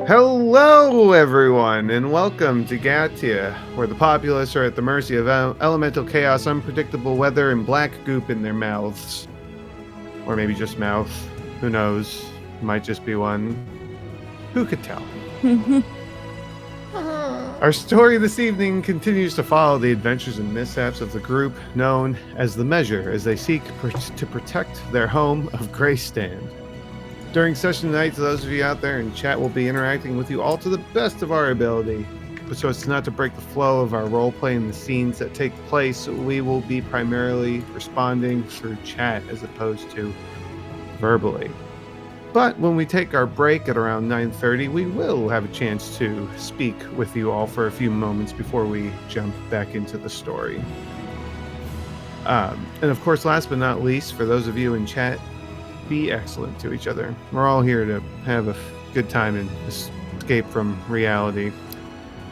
Hello, everyone, and welcome to Gatia, where the populace are at the mercy of elemental chaos, unpredictable weather, and black goop in their mouths. Or maybe just mouth. Who knows? Might just be one. Who could tell? Our story this evening continues to follow the adventures and mishaps of the group known as The Measure as they seek to protect their home of Greystand. During session tonight, to those of you out there in chat, we'll be interacting with you all to the best of our ability. But so as not to break the flow of our roleplay and the scenes that take place, we will be primarily responding through chat as opposed to verbally. But when we take our break at around 9:30, we will have a chance to speak with you all for a few moments before we jump back into the story. And of course, last but not least, for those of you in chat, be excellent to each other. We're all here to have a good time and escape from reality.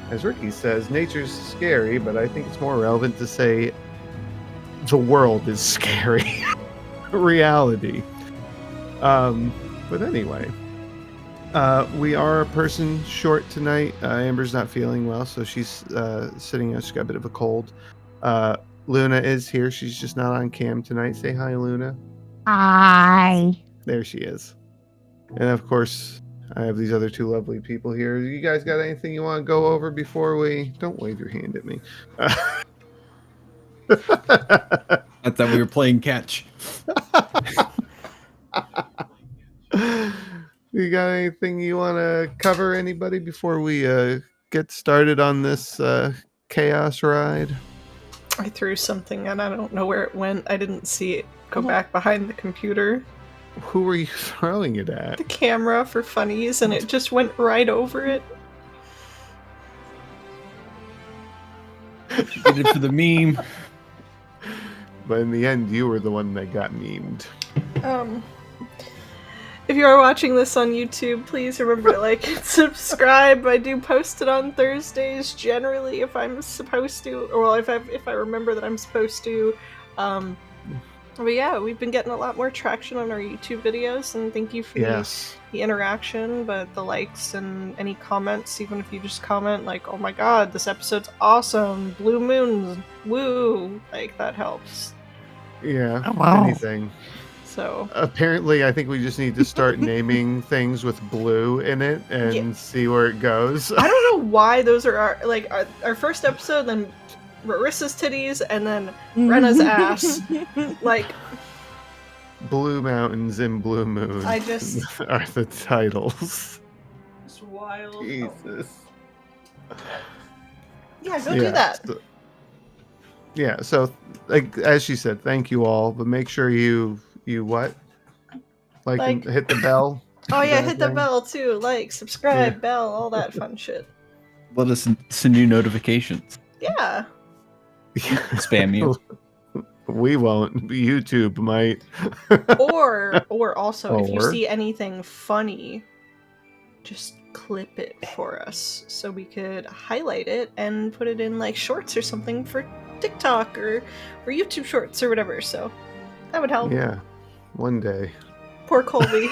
As Ricky says, nature's scary, but I think it's more relevant to say the world is scary. Reality. But anyway, we are a person short tonight. Amber's not feeling well, so she's sitting out. She's got a bit of a cold. Luna is here. She's just not on cam tonight. Say hi, Luna. Hi. There she is. And of course, I have these other two lovely people here. You guys got anything you want to go over before we... Don't wave your hand at me. I thought we were playing catch. You got anything you want to cover, anybody, before we get started on this chaos ride? I threw something and I don't know where it went. I didn't see it go back behind the computer. Who were you throwing it at? The camera for funnies, and it just went right over it. Did it for the meme. But in the end, you were the one that got memed. If you are watching this on YouTube, please remember to like and subscribe. I do post it on Thursdays generally if I'm supposed to, or well, if I remember that I'm supposed to. But yeah, we've been getting a lot more traction on our YouTube videos, and thank you for the interaction, but the likes and any comments, even if you just comment like, oh my god, this episode's awesome, blue moons, woo, like that helps. Yeah, oh, wow. Anything. So apparently I think we just need to start naming things with blue in it and see where it goes. I don't know why those are our first episode, then Marissa's titties, and then Renna's ass. Like Blue Mountains and Blue Moon I just are the titles. It's wild. Jesus. Yeah, go do that. So like as she said, thank you all, but make sure you what? Like and hit the bell. Oh yeah, hit the bell too. Like, subscribe, bell, all that fun shit. Let us send you notifications. Yeah. Spam you. We won't. YouTube might. or also, if you see anything funny, just clip it for us so we could highlight it and put it in like shorts or something for TikTok or YouTube shorts or whatever. So that would help. Yeah, one day. Poor Colby.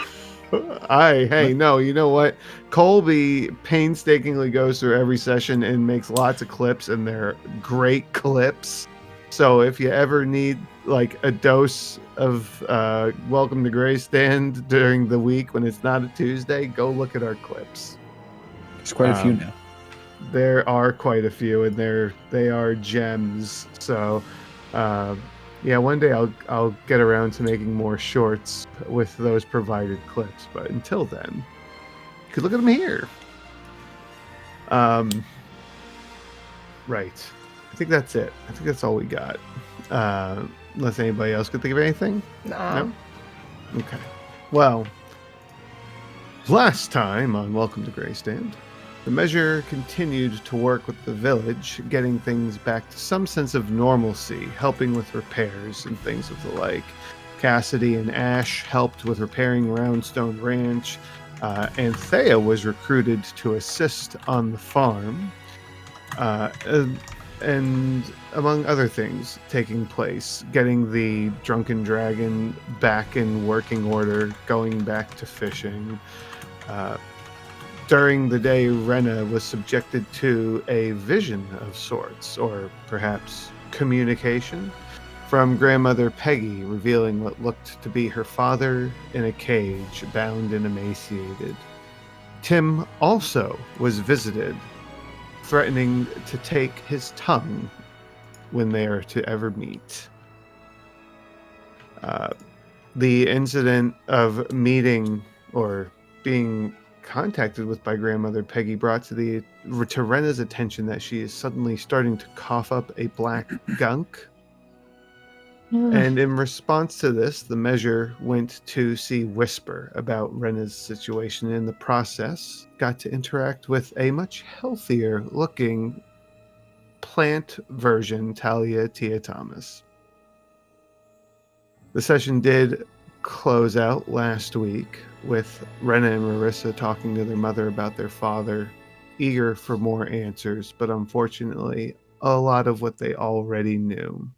No, you know what? Colby painstakingly goes through every session and makes lots of clips, and they're great clips. So if you ever need like a dose of Welcome to Greystand during the week when it's not a Tuesday, go look at our clips. There's quite a few now. There are quite a few, and they are gems. So yeah, one day I'll get around to making more shorts with those provided clips. But until then, you could look at them here. Right. I think that's it. I think that's all we got. Unless anybody else could think of anything? No? Okay. Well, last time on Welcome to Greystand, the Measure continued to work with the village, getting things back to some sense of normalcy, helping with repairs and things of the like. Cassidy and Ash helped with repairing Roundstone Ranch, and Thea was recruited to assist on the farm. and among other things taking place, getting the Drunken Dragon back in working order, going back to fishing. During the day, Rena was subjected to a vision of sorts, or perhaps communication, from grandmother Peggy, revealing what looked to be her father in a cage, bound and emaciated. Tim also was visited, threatening to take his tongue when they are to ever meet. The incident of meeting or being contacted with by grandmother Peggy brought to Rena's attention that she is suddenly starting to cough up a black gunk. And in response to this, the measure went to see Whisper about Rena's situation. In the process, got to interact with a much healthier looking plant version, Talia Tia Thomas. The session did close out last week with Rena and Marissa talking to their mother about their father, eager for more answers, but unfortunately, a lot of what they already knew.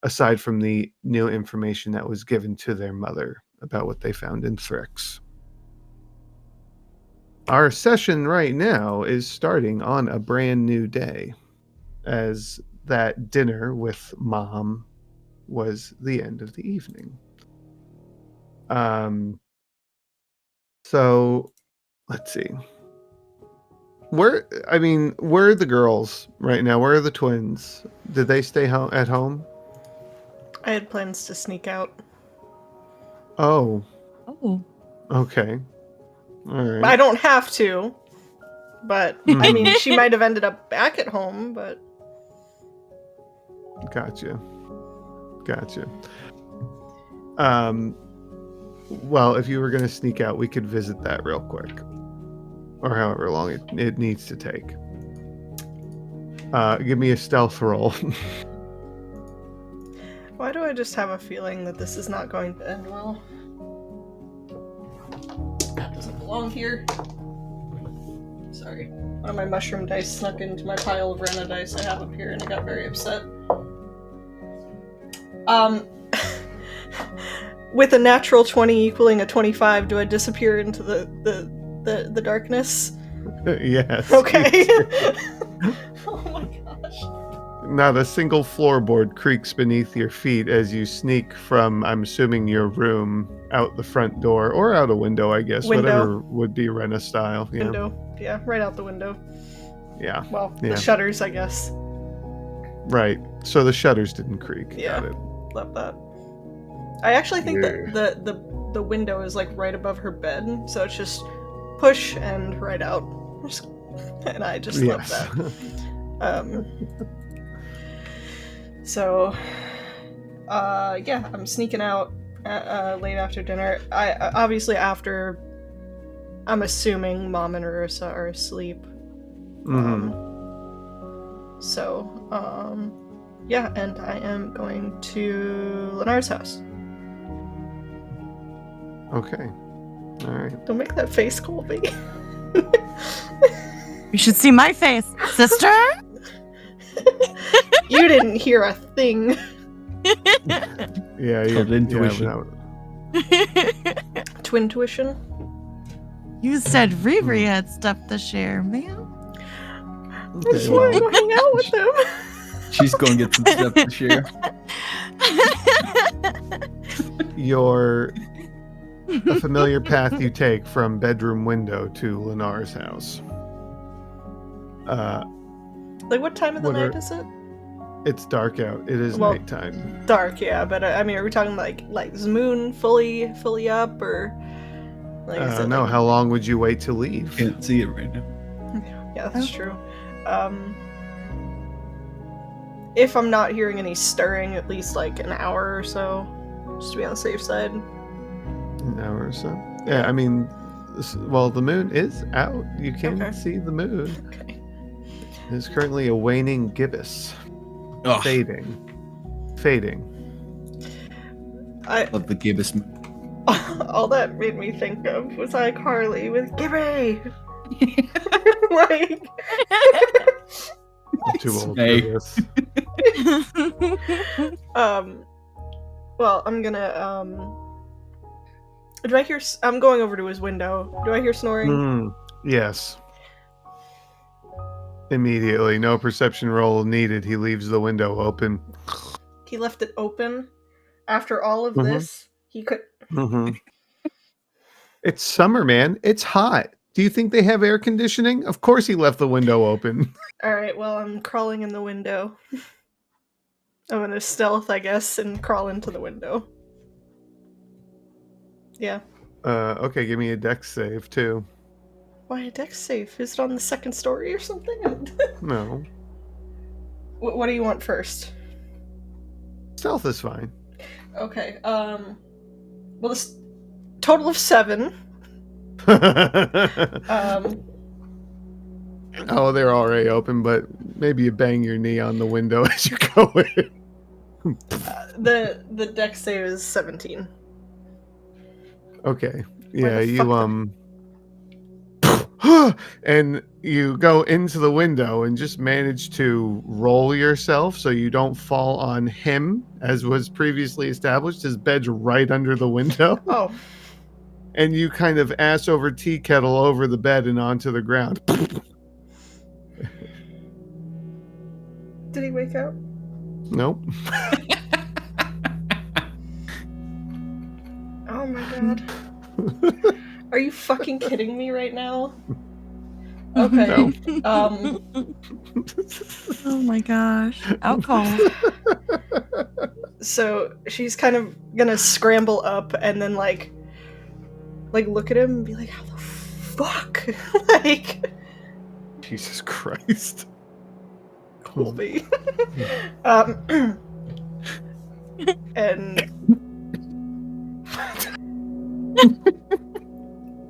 Aside from the new information that was given to their mother about what they found in Thrix. Our session right now is starting on a brand new day, as that dinner with Mom was the end of the evening. So let's see. Where are the girls right now? Where are the twins? Did they stay at home? I had plans to sneak out. Oh. Oh. Okay. All right. I don't have to, but I mean, she might have ended up back at home, but... Gotcha. Well, if you were going to sneak out, we could visit that real quick. Or however long it needs to take. Give me a stealth roll. Why do I just have a feeling that this is not going to end well? That doesn't belong here. Sorry. One of my mushroom dice snuck into my pile of Rena dice I have up here and I got very upset. With a natural 20 equaling a 25, do I disappear into the darkness? Yes. Okay. Oh my gosh. Not a single floorboard creaks beneath your feet as you sneak from, I'm assuming, your room out the front door or out a window, I guess. Window. Whatever would be Rena style. Yeah. Window. Yeah, right out the window. Yeah. Well, Yeah. the shutters, I guess. Right. So the shutters didn't creak. Yeah. Got it. Love that. I actually think that the window is like right above her bed, so it's just push and right out. And I just love that. So, yeah, I'm sneaking out late after dinner. I obviously after, I'm assuming Mom and Marissa are asleep. Yeah, and I am going to Lenar's house. Okay. All right. Don't make that face, Colby. You should see my face, sister. You didn't hear a thing. Yeah, Called intuition. Twin tuition? You said Riri had stuff to share, man. I just want to go hang out with them. She's going to get some stuff to share. A familiar path you take from bedroom window to Lenar's house. Like, what time of the night is it? It's dark out. It is nighttime. Dark, yeah, but I mean, are we talking like is the moon fully up, or like? Is it No. like... How long would you wait to leave? Can't see it right now. Yeah, that's true. If I'm not hearing any stirring, at least like an hour or so, just to be on the safe side. An hour or so. Yeah, I mean, the moon is out. You can see the moon. Okay. It's currently a waning gibbous. Oh, Fading. I love the gibbous. all that made me think of was like Harley with Gibby. Like, too old Hey. for this. Well, I'm gonna, do I hear, I'm going over to his window. Do I hear snoring? Yes. Immediately, no perception roll needed. He leaves the window open. He left it open? After all of Mhm. this, he could... It's summer, man. It's hot. Do you think they have air conditioning? Of course he left the window open. Alright, well, I'm crawling in the window. I'm gonna stealth, I guess, and crawl into the window. Yeah. Okay, give me a dex save, too. Why a dex save? Is it on the second story or something? No. What do you want first? Stealth is fine. Okay, well, this total of 7. Oh, they're already open, but maybe you bang your knee on the window as you go in. The dex save is 17. Okay. Why Yeah, the you fuck and you go into the window and just manage to roll yourself so you don't fall on him, as was previously established. His bed's right under the window. Oh. And you kind of ass over tea kettle over the bed and onto the ground. Did he wake up? Nope. Oh my god. Are you fucking kidding me right now? Okay. No. Oh my gosh. Out cold. So she's kind of gonna scramble up and then like look at him and be like, how the fuck? Like, Jesus Christ. Colby. And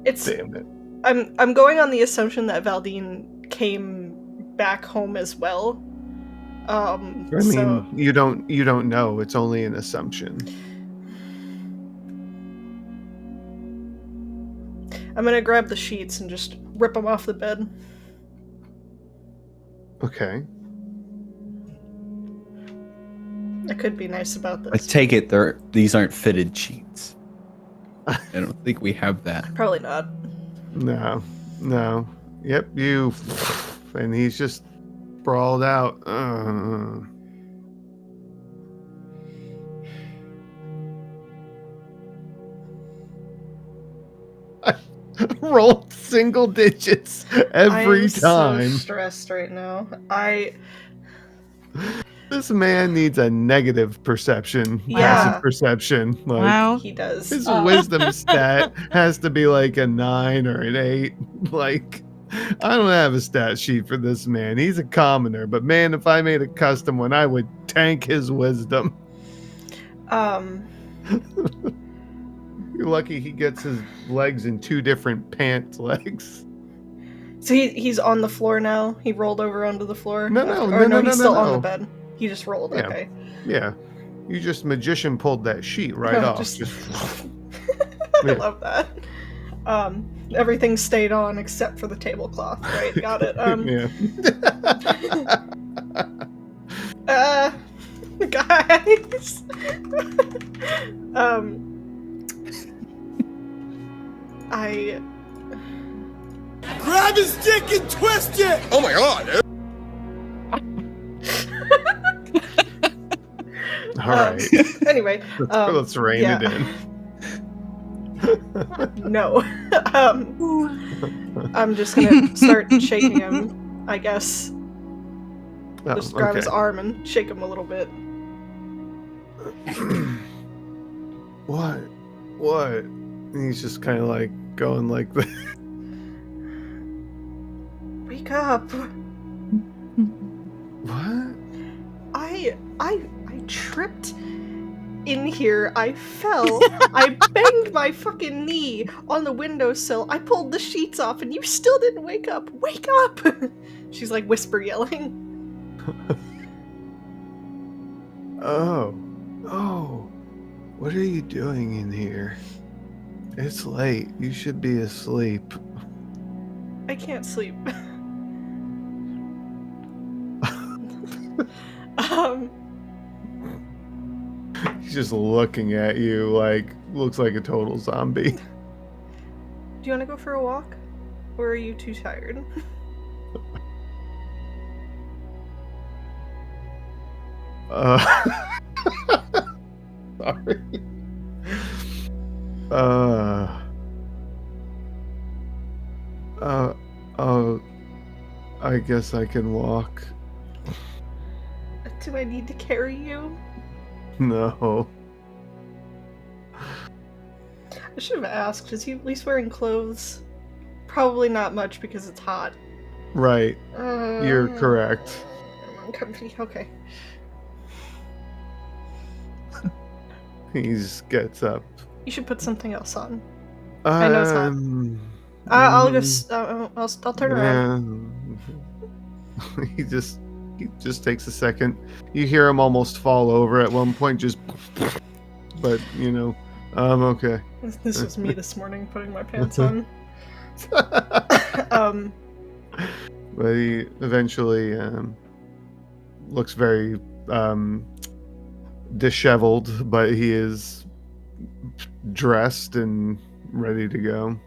it's Damn it. I'm going on the assumption that Valdine came back home as well. I mean, you don't know. It's only an assumption. I'm gonna grab the sheets and just rip them off the bed. Okay. I could be nice about I this. take it these aren't fitted sheets. I don't think we have that. Probably not. No. Yep, and he's just sprawled out. Rolled single digits every I'm time. so stressed right now. This man needs a negative perception, Yeah. passive perception. Like, Wow. He does. his wisdom stat has to be like a 9 or an 8. Like, I don't have a stat sheet for this man. He's a commoner, but man, if I made a custom one, I would tank his wisdom. You're lucky he gets his legs in 2 different pant legs. So he's on the floor now. He rolled over onto the floor. No, He's still on the no. bed. He just rolled. Yeah. Okay. Yeah. You just magician pulled that sheet right off. Just- Just I love that. Everything stayed on except for the tablecloth. Right. Got it. Yeah. Guys. I Grab his dick and twist it! Oh my god! All right. Anyway, Let's rein yeah. it in. No. I'm just gonna start shaking him, I guess. Oh, Just grab his okay. arm and shake him a little bit. What? And he's just kind of like going like this. Wake up. What? I tripped in here. I fell. I banged my fucking knee on the windowsill. I pulled the sheets off and you still didn't wake up. Wake up. She's like whisper yelling. Oh. What are you doing in here? It's late. You should be asleep. I can't sleep. He's just looking at you like, looks like a total zombie. Do you want to go for a walk? Or are you too tired? Sorry. I guess I can walk. Do I need to carry you? No. I should have asked. Is he at least wearing clothes? Probably not much because it's hot. Right. You're correct. I'm uncomfy. Okay. He just gets up. You should put something else on. I know it's hot. I'll turn around. He just takes a second. You hear him almost fall over at one point, just. But okay. This was me this morning putting my pants on. But he eventually looks very disheveled, but he is dressed and ready to go.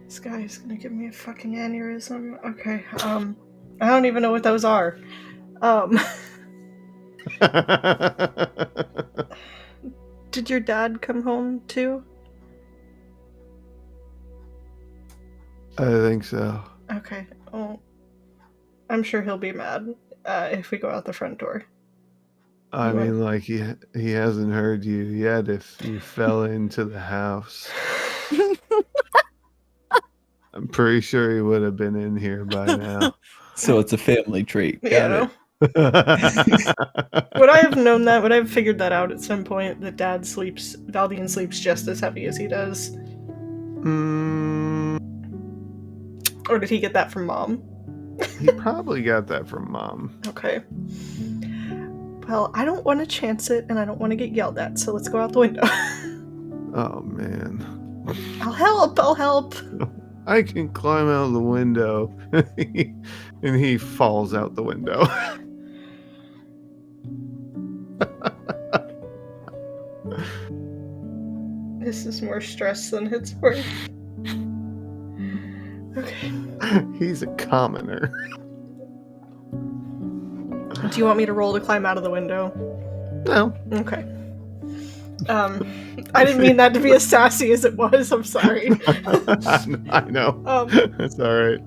This guy is gonna give me a fucking aneurysm. Okay. I don't even know what those are. Did your dad come home too? I think so. Okay. Well, I'm sure he'll be mad if we go out the front door. I mean, like, he hasn't heard you yet if you fell into the house. I'm pretty sure he would have been in here by now. So it's a family trait. Got it. Would I have known that? Would I have figured that out at some point? That Valdian sleeps just as heavy as he does? Or did he get that from Mom? He probably got that from Mom. Okay. Well, I don't want to chance it, and I don't want to get yelled at, so let's go out the window. Oh, man. I'll help! I can climb out the window. And he falls out the window. This is more stress than it's worth. Okay. He's a commoner. Do you want me to roll to climb out of the window? No. Okay. I didn't mean that to be as sassy as it was. I'm sorry. I know. That's all right.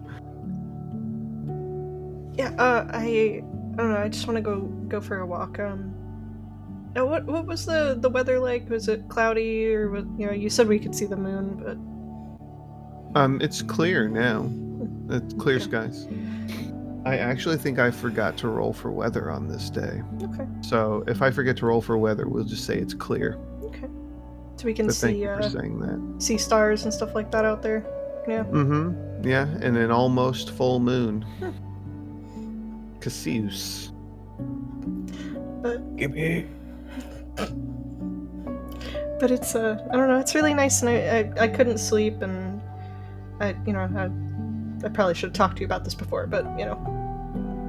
Yeah. I don't know. I just want to go for a walk. What was the weather like? Was it cloudy or was, you said we could see the moon, but it's clear now. It's clear skies. I actually think I forgot to roll for weather on this day. Okay. So if I forget to roll for weather, we'll just say it's clear. Okay. So we can But see thank you for saying that. see stars and stuff like that out there. Yeah. Mm-hmm. Yeah, and an almost full moon. Cassius. But Gimme. But it's I don't know, it's really nice, and I couldn't sleep, and I probably should have talked to you about this before, but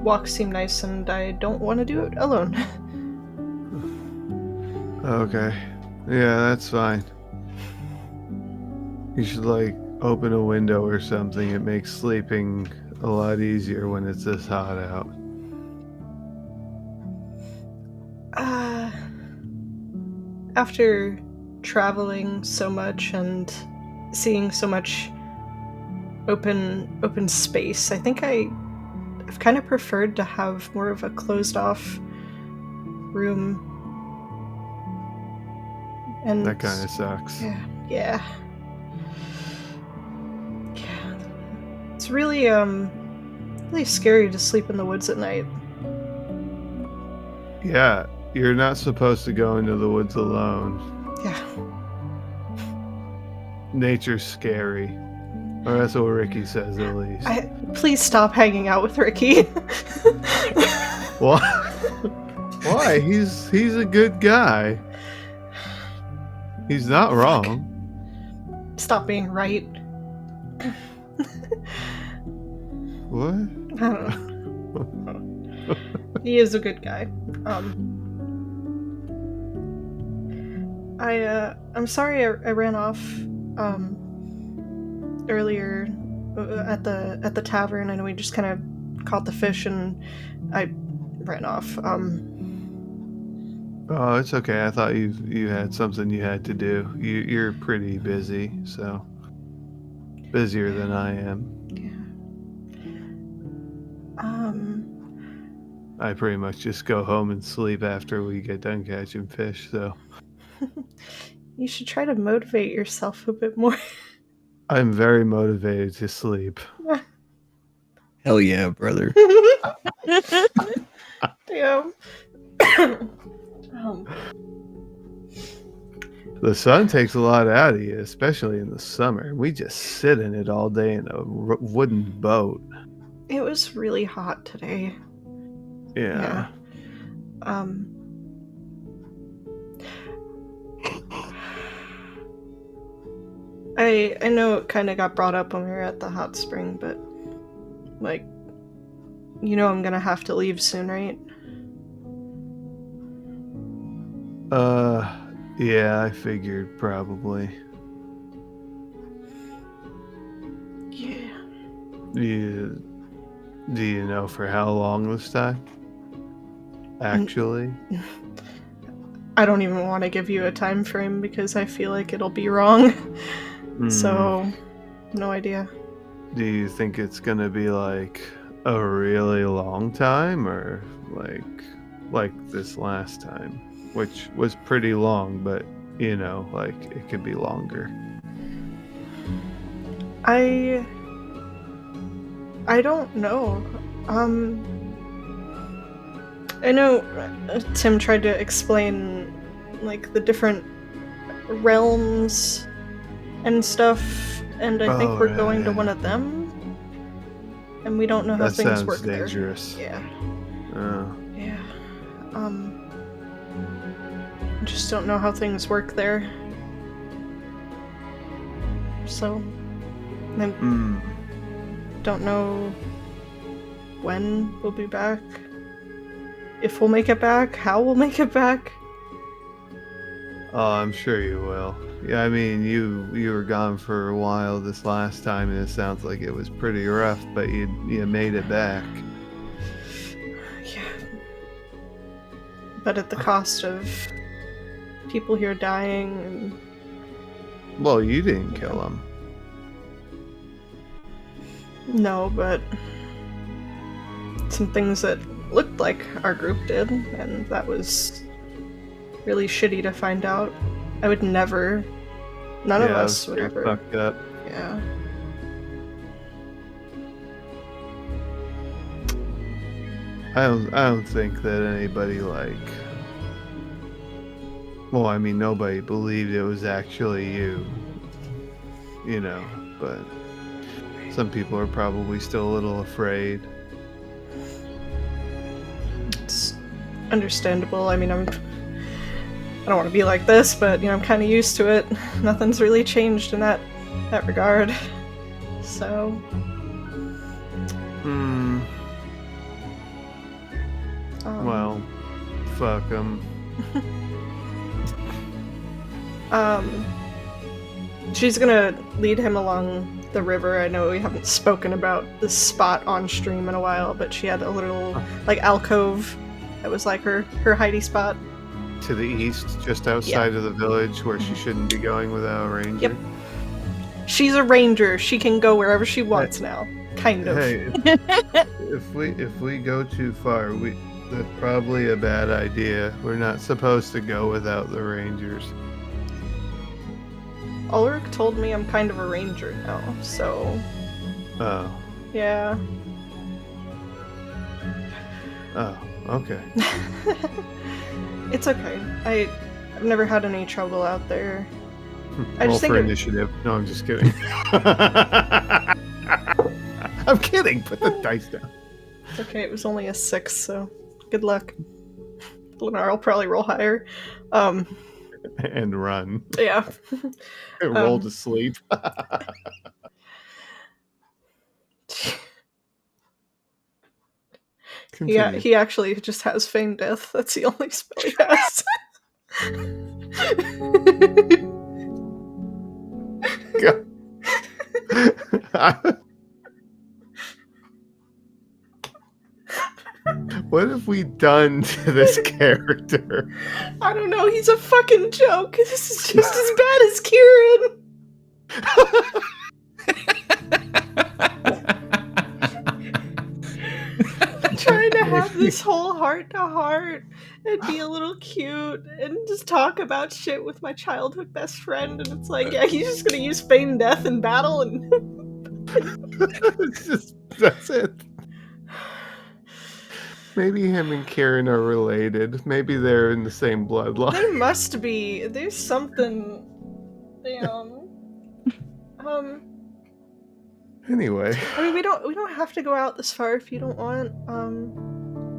walks seem nice, and I don't want to do it alone. Okay. Yeah, that's fine. You should open a window or something. It makes sleeping a lot easier when it's this hot out. After traveling so much and seeing so much open space, I think I've kind of preferred to have more of a closed off room. And That kind of sucks. Yeah. It's really really scary to sleep in the woods at night. Yeah, you're not supposed to go into the woods alone. Yeah. Nature's scary. Or that's what Ricky says, at least. Please stop hanging out with Ricky. What? Why? He's a good guy. He's not wrong. Stop being right. What? I don't know. He is a good guy. I'm sorry I ran off earlier at the tavern. I know we just kind of caught the fish and I ran off. Oh, it's okay. I thought you had something you had to do. You're pretty busy, so busier than I am. I pretty much just go home and sleep after we get done catching fish, so You should try to motivate yourself a bit more. I'm very motivated to sleep. Hell yeah, brother. Yeah. The sun takes a lot out of you, especially in the summer. We just sit in it all day in a wooden boat. It was really hot today. Yeah. I know it kind of got brought up when we were at the hot spring, but like, you know I'm gonna have to leave soon, right? Yeah, I figured probably. Yeah. Do you know for how long this time? Actually? I don't even want to give you a time frame because I feel like it'll be wrong. So, no idea. Do you think it's gonna be like a really long time, or like this last time, which was pretty long, but you know, like it could be longer? I don't know. I know Tim tried to explain like the different realms and stuff, and I think we're going to one of them, and we don't know how That things sounds work dangerous. there. Yeah. Oh. Yeah. I just don't know how things work there. So, I don't know when we'll be back. If we'll make it back, how we'll make it back. Oh, I'm sure you will. Yeah, I mean, you were gone for a while this last time, and it sounds like it was pretty rough, but you made it back. Yeah. But at the cost of people here dying and... Well, you didn't kill them. No, but some things that looked like our group did, and that was really shitty to find out. I would never... None of us would ever... Fucked up. Yeah. I don't think that anybody well, I mean, nobody believed it was actually you, you know, but some people are probably still a little afraid. It's understandable. I mean, I don't want to be like this, but you know, I'm kind of used to it. Nothing's really changed in that regard. So. Well, fuck them. She's gonna lead him along the river. I know we haven't spoken about this spot on stream in a while, but she had a little like alcove that was like her hidey spot. To the east, just outside of the village, where she shouldn't be going without a ranger. Yep. She's a ranger. She can go wherever she wants now. Kind of. Hey, if we go too far, that's probably a bad idea. We're not supposed to go without the rangers. Ulrich told me I'm kind of a ranger now, so... Oh. Yeah. Oh, okay. It's okay. I've never had any trouble out there. I Roll just think for initiative. No, I'm just kidding. I'm kidding. Put the dice down. It's okay, it was only a 6, so good luck. Lennar will probably roll higher. And run. Yeah. Roll to sleep. Yeah, Continue. he actually just has feign death. That's the only spell he has. What have we done to this character? I don't know, he's a fucking joke. This is just as bad as Kieran. Trying to have this whole heart to heart and be a little cute and just talk about shit with my childhood best friend, and it's like, yeah, he's just gonna use feign death in battle, and It's just, that's it. Maybe him and Kieran are related. Maybe they're in the same bloodline. they must be. There's something. Anyway, I mean, we don't have to go out this far if you don't want.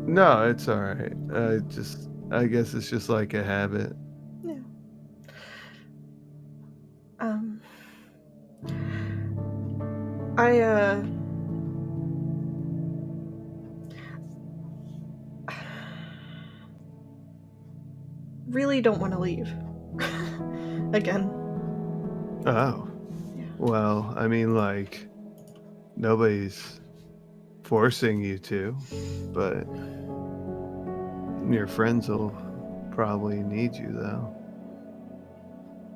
no, it's all right. I guess it's just like a habit. Yeah. I really don't want to leave. Again. Oh. Yeah. Well, I mean, like, nobody's forcing you to, but your friends will probably need you, though.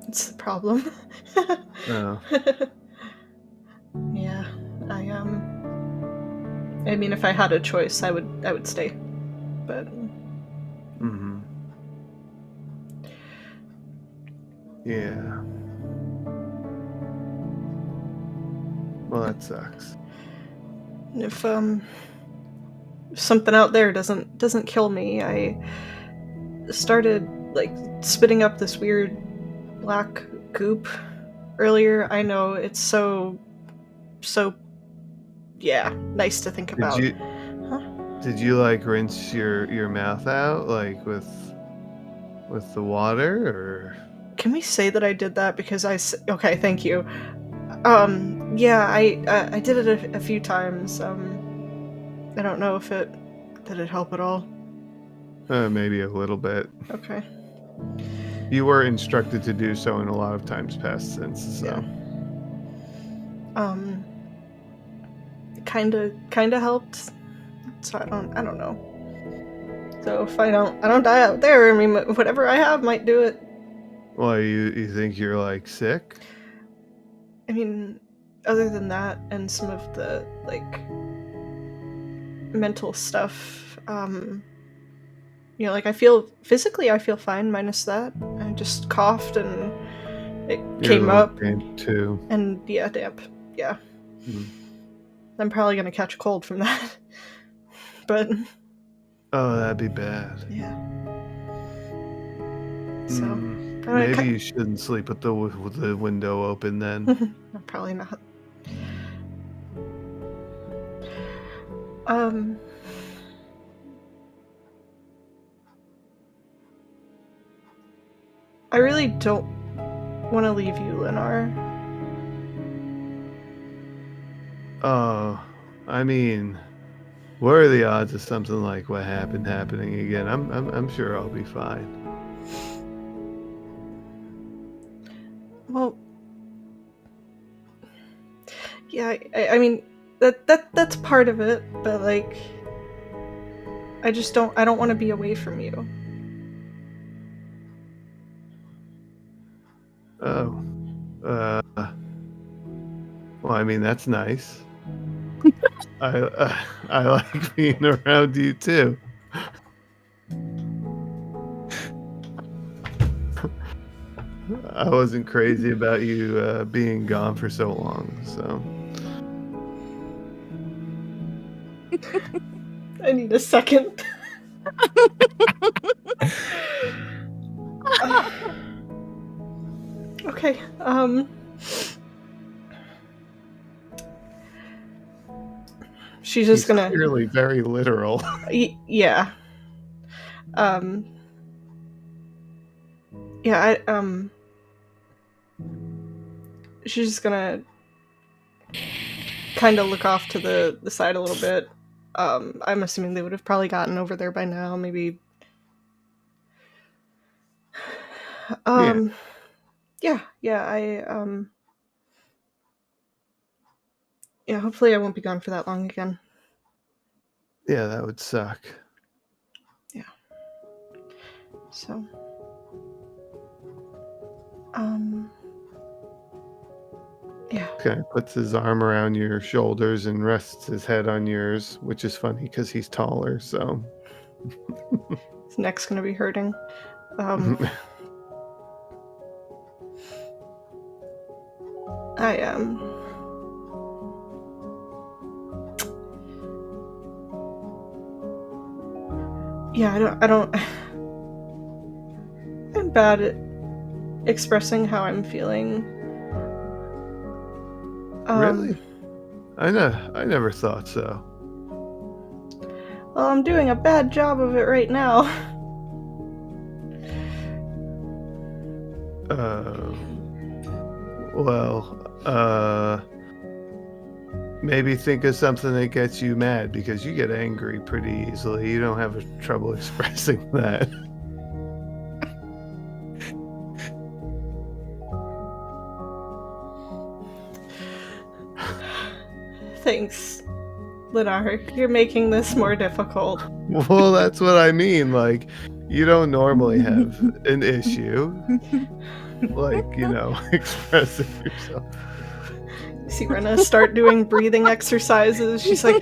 It's the problem. Oh. Yeah, I mean, if I had a choice, I would stay, but Mm-hmm. Yeah. Well, that sucks. if something out there doesn't kill me, I started like spitting up this weird black goop earlier. I know it's so yeah, nice to think about. Did you like rinse your mouth out like with the water, or? Can we say that I did that because okay, thank you. Yeah, I did it a few times. I don't know if did it help at all. Maybe a little bit. Okay. You were instructed to do so in a lot of times past since, so. Yeah. Kinda helped. So I don't know. So if I don't die out there, I mean, whatever I have might do it. Well, you think you're like sick? I mean, other than that and some of the like mental stuff, like I feel fine minus that. I just coughed and it came up. Damp too. And yeah, damp. Yeah. Mm. I'm probably gonna catch a cold from that. But oh, that'd be bad. Yeah. So maybe you shouldn't sleep with the window open then. Probably not. I really don't want to leave you, Lennar. Oh, I mean, what are the odds of something like what happened happening again? I'm sure I'll be fine. Well, yeah, I mean that's part of it, but like I don't want to be away from you. Oh. Well, I mean, that's nice. I like being around you too. I wasn't crazy about you being gone for so long, so. I need a second. Okay, she's just gonna clearly very literal. Yeah. Yeah, she's just gonna kind of look off to the side a little bit I'm assuming they would have probably gotten over there by now, maybe. Yeah, hopefully I won't be gone for that long again. Yeah, that would suck. Yeah. So, yeah. Okay, puts his arm around your shoulders and rests his head on yours, which is funny because he's taller, so. His neck's gonna be hurting. I Yeah, I don't. I'm bad at expressing how I'm feeling. Really? I never thought so. Well, I'm doing a bad job of it right now. Maybe think of something that gets you mad because you get angry pretty easily. You don't have trouble expressing that. Thanks, Lennar. You're making this more difficult. Well, that's what I mean. Like, you don't normally have an issue, like, expressing yourself. See Rena start doing breathing exercises. She's like,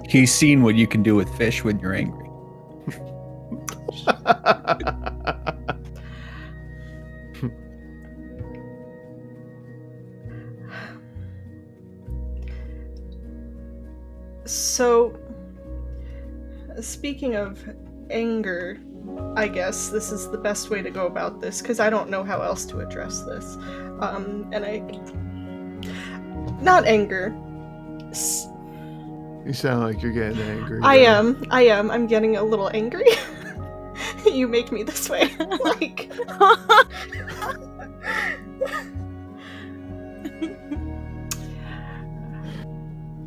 He's seen what you can do with fish when you're angry. So, speaking of anger, I guess this is the best way to go about this, because I don't know how else to address this. Not anger. You sound like you're getting angry. I am. I'm getting a little angry. You make me this way. Like...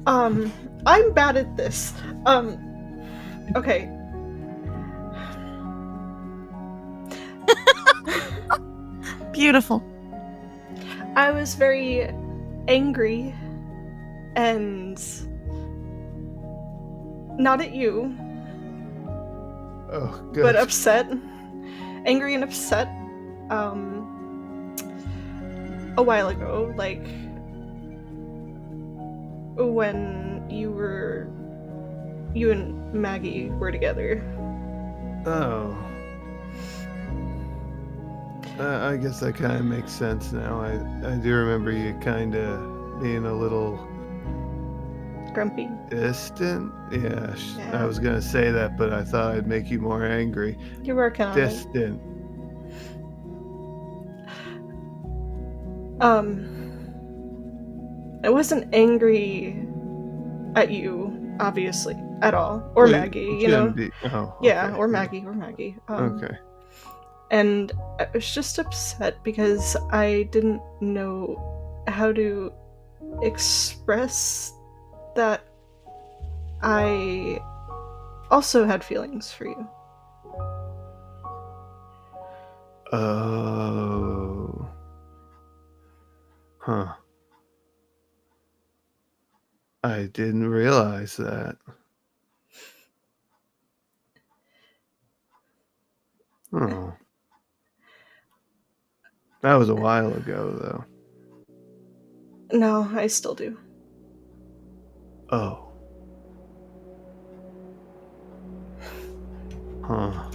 I'm bad at this. Okay. Beautiful. I was very angry and not at you. Oh, good. But upset. Angry and upset. A while ago, like when you and Maggie were together. Oh. I guess that kind of makes sense now. I do remember you kind of being a little grumpy, distant. Yeah, I was gonna say that, but I thought I'd make you more angry. You're working on distant. I wasn't angry at you, obviously, at all, or Maggie. You know. Yeah, or Maggie. Okay. And I was just upset because I didn't know how to express that I also had feelings for you. Oh. Huh. I didn't realize that. Oh. That was a while ago, though. No, I still do. Oh. Huh.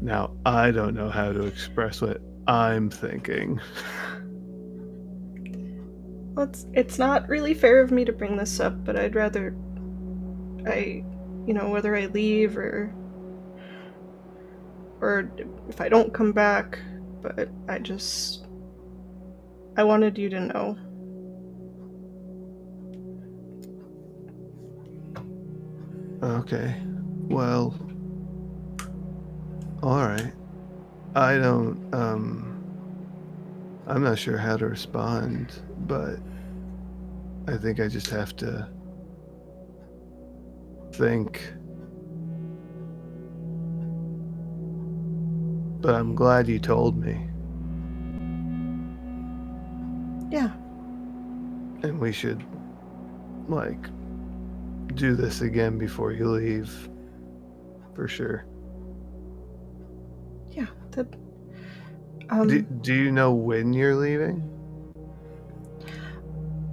Now, I don't know how to express what I'm thinking. Well, it's not really fair of me to bring this up, but I'd rather whether I leave or if I don't come back, but I wanted you to know. Okay. Well, all right. I I'm not sure how to respond, but I think I just have to think. But I'm glad you told me. Yeah. And we should, like, do this again before you leave. For sure. Yeah. That. Do you know when you're leaving?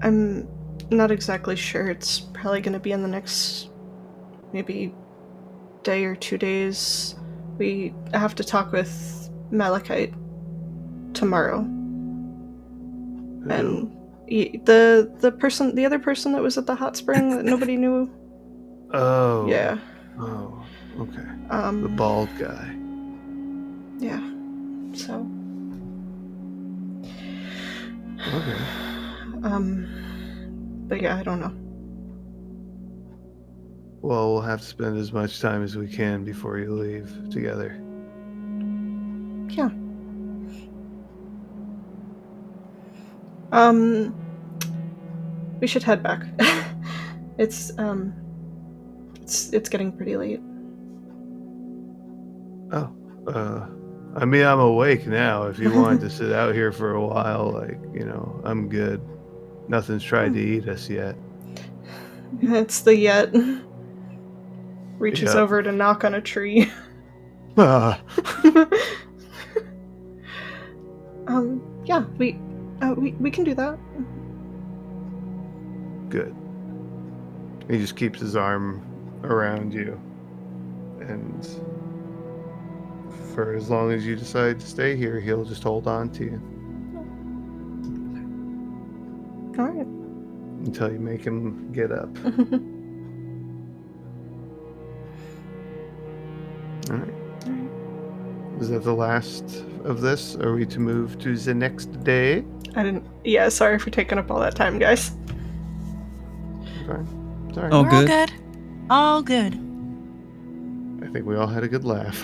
I'm not exactly sure. It's probably going to be in the next maybe day or 2 days. We have to talk with Malachite tomorrow. Who? And the other person that was at the hot spring that nobody knew. Oh. Yeah. Oh, okay. The bald guy. Yeah. So. Okay. But yeah, I don't know. Well, we'll have to spend as much time as we can before you leave together. Yeah. We should head back. It's getting pretty late. Oh, I mean, I'm awake now. If you wanted to sit out here for a while, like, I'm good. Nothing's tried to eat us yet. It's the yet. Reaches Yep. over to knock on a tree. Ah, Yeah, we can do that. good. He just keeps his arm around you. And for as long as you decide to stay here, he'll just hold on to you. All right. Until you make him get up. All right. Is that the last of this? Are we to move to the next day? Yeah, sorry for taking up all that time, guys. Fine. Sorry. Oh, We're good. all good. All good. I think we all had a good laugh.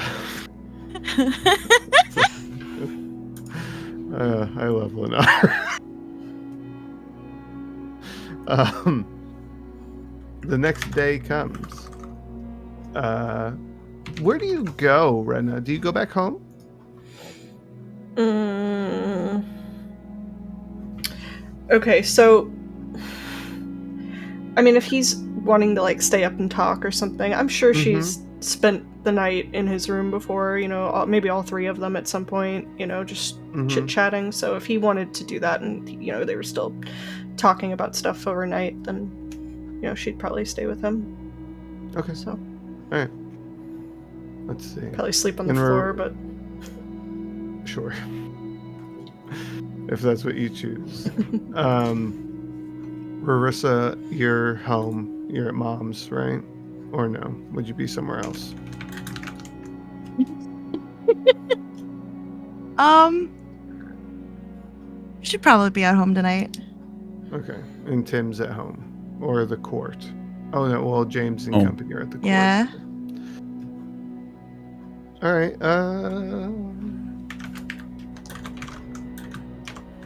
I love Lennar. The next day comes. Where do you go, Rena? Do you go back home? Okay, so I mean, if he's wanting to like stay up and talk or something, I'm sure she's spent the night in his room before, maybe all three of them at some point, just chit-chatting. So if he wanted to do that and they were still talking about stuff overnight, then she'd probably stay with him. Okay. So all right. Let's see. Probably sleep on the floor, but sure. If that's what you choose. Rarissa, you're home. You're at mom's, right? Or no? Would you be somewhere else? Should probably be at home tonight. Okay. And Tim's at home. Or the court. Oh, no. Well, James and company are at the court. Yeah. All right.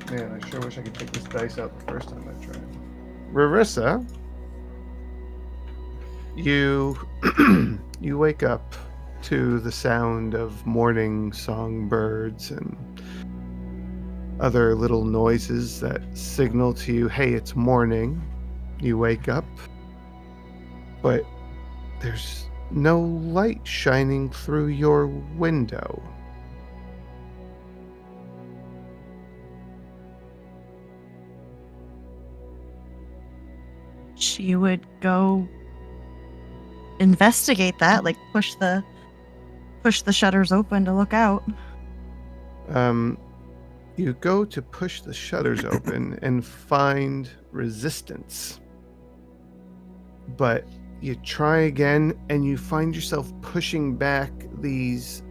Man, I sure wish I could take this dice out the first time I tried. Rarissa, you you wake up to the sound of morning songbirds and other little noises that signal to you, hey, it's morning. You wake up, but there's no light shining through your window. She would go investigate that, like push the shutters open to look out. You go to push the shutters open and find resistance. But you try again and you find yourself pushing back these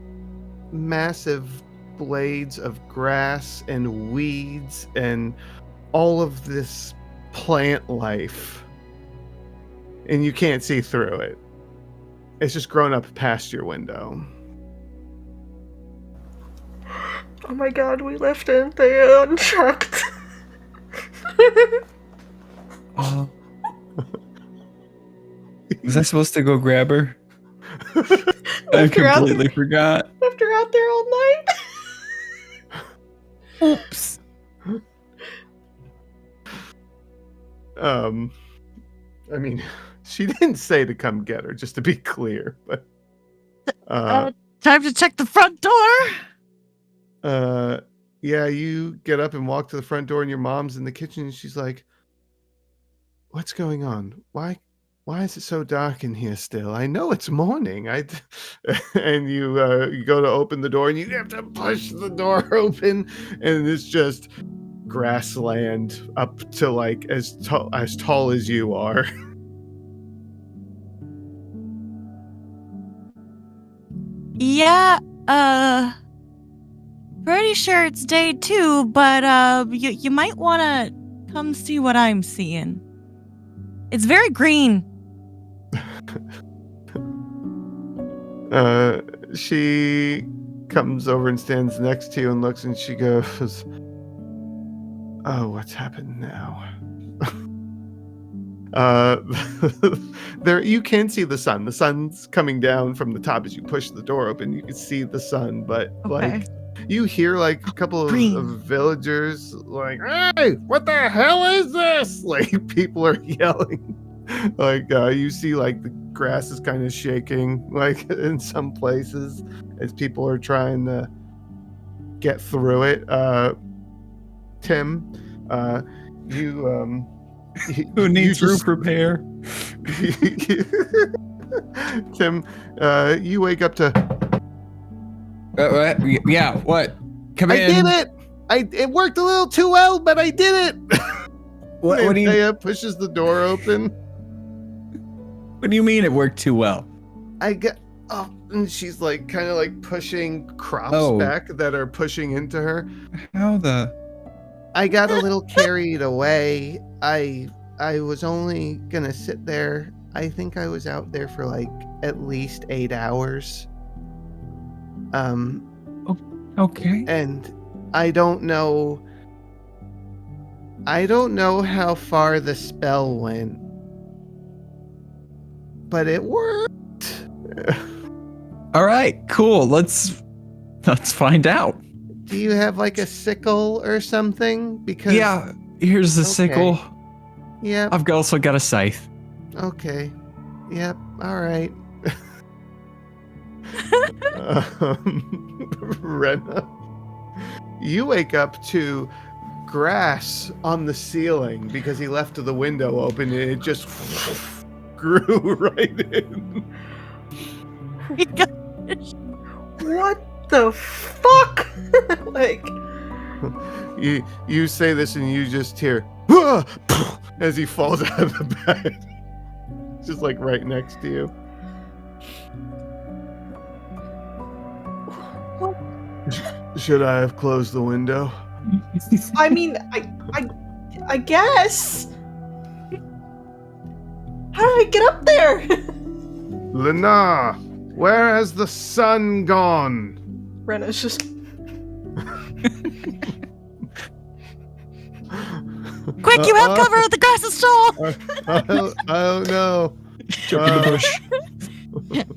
massive blades of grass and weeds and all of this plant life. And you can't see through it. It's just grown up past your window. Oh my god, we left Anthea unchecked. Oh. Was I supposed to go grab her? I Left her out completely there. forgot. Left her out there all night. Oops. I mean, she didn't say to come get her, just to be clear, but Time to check the front door. yeah, you get up and walk to the front door and your mom's in the kitchen and she's like, "What's going on? Why is it so dark in here still? I know it's morning." And you go to open the door and you have to push the door open and it's just grassland up to like as tall as you are. Yeah, pretty sure it's day 2, but you might want to come see what I'm seeing. It's very green. She comes over and stands next to you and looks and she goes, "Oh, what's happened now?" There you can see the sun. The sun's coming down from the top as you push the door open. You can see the sun, but Okay. like you hear like a couple of Green. villagers like, "Hey, what the hell is this?" Like people are yelling. Like you see like the grass is kind of shaking like in some places as people are trying to get through it. Tim, you Who needs you roof repair? Tim, you wake up to. Yeah, what? Come I in. did it. It worked a little too well, but I did it. What do you? Anthea pushes the door open. What do you mean it worked too well? I got. Oh, and she's like kind of like pushing crops Oh. back that are pushing into her. How the? I got a little carried away. I was only gonna sit there. I think I was out there for like at least 8 hours. Okay. And I don't know how far the spell went. But it worked. All right. Cool. Let's find out. Do you have like a sickle or something? Because Yeah. Here's the sickle. Yep. I've also got a scythe. Okay. Yep. All right. Rena, you wake up to grass on the ceiling because he left the window open and it just grew right in. What the fuck? Like, You say this and you just hear "Ah!" as he falls out of the bed. Just like right next to you. Should I have closed the window? I mean, I guess. How did I get up there? Lena, where has the sun gone? Rena's just. Quick, you have cover! The grass is tall! I don't know. Jump in the bush.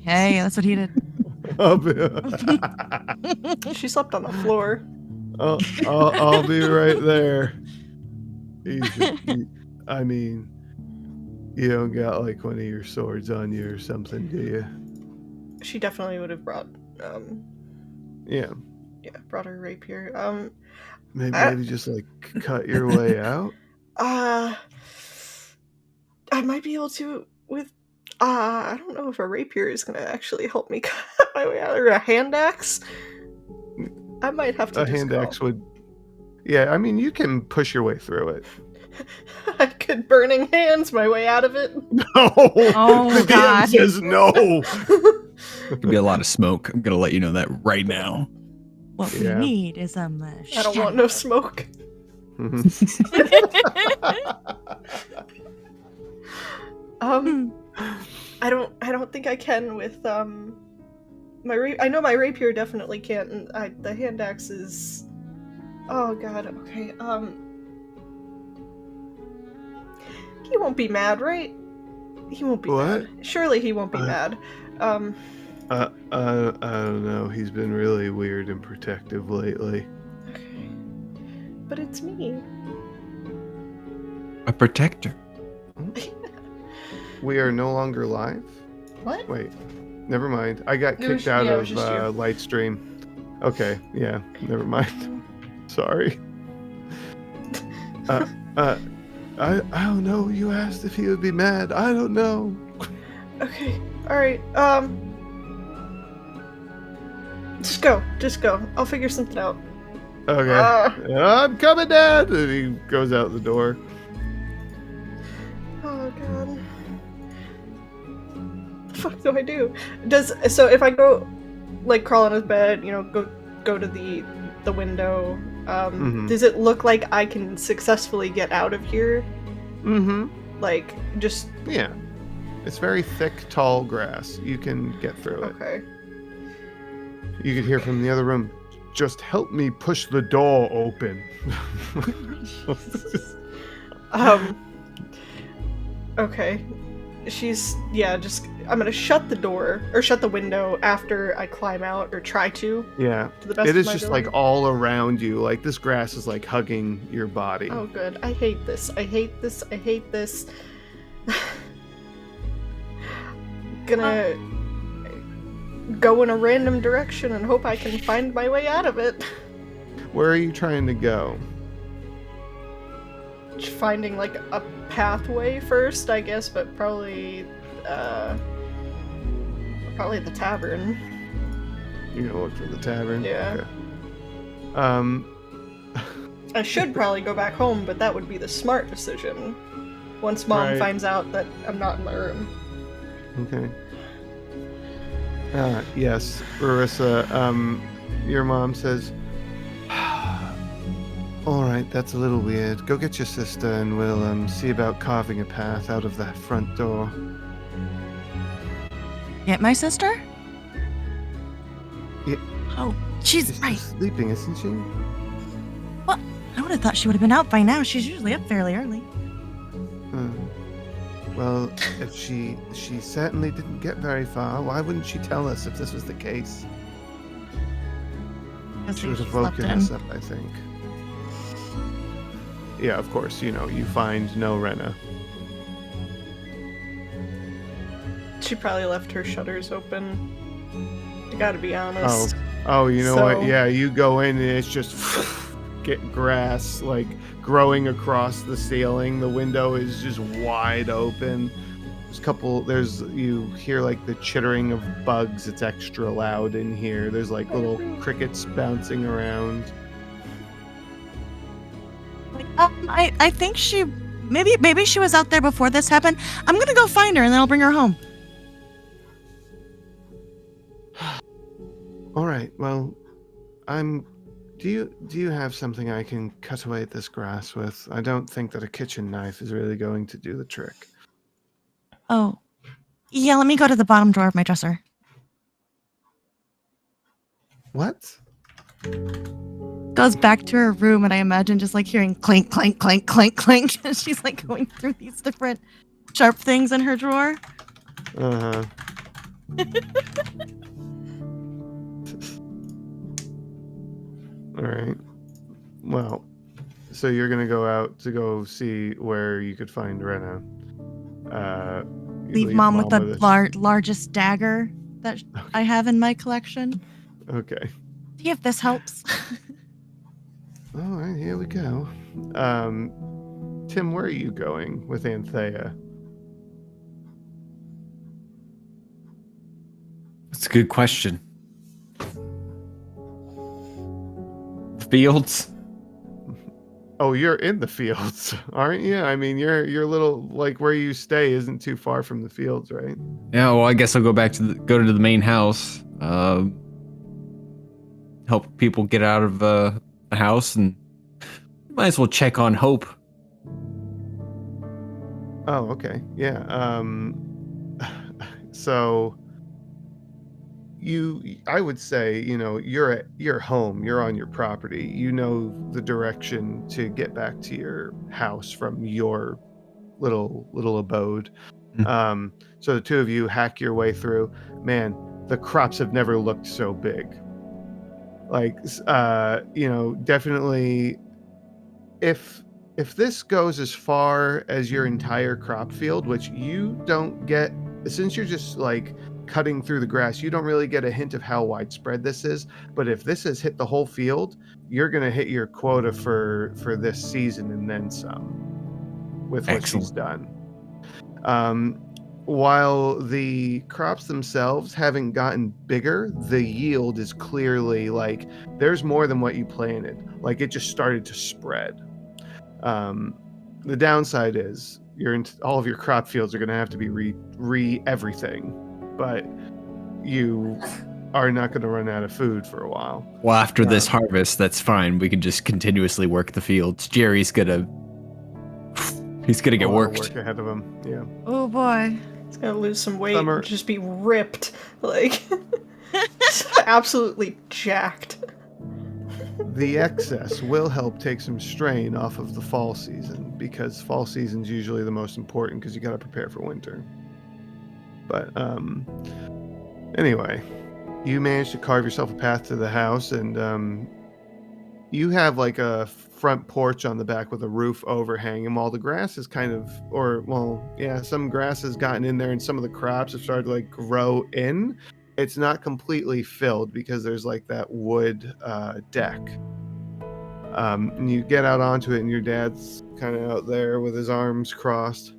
Hey, that's what he did. She slept on the floor. I'll be right there. I mean, you don't got like one of your swords on you or something, do you? She definitely would have brought, Yeah. brought her rapier. Maybe just like cut your way out. I might be able to with. I don't know if a rapier is gonna actually help me cut my way out, or a hand axe. I might have to. A hand axe would. Yeah, I mean, you can push your way through it. I could burning hands my way out of it. No. Oh, The DM God. says no. Could be a lot of smoke. I'm gonna let you know that right now. What Yeah. we need is a machete. I don't want no smoke. I don't think I can with I know my rapier definitely can't, and the hand axe is... Oh god, okay, he won't be mad, right? He won't be What? mad. Surely he won't be mad. I don't know. He's been really weird and protective lately. Okay. But it's me. A protector. We are no longer live? What? Wait. Never mind. I got It was- kicked out yeah, it of was just you. Lightstream. Okay, yeah. Never mind. Sorry. I don't know. You asked if he would be mad. I don't know. Okay, alright, Just go. I'll figure something out. Okay. I'm coming, Dad! And he goes out the door. Oh god. The fuck do I do? So if I go, like, crawl on his bed, go to the window, Mhm. does it look like I can successfully get out of here? Mm-hmm. Like, just... Yeah. It's very thick, tall grass. You can get through it. Okay. You could hear from the other room, just help me push the door open. Okay. I'm gonna shut the door, or shut the window after I climb out, or try to Yeah. the best It of is my just ability. like all around you. Like this grass is like hugging your body. Oh good, I hate this, I hate this. Gonna go in a random direction and hope I can find my way out of it. Where are you trying to go? Finding like a pathway first, I guess, but probably the tavern. You're gonna look for the tavern? Yeah. Okay. I should probably go back home, but that would be the smart decision. Once Mom Right. finds out that I'm not in my room. Okay. Yes, Marissa, your mom says, all right, that's a little weird. Go get your sister and we'll see about carving a path out of that front door. Get my sister? Yeah. Oh, she's She's right. still sleeping, isn't she? Well, I would have thought she would have been out by now. She's usually up fairly early. Well, if she certainly didn't get very far, why wouldn't she tell us if this was the case? Because She would have she slept woken in. us up, I think. Yeah, of course, you find no Rena. She probably left her shutters open. I gotta be honest. Oh, you know what? So- Yeah, you go in and it's just get grass like growing across the ceiling. The window is just wide open. You hear like the chittering of bugs. It's extra loud in here. There's like little crickets bouncing around. Like, I think she maybe she was out there before this happened. I'm gonna go find her and then I'll bring her home. All right. Well, do you have something I can cut away this grass with? I don't think that a kitchen knife is really going to do the trick. Oh, yeah. Let me go to the bottom drawer of my dresser. What? Goes back to her room, and I imagine just like hearing clink, clank, clank, clank, clank as she's like going through these different sharp things in her drawer. Uh-huh. All right. Well, so you're gonna go out to go see where you could find Rena. You Leave mom with the a- largest dagger that I have in my collection. Okay. See if this helps. All right, here we go. Tim, where are you going with Anthea? That's a good question. Fields? Oh, you're in the fields, aren't you? I mean, your little like where you stay isn't too far from the fields, right? Yeah, well, I guess I'll go back to go to the main house. Help people get out of the house, and might as well check on Hope. Oh, okay. Yeah. So I would say, you're at your home, you're on your property, you know the direction to get back to your house from your little abode. So the two of you hack your way through. Man, the crops have never looked so big. Like, definitely, if this goes as far as your entire crop field, which you don't get, since you're just like cutting through the grass, you don't really get a hint of how widespread this is. But if this has hit the whole field, you're gonna hit your quota for this season and then some with what she's done. While the crops themselves haven't gotten bigger, the yield is clearly like there's more than what you planted. Like it just started to spread. The downside is all of your crop fields are going to have to be re everything, but you are not going to run out of food for a while. Well, after this harvest, that's fine. We can just continuously work the fields. Jerry's gonna get worked. Work ahead of him. Yeah. Oh boy. He's gonna lose some weight and just be ripped, like absolutely jacked. The excess will help take some strain off of the fall season, because fall season's usually the most important because you got to prepare for winter. But anyway, you managed to carve yourself a path to the house, and you have like a front porch on the back with a roof overhang, and while the grass is some grass has gotten in there and some of the crops have started to like grow in, it's not completely filled because there's like that wood deck. And you get out onto it, and your dad's kind of out there with his arms crossed.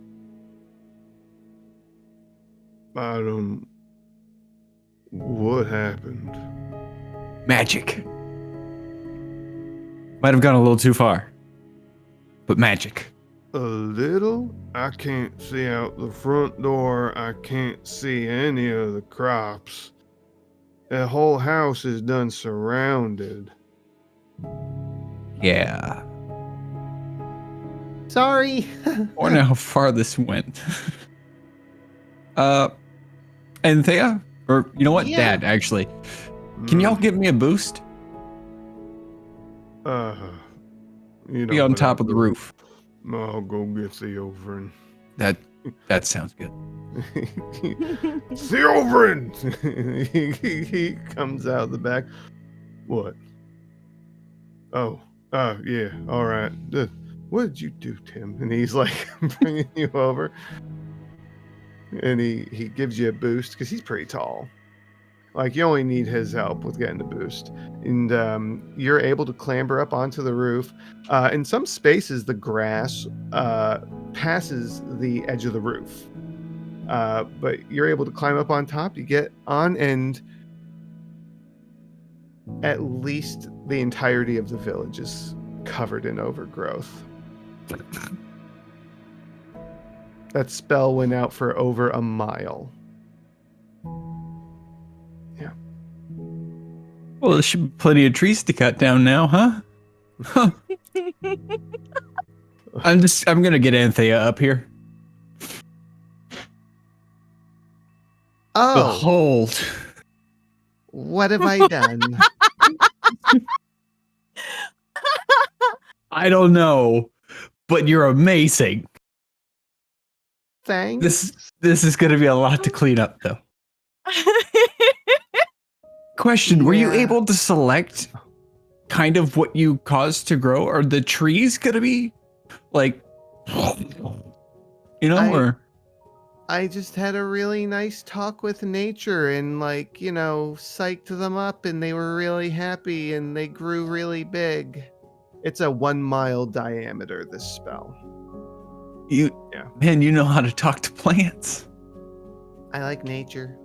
What happened? Magic. Might have gone a little too far, but magic. A little? I can't see out the front door. I can't see any of the crops. The whole house is done surrounded. Yeah. Sorry. I wonder how far this went. And Thea, or you know what, Yeah. Dad, actually, can y'all give me a boost? Be on top of the roof. I'll go get Theoverin. That sounds good. Theoverin! He comes out the back. What? Oh, yeah, all right. What did you do, Tim? And he's like bringing you over. And he gives you a boost because he's pretty tall. Like, you only need his help with getting the boost. And you're able to clamber up onto the roof. In some spaces, the grass passes the edge of the roof. But you're able to climb up on top. You get on, and at least the entirety of the village is covered in overgrowth. That spell went out for over a mile. Yeah. Well, there should be plenty of trees to cut down now, huh? I'm gonna get Anthea up here. Oh, Behold. what have I done? I don't know, but you're amazing. Thanks. This is gonna be a lot to clean up, though. Question, were you Yeah. able to select kind of what you caused to grow? Are the trees gonna be like, or? I just had a really nice talk with nature and psyched them up, and they were really happy and they grew really big. It's a 1 mile diameter, this spell. Man, you know how to talk to plants. I like nature.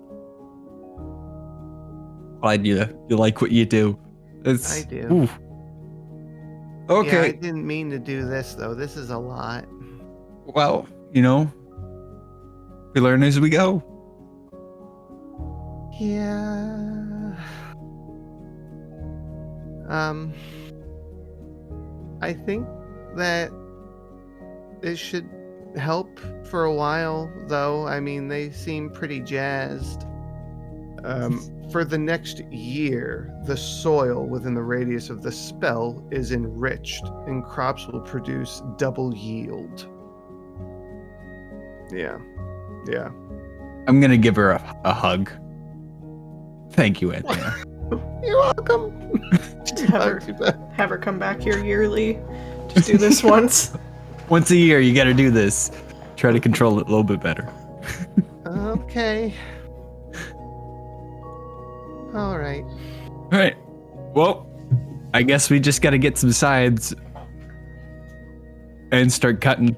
Glad you like what you do. I do. Ooh. Okay. Yeah, I didn't mean to do this, though. This is a lot. Well, we learn as we go. Yeah. I think that it should help for a while, though. I mean, they seem pretty jazzed. For the next year, the soil within the radius of the spell is enriched, and crops will produce double yield. Yeah. I'm gonna give her a hug. Thank you, Anthea. You're welcome. Have her come back here yearly. Just do this once. Once a year, you gotta do this. Try to control it a little bit better. Okay. All right. All right. Well, I guess we just gotta get some sides and start cutting.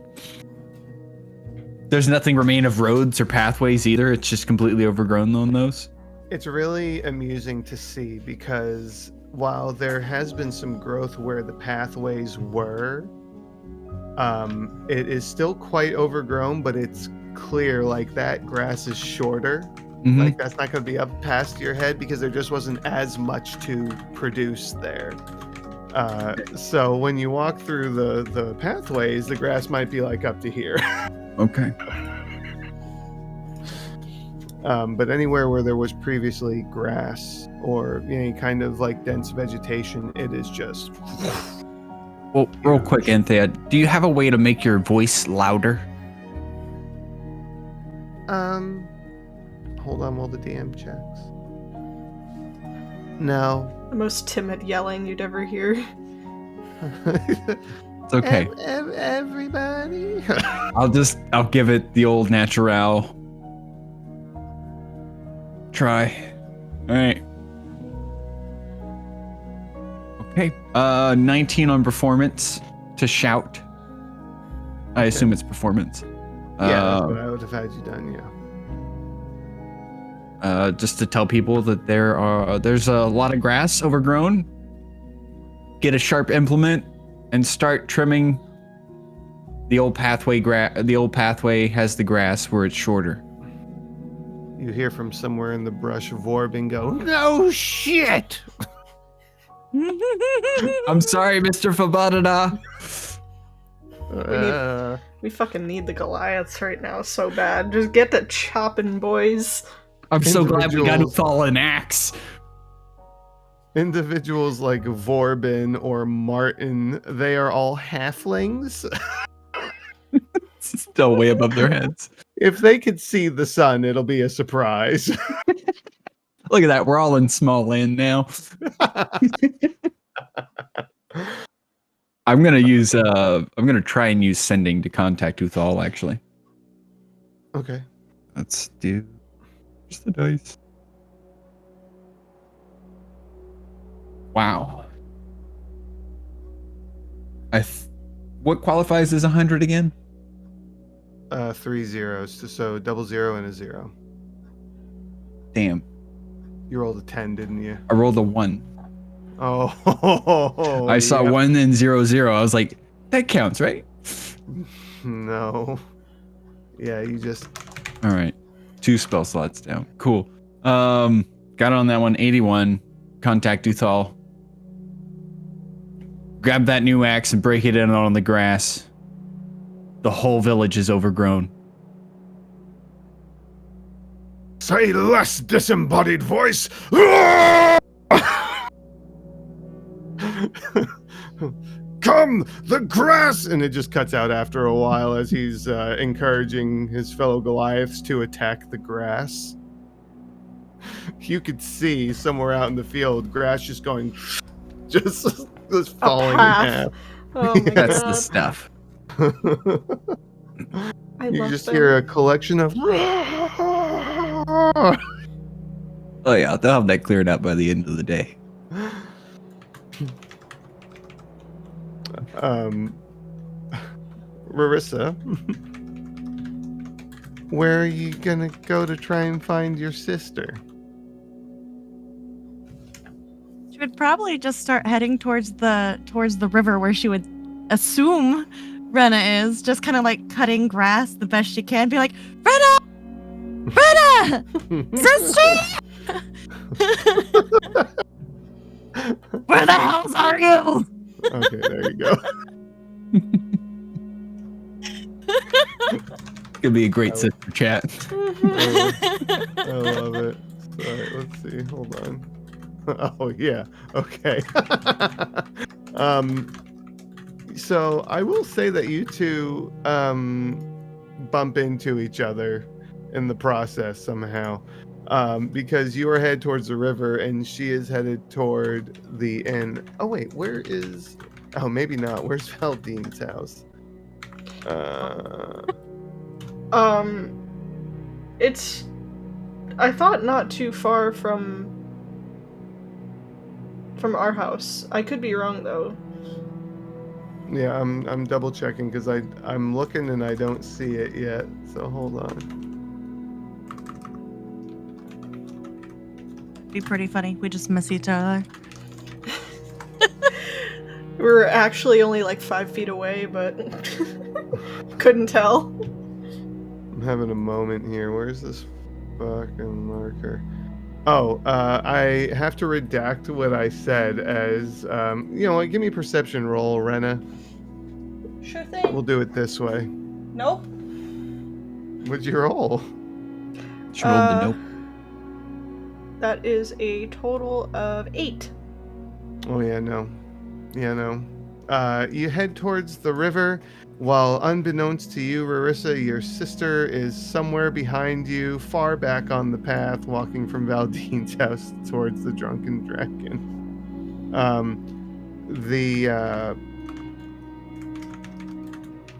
There's nothing remain of roads or pathways either. It's just completely overgrown on those. It's really amusing to see because while there has been some growth where the pathways were, it is still quite overgrown, but it's clear like that grass is shorter. Mm-hmm. Like that's not going to be up past your head because there just wasn't as much to produce there. So when you walk through the pathways, the grass might be like up to here. Okay. But anywhere where there was previously grass or any kind of like dense vegetation, it is just. Well, real quick, Anthea, do you have a way to make your voice louder? Hold on while the DM checks. No. The most timid yelling you'd ever hear. It's okay. Everybody. I'll give it the old natural try. All right. Okay. 19 on performance to shout. I assume it's performance. Yeah, that's what I would have had you done, yeah. Just to tell people that there's a lot of grass overgrown. Get a sharp implement and start trimming the old pathway. The old pathway has the grass where it's shorter. You hear from somewhere in the brush Vorbin go, "No shit!" I'm sorry, Mr. Fabadada. We fucking need the Goliaths right now so bad. Just get to chopping, boys. I'm so glad we got to fall an axe. Individuals like Vorbin or Martin, they are all halflings. Still way above their heads. If they could see the sun, it'll be a surprise. Look at that. We're all in small land now. I'm gonna try and use sending to contact Uthal, actually. Okay. Let's do just the dice. Wow. What qualifies as 100 again? 3 zeros, so 00 and a 0. Damn. You rolled a 10, didn't you? I rolled a 1. Oh. I saw 1 and 0, 0. I was like, that counts, right? No. Yeah, you just. All right. 2 spell slots down. Cool. Got on that one. 81. Contact Uthal. Grab that new axe and break it in on the grass. The whole village is overgrown. Say less, disembodied voice! Come, the grass! And it just cuts out after a while as he's encouraging his fellow Goliaths to attack the grass. You could see somewhere out in the field, grass just going, just falling in half. Oh my That's God. the stuff. I You love just them. hear a collection of. Oh yeah, they'll have that cleared up by the end of the day. Marissa, where are you gonna go to try and find your sister? She would probably just start heading towards the river where she would assume Rena is, just kind of like cutting grass the best she can. Be like, Rena! Rena! Sister! Where the hells are you? Okay, there you go. Could be a great sister chat. I love it. So right, let's see. Hold on. Oh yeah. Okay. So I will say that you two bump into each other in the process somehow. Because you are headed towards the river and she is headed toward the inn. Oh wait, where is? Oh, maybe not. Where's Valdine's house? It's, I thought not too far from our house. I could be wrong though. Yeah, I'm double checking because I'm looking and I don't see it yet. So hold on. Be pretty funny. We just miss each other. We're actually only like 5 feet away, but couldn't tell. I'm having a moment here. Where's this fucking marker? Oh, I have to redact what I said as, you know what, give me a perception roll, Rena. Sure thing. We'll do it this way. Nope. What'd you roll? She rolled the nope. That is a total of 8. Oh, yeah, no. Yeah, no. You head towards the river, while unbeknownst to you, Rarissa, your sister is somewhere behind you, far back on the path, walking from Valdine's house towards the Drunken Dragon.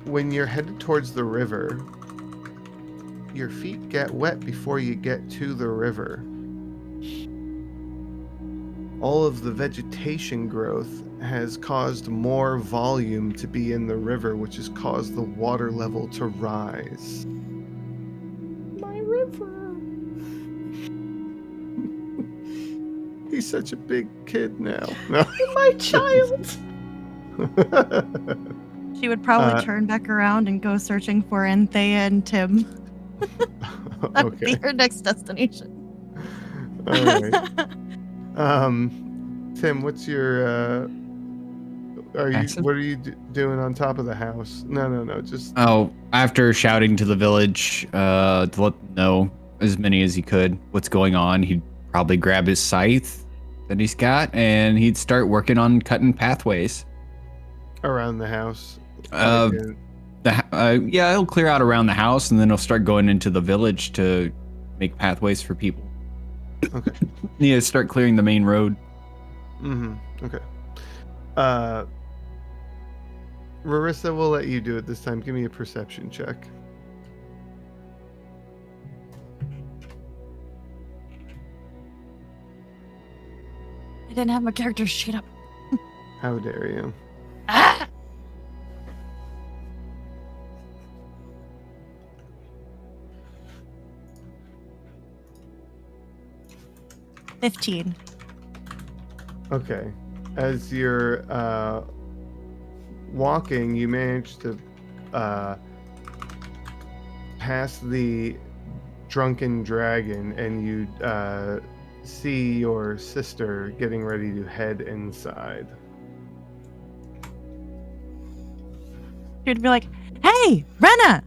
When you're headed towards the river, your feet get wet before you get to the river. All of the vegetation growth has caused more volume to be in the river, which has caused the water level to rise. My river. He's such a big kid now. No. My child. She would probably turn back around and go searching for Anthea and Tim. That would be Okay. her next destination. All right. Tim, what's your Accent? what are you doing on top of the house? No, just Oh, after shouting to the village to let them know as many as he could what's going on, he'd probably grab his scythe that he's got and he'd start working on cutting pathways. around the house. Yeah, he'll clear out around the house and then he'll start going into the village to make pathways for people. Okay. Yeah, start clearing the main road. Mm-hmm. Okay. Rarissa, we'll let you do it this time. Give me a perception check. I didn't have my character sheet up. How dare you? Ah! $15. Okay. As you're walking, you manage to pass the drunken dragon, and you see your sister getting ready to head inside. She'd be like, "Hey, Rena!"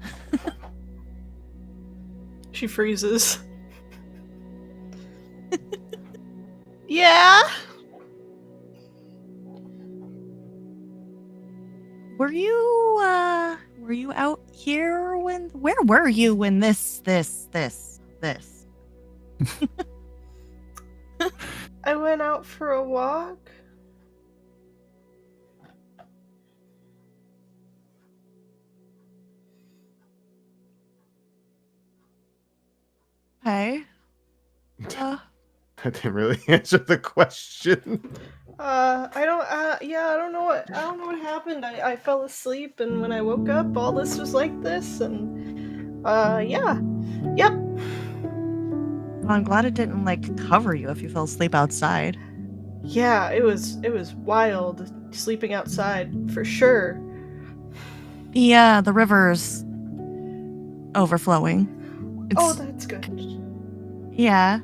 She freezes. Yeah. Were you out here where were you when this? I went out for a walk. Hey. That didn't really answer the question. I don't know what happened. I fell asleep, and when I woke up, all this was like this, and yeah. Yep. Well, I'm glad it didn't cover you if you fell asleep outside. Yeah, it was wild sleeping outside for sure. Yeah, the river's overflowing. Oh, that's good. Yeah.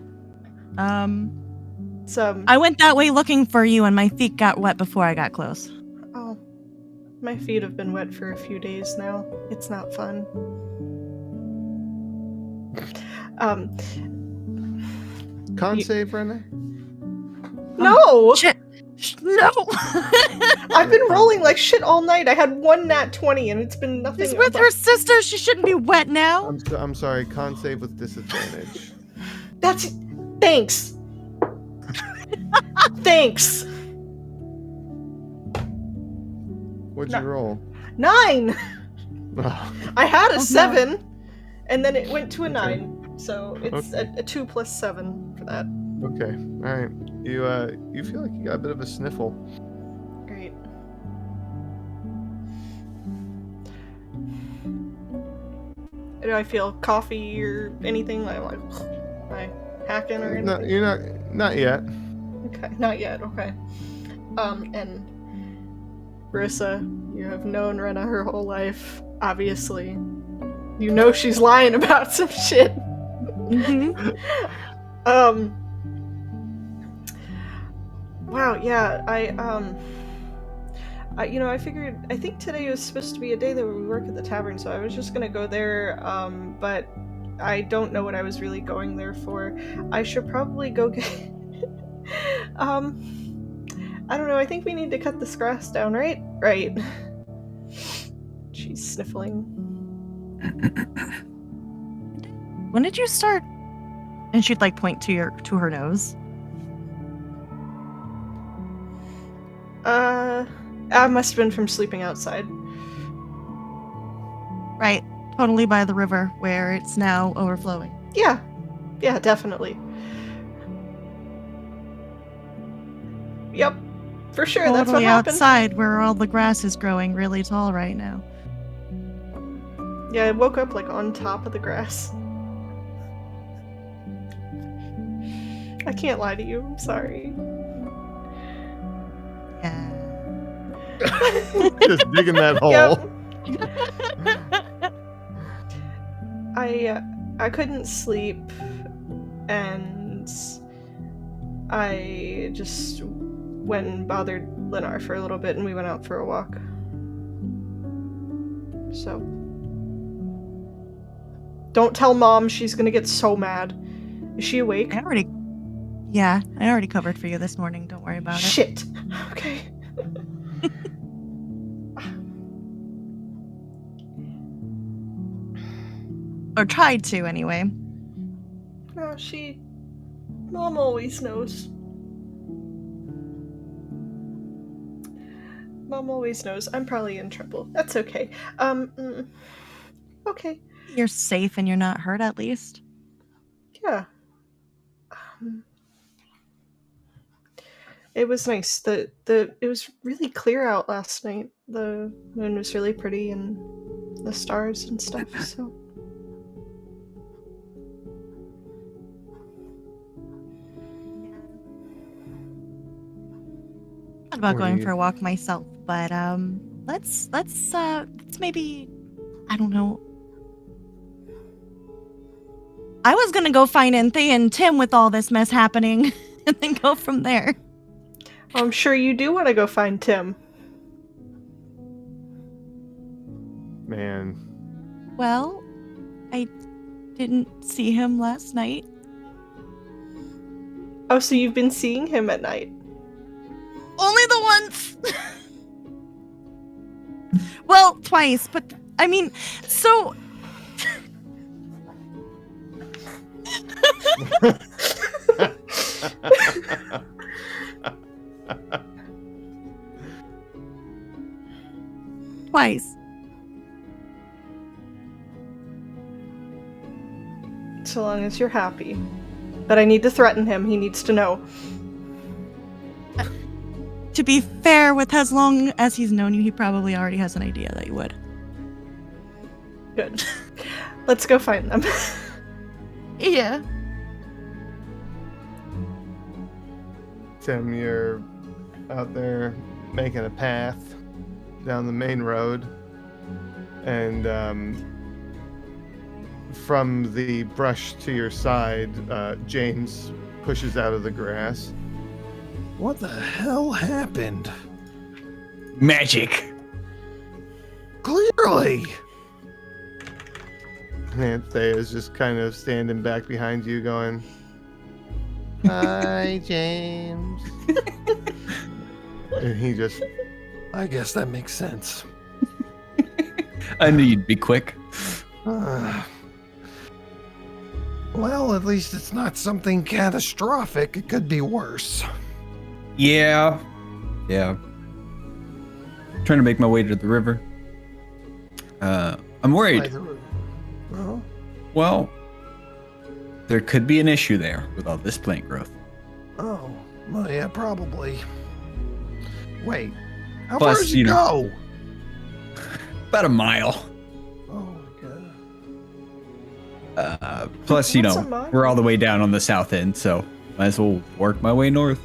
So I went that way looking for you, and my feet got wet before I got close. oh, my feet have been wet for a few days now. It's not fun. Con You- save, Rena? No! Shit. No. I've been rolling like shit all night. I had one nat 20 and it's been nothing. She's with her sister. She shouldn't be wet now. I'm sorry. Con save with disadvantage. That's. Thanks. Thanks. What'd you No. roll? 9! Oh, I had a Oh, no. 7, and then it went to a Okay. 9. So it's a 2 plus 7 for that. okay. All right. You feel like you got a bit of a sniffle. Great. Do I feel coffee or anything? Like, am I hacking or anything? No, you're not yet. Okay, not yet. Okay. And Marissa, you have known Rena her whole life. Obviously, you know she's lying about some shit. Mhm. Wow. Yeah. I figured. I think today was supposed to be a day that we work at the tavern, so I was just gonna go there. But I don't know what I was really going there for. I should probably go get. I don't know. I think we need to cut this grass down, right? Right. She's sniffling. When did you start? And she'd like point to her nose. I must have been from sleeping outside. Right. Totally by the river where it's now overflowing. Yeah. Yeah, definitely. Yep. For sure, that's what Totally happened. outside where all the grass is growing really tall right now. Yeah, I woke up like on top of the grass. I can't lie to you. I'm sorry. Yeah. Just digging that hole. Yep. I couldn't sleep, and I just went and bothered Lennar for a little bit, and we went out for a walk. So, don't tell Mom; she's gonna get so mad. Is she awake? I already covered for you this morning. Don't worry about it. Shit. Okay. Or tried to, anyway. No, Mom always knows. Mom always knows. I'm probably in trouble. That's okay. Okay. You're safe and you're not hurt, at least. Yeah. It was nice. It was really clear out last night. The moon was really pretty and the stars and stuff, so. Thought about Or going you- for a walk myself, but let's maybe, I don't know. I was gonna go find Anthea and Tim with all this mess happening, and then go from there. I'm sure you do want to go find Tim. Man. Well, I didn't see him last night. Oh, so you've been seeing him at night? Only the once. Well, twice, but I mean, so. Twice. So long as you're happy. But I need to threaten him. He needs to know. To be fair, with as long as he's known you, he probably already has an idea that you would. Good. Let's go find them. Yeah. Tim, you're out there making a path down the main road, and from the brush to your side, James pushes out of the grass. What the hell happened? Magic. Clearly! Anthea is just kind of standing back behind you, going, Hi, James. And he just, I guess that makes sense. I knew you'd be quick. Well, at least it's not something catastrophic. It could be worse. Yeah. Trying to make my way to the river. I'm worried. Oh, Well, there could be an issue there with all this plant growth. oh, well, yeah, probably. Wait, how Plus, far does it go? About a mile. Oh my god. Plus, What's a mile? we're all the way down on the south end, so might as well work my way north.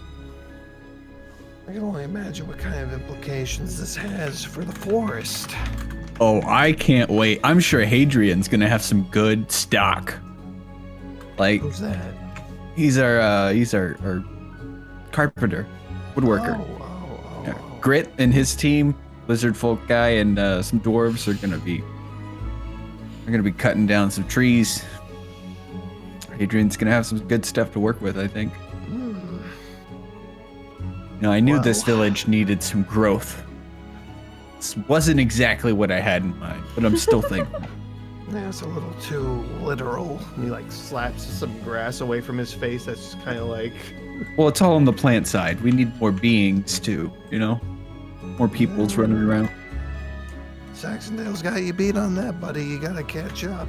I can only imagine what kind of implications this has for the forest. Oh, I can't wait. I'm sure Hadrian's gonna have some good stock. Like, Who's that? he's our carpenter, woodworker. Yeah. Oh. Grit and his team, lizard folk guy and some dwarves are gonna be cutting down some trees. Hadrian's gonna have some good stuff to work with, I think. Hmm. I knew Well. this village needed some growth. This wasn't exactly what I had in mind, but I'm still thankful. That's a little too literal. he like slaps some grass away from his face. That's just kind of like, Well, it's all on the plant side. We need more beings too, more peoples running around. Saxondale's got you beat on that, buddy. You gotta catch up.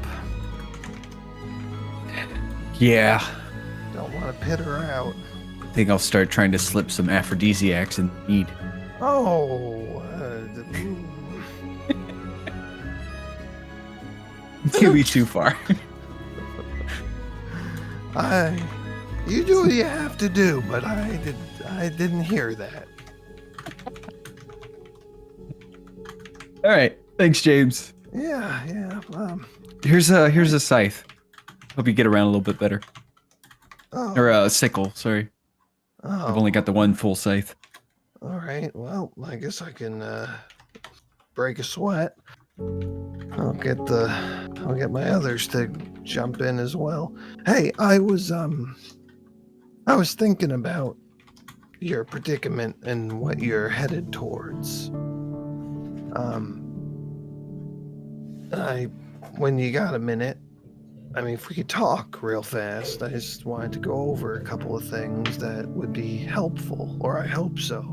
Yeah, Don't want to pit her out. I think I'll start trying to slip some aphrodisiacs in mead. Oh, Can't be too far. you do what you have to do, but I didn't hear that. All right, thanks, James. Yeah. Here's a scythe. Hope you get around a little bit better. Oh, Or a sickle, sorry. I've only got the one full scythe. All right. Well, I guess I can break a sweat. I'll get my others to jump in as well. Hey, I was thinking about your predicament and what you're headed towards. When you got a minute, I mean, if we could talk real fast, I just wanted to go over a couple of things that would be helpful, or I hope so.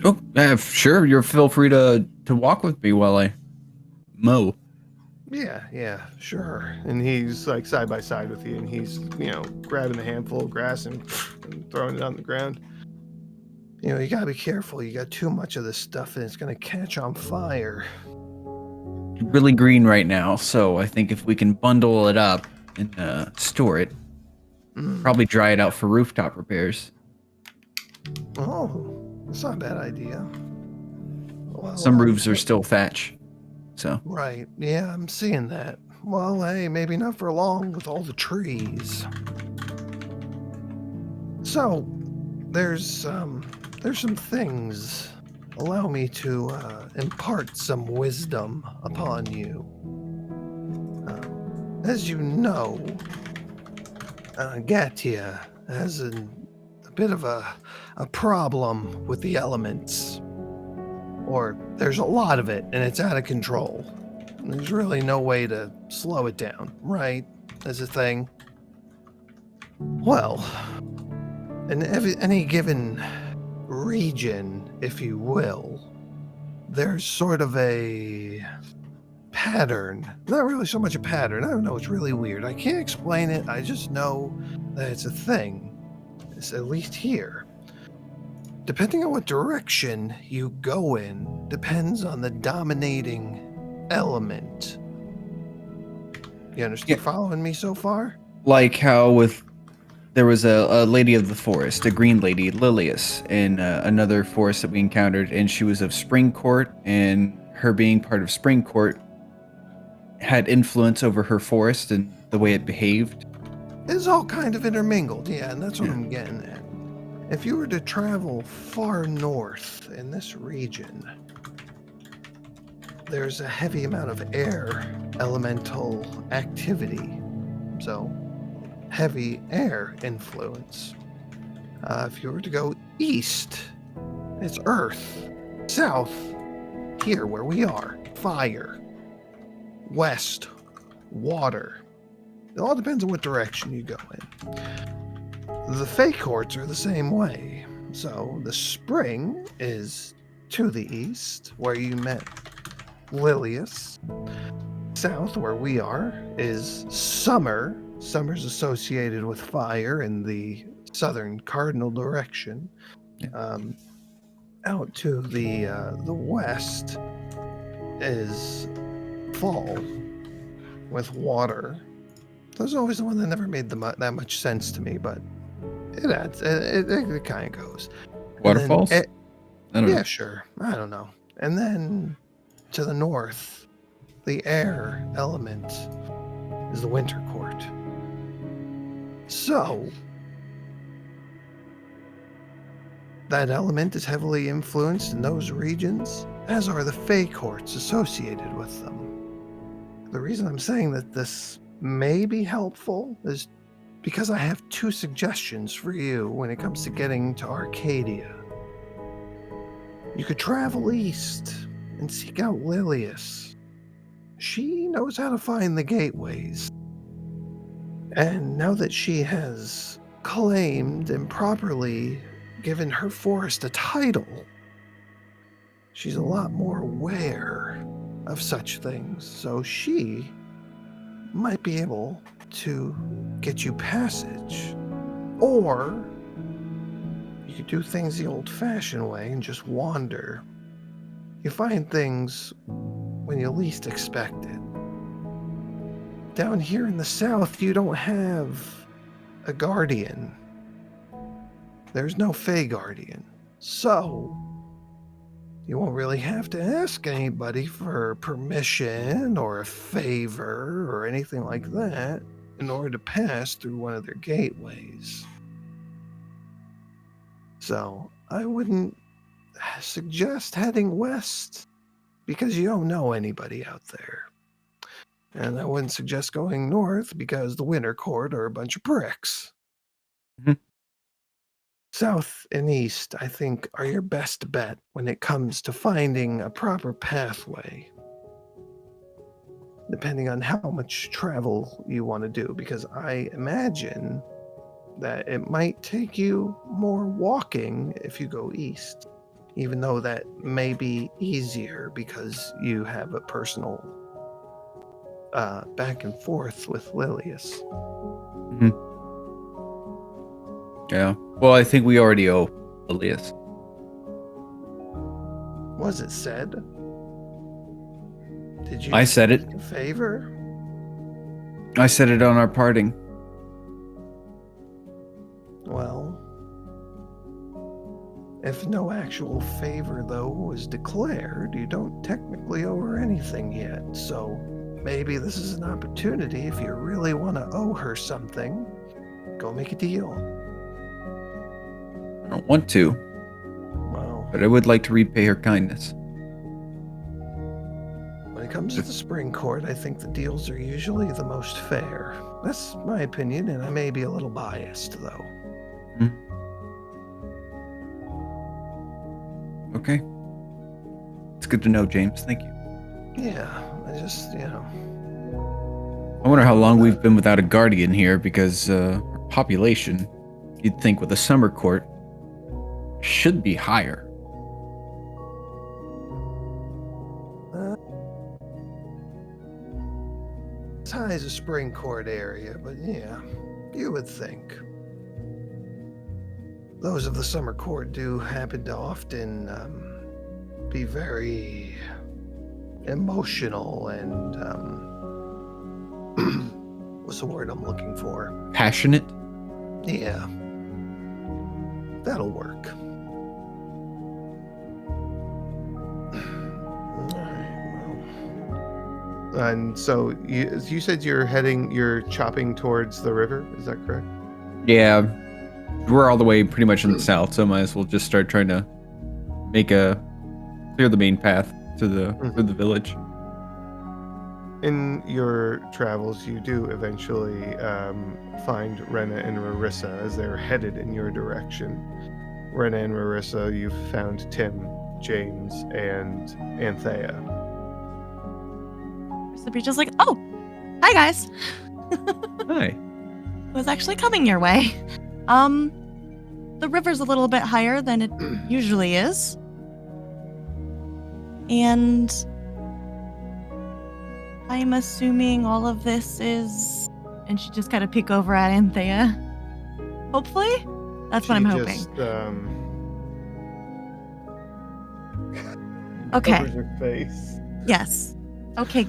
Oh, sure. You're feel free to walk with me while I mow. Yeah, sure. and he's like side by side with you, and he's grabbing a handful of grass and throwing it on the ground. You gotta be careful. You got too much of this stuff and it's gonna catch on fire. Really green right now, so I think if we can bundle it up and store it, probably dry it out for rooftop repairs. Oh, that's not a bad idea. Well, Some roofs are still thatch, so Right, yeah, I'm seeing that. Well, hey, maybe not for long with all the trees. So, there's some things. Allow me to impart some wisdom upon you. As you know, Gatia has a bit of a problem with the elements. Or there's a lot of it, and it's out of control. There's really no way to slow it down, right? As a thing. Well, in any given region, if you will, there's sort of a pattern. Not really so much a pattern. I don't know. It's really weird. I can't explain it. I just know that it's a thing. It's at least here. Depending on what direction you go in, depends on the dominating element. You understand? Yeah. Following me so far? like how there was a lady of the forest, a green lady, Lilius, in another forest that we encountered, and she was of Spring Court, and her being part of Spring Court had influence over her forest and the way it behaved. It's all kind of intermingled, yeah, and that's what I'm getting at. If you were to travel far north in this region, there's a heavy amount of air elemental activity. So, heavy air influence. If you were to go east, it's earth. South, here where we are, fire. West, water. It all depends on what direction you go in. The Fey courts are the same way. So the spring is to the east, where you met Lilius. South, where we are, is summer. Summer's associated with fire in the southern cardinal direction. Out to the west is fall with water. That's always the one that never made that much sense to me, but it adds. It kind of goes. Waterfalls? I don't know. Sure. I don't know. And then to the north, the air element is the winter court. So that element is heavily influenced in those regions, as are the Fey courts associated with them. The reason I'm saying that this may be helpful is because I have 2 suggestions for you when it comes to getting to Arcadia. You could travel east and seek out Lilius. She knows how to find the gateways. And now that she has claimed and properly given her forest a title, she's a lot more aware of such things. So she might be able to get you passage. Or you could do things the old-fashioned way and just wander. You find things when you least expect it. Down here in the south, you don't have a guardian. There's no Fey guardian. So you won't really have to ask anybody for permission or a favor or anything like that in order to pass through one of their gateways. So I wouldn't suggest heading west because you don't know anybody out there. And I wouldn't suggest going north because the Winter Court are a bunch of pricks. Mm-hmm. South and east, I think, are your best bet when it comes to finding a proper pathway. Depending on how much travel you want to do, because I imagine that it might take you more walking if you go east, even though that may be easier because you have a personal back and forth with Lilius. Mm-hmm. Yeah. Well, I think we already owe Lilius. Was it said? Did you? I said it. A favor? I said it on our parting. Well, if no actual favor, though, was declared, you don't technically owe her anything yet. So maybe this is an opportunity. If you really want to owe her something, go make a deal. I don't want to, Well, but I would like to repay her kindness. when it comes to the Spring Court, I think the deals are usually the most fair. That's my opinion, and I may be a little biased, though. Okay. It's good to know, James. Thank you. Yeah, I just, I wonder how long we've been without a guardian here, because our population, you'd think with a summer court, should be higher. as high as a Spring Court area, but yeah, you would think. Those of the Summer Court do happen to often be very emotional and what's the word I'm looking for? Passionate? Yeah. That'll work. And so you said you're chopping towards the river, is that correct? Yeah. We're all the way pretty much in the south, so might as well just start trying to clear the main path to the village. In your travels, you do eventually find Rena and Rarissa as they're headed in your direction. Rena and Rarissa, you've found Tim, James, and Anthea. Recipe just like, oh, hi guys. Hi. Was actually coming your way. The river's a little bit higher than it usually is. And I'm assuming all of this is, and she just kind of peek over at Anthea. Hopefully? That's what I'm hoping. Just, Okay. covers her face. Yes. Okay.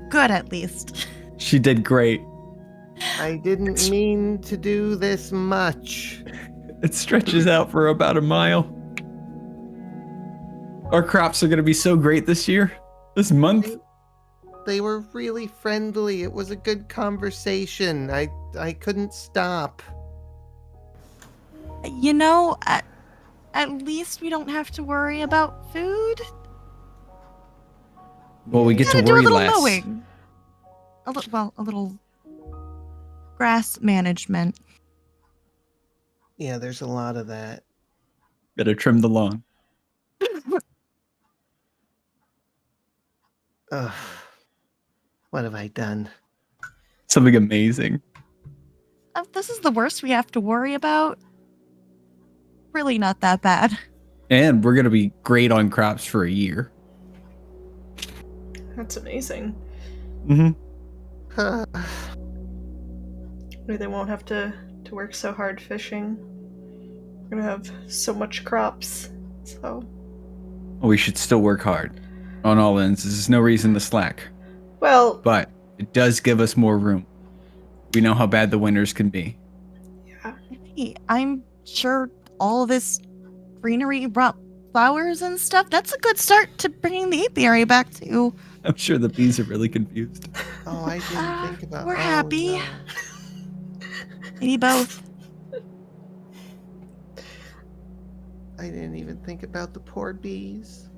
Good at least. She did great. I didn't mean to do this much. It stretches out for about a mile. Our crops are going to be so great this month. They were really friendly. It was a good conversation. I couldn't stop. At least we don't have to worry about food. Well, we get to Gotta do a worry little less. mowing. A little grass management. Yeah, there's a lot of that. Gotta trim the lawn. Ugh. What have I done? Something amazing. This is the worst we have to worry about. Really not that bad. And we're going to be great on crops for a year. That's amazing. Mm-hmm. Maybe they won't have to work so hard fishing. We're gonna have so much crops. So We should still work hard on all ends. There's no reason to slack. well, But it does give us more room. We know how bad the winters can be. yeah. Hey, I'm sure all this greenery brought flowers and stuff. That's a good start to bringing the apiary back to. I'm sure the bees are really confused. Oh, I didn't think about. We're happy. No. Maybe both. I didn't even think about the poor bees.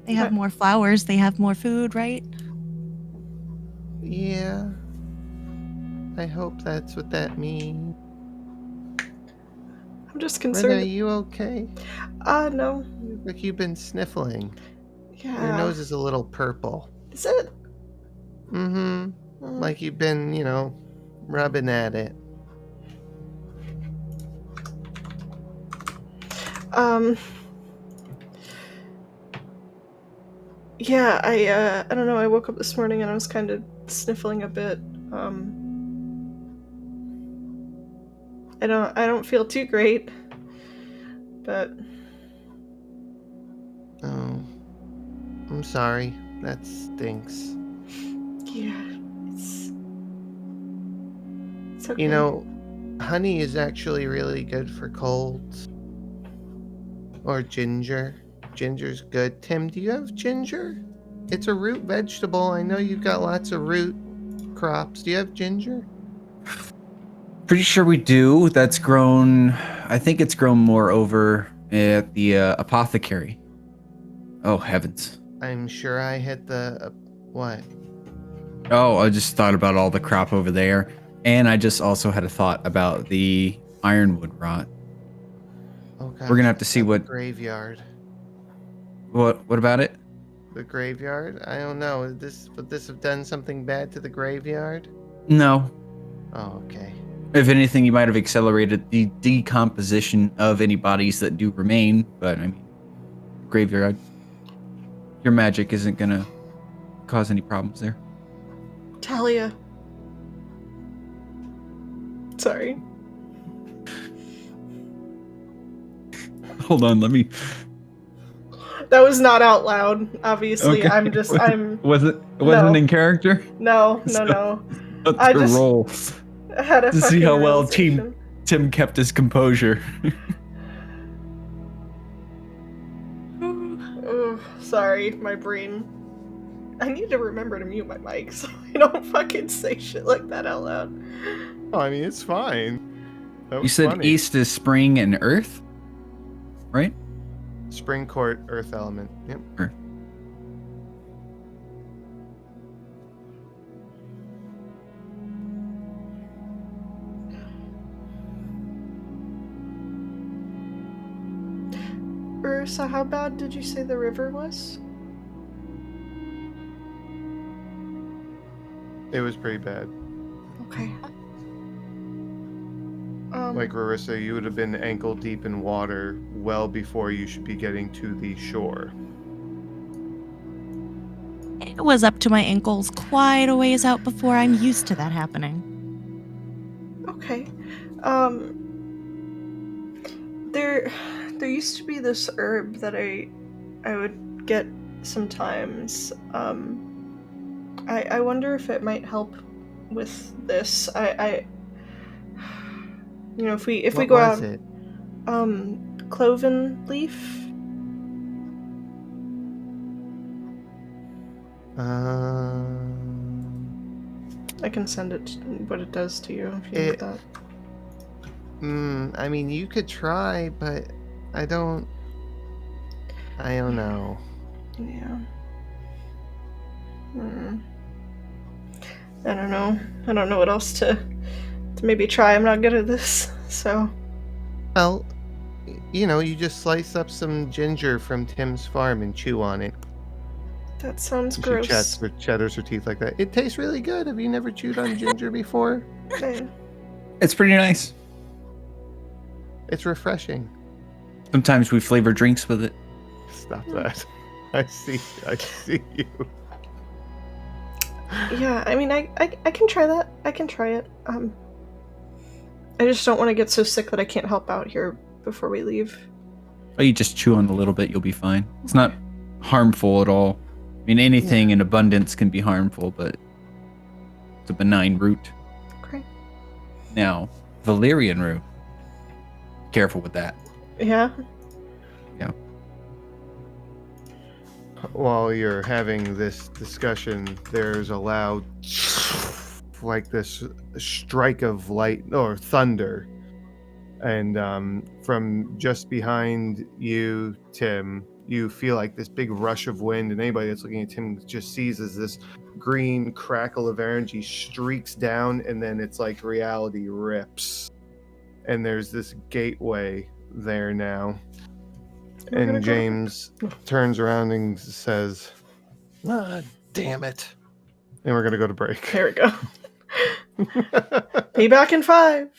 They have more flowers. They have more food, right? Yeah. I hope that's what that means. I'm just Rena, are concerned. you okay? No. Like you've been sniffling. Yeah. Your nose is a little purple. Is it? Mm-hmm. Like you've been, rubbing at it. Yeah, I don't know, I woke up this morning and I was kind of sniffling a bit. I don't feel too great. But Oh. I'm sorry. That stinks. yeah, it's okay. Honey is actually really good for colds. Or ginger. Ginger's good. Tim, do you have ginger? It's a root vegetable. I know you've got lots of root crops. Do you have ginger? Pretty sure we do. That's grown. I think it's grown more over at the apothecary. Oh, heavens. I'm sure I hit the... what? Oh, I just thought about all the crop over there. And I just also had a thought about the ironwood rot. Oh, gosh, We're gonna have to see the what- graveyard. What about it? The graveyard? I don't know. Would this have done something bad to the graveyard? No. Oh, okay. If anything, you might have accelerated the decomposition of any bodies that do remain. But, I mean, graveyard. Your magic isn't gonna cause any problems there. Talia. Sorry. Hold on, let me... That was not out loud, obviously. Okay. I'm Wasn't No. in character? No. Let's I just- roll. I had a To see fucking how well realization. Tim kept his composure. Oh, sorry, my brain. I need to remember to mute my mic so I don't fucking say shit like that out loud. Oh, I mean, it's fine. That You was said funny. east is spring and earth? Right? Spring court, earth element. Yep. Ursa, how bad did you say the river was? It was pretty bad. Okay. Like Rarissa, you would have been ankle deep in water well before you should be getting to the shore. It was up to my ankles quite a ways out before I'm used to that happening. Okay. There used to be this herb that I would get sometimes. I wonder if it might help with this. You know, if we What go was out, it? cloven leaf. I can send it what it does to you if you need that. I mean, you could try, but I don't know. Yeah. I don't know. I don't know what else to maybe try. I'm not good at this, so. Well, you know, you just slice up some ginger from Tim's farm and chew on it. That sounds She gross. chatters her teeth like that. It tastes really good. Have you never chewed on ginger before? Okay. It's pretty nice. It's refreshing. Sometimes we flavor drinks with it. Stop that. I see you. Yeah, I mean, I can try that. I can try it. I just don't want to get so sick that I can't help out here before we leave. Oh, you just chew on a little bit, you'll be fine. It's not harmful at all. I mean, anything in abundance can be harmful, but it's a benign root. Okay. Now, valerian root. Careful with that. Yeah. Yeah. While you're having this discussion, there's a loud, like this strike of light or thunder. And from just behind you, Tim, you feel like this big rush of wind, and anybody that's looking at Tim just sees as this green crackle of energy streaks down, and then it's like reality rips. And there's this gateway there now. And James turns around and says, Ah, damn it. and we're going to go to break. There we go. Be back in 5.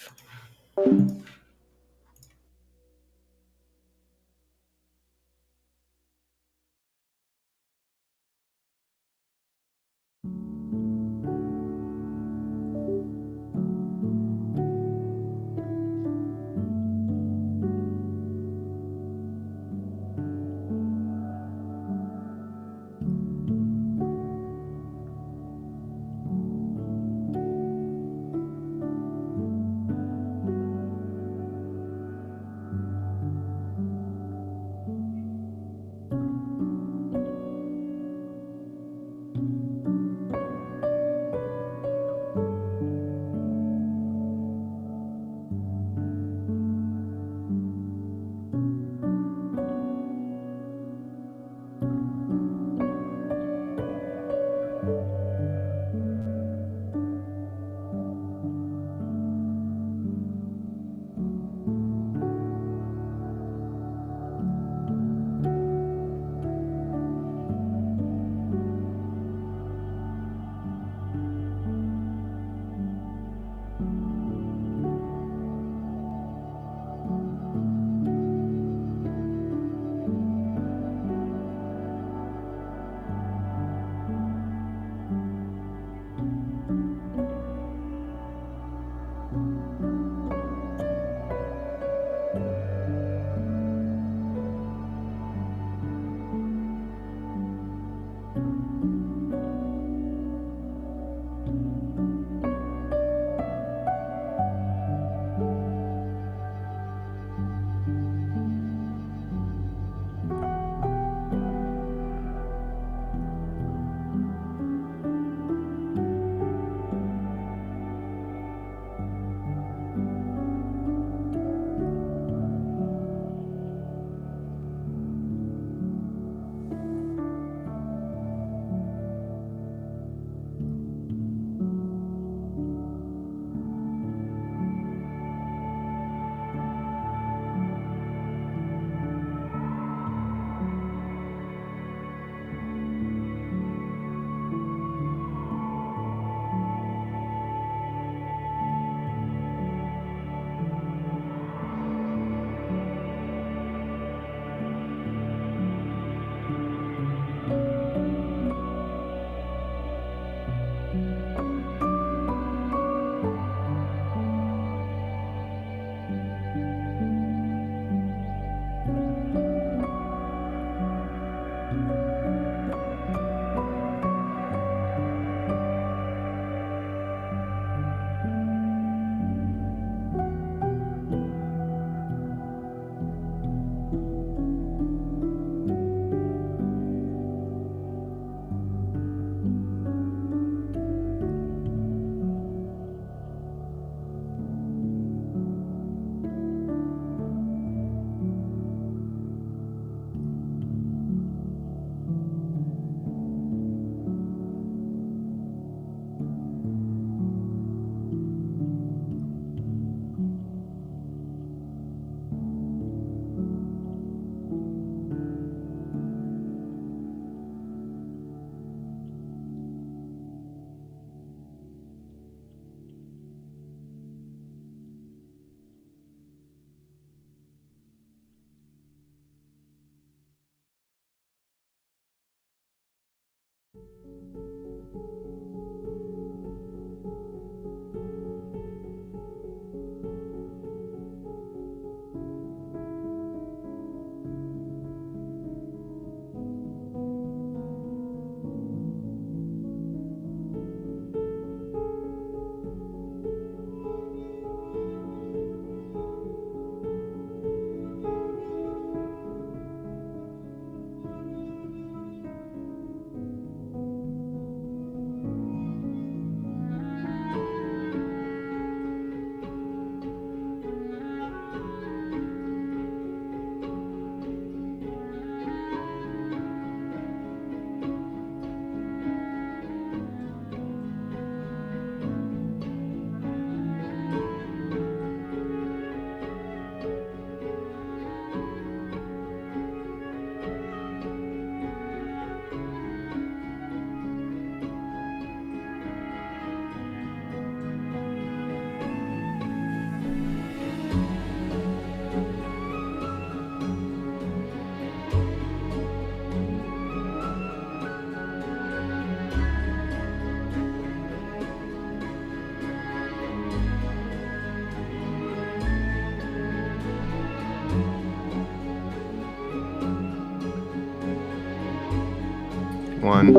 one.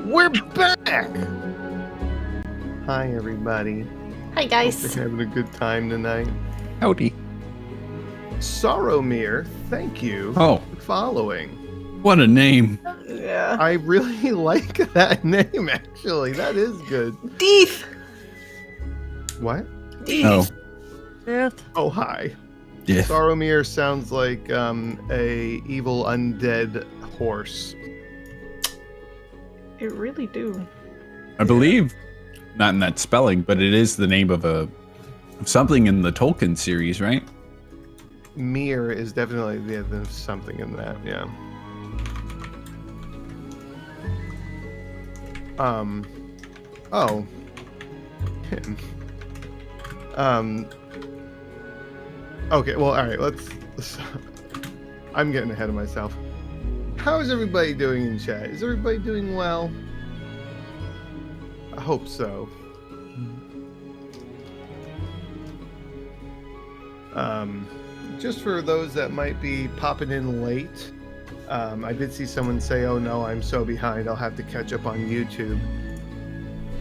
We're back! Hi, everybody. Hi, Hope guys. you're having a good time tonight. Howdy. Sorrowmere, thank you Oh, for following. what a name. Yeah. I really like that name, actually. That is good. Deeth. What? Oh, Oh, hi. yeah. Sorrowmere sounds like a evil undead horse. It really do. I believe, not in that spelling, but it is the name of something in the Tolkien series, right? Mere is definitely there's something in that, yeah. Oh. Him. Okay, well, alright, let's I'm getting ahead of myself. How is everybody doing in chat? Is everybody doing well? I hope so. Just for those that might be popping in late, I did see someone say, oh no, I'm so behind, I'll have to catch up on YouTube.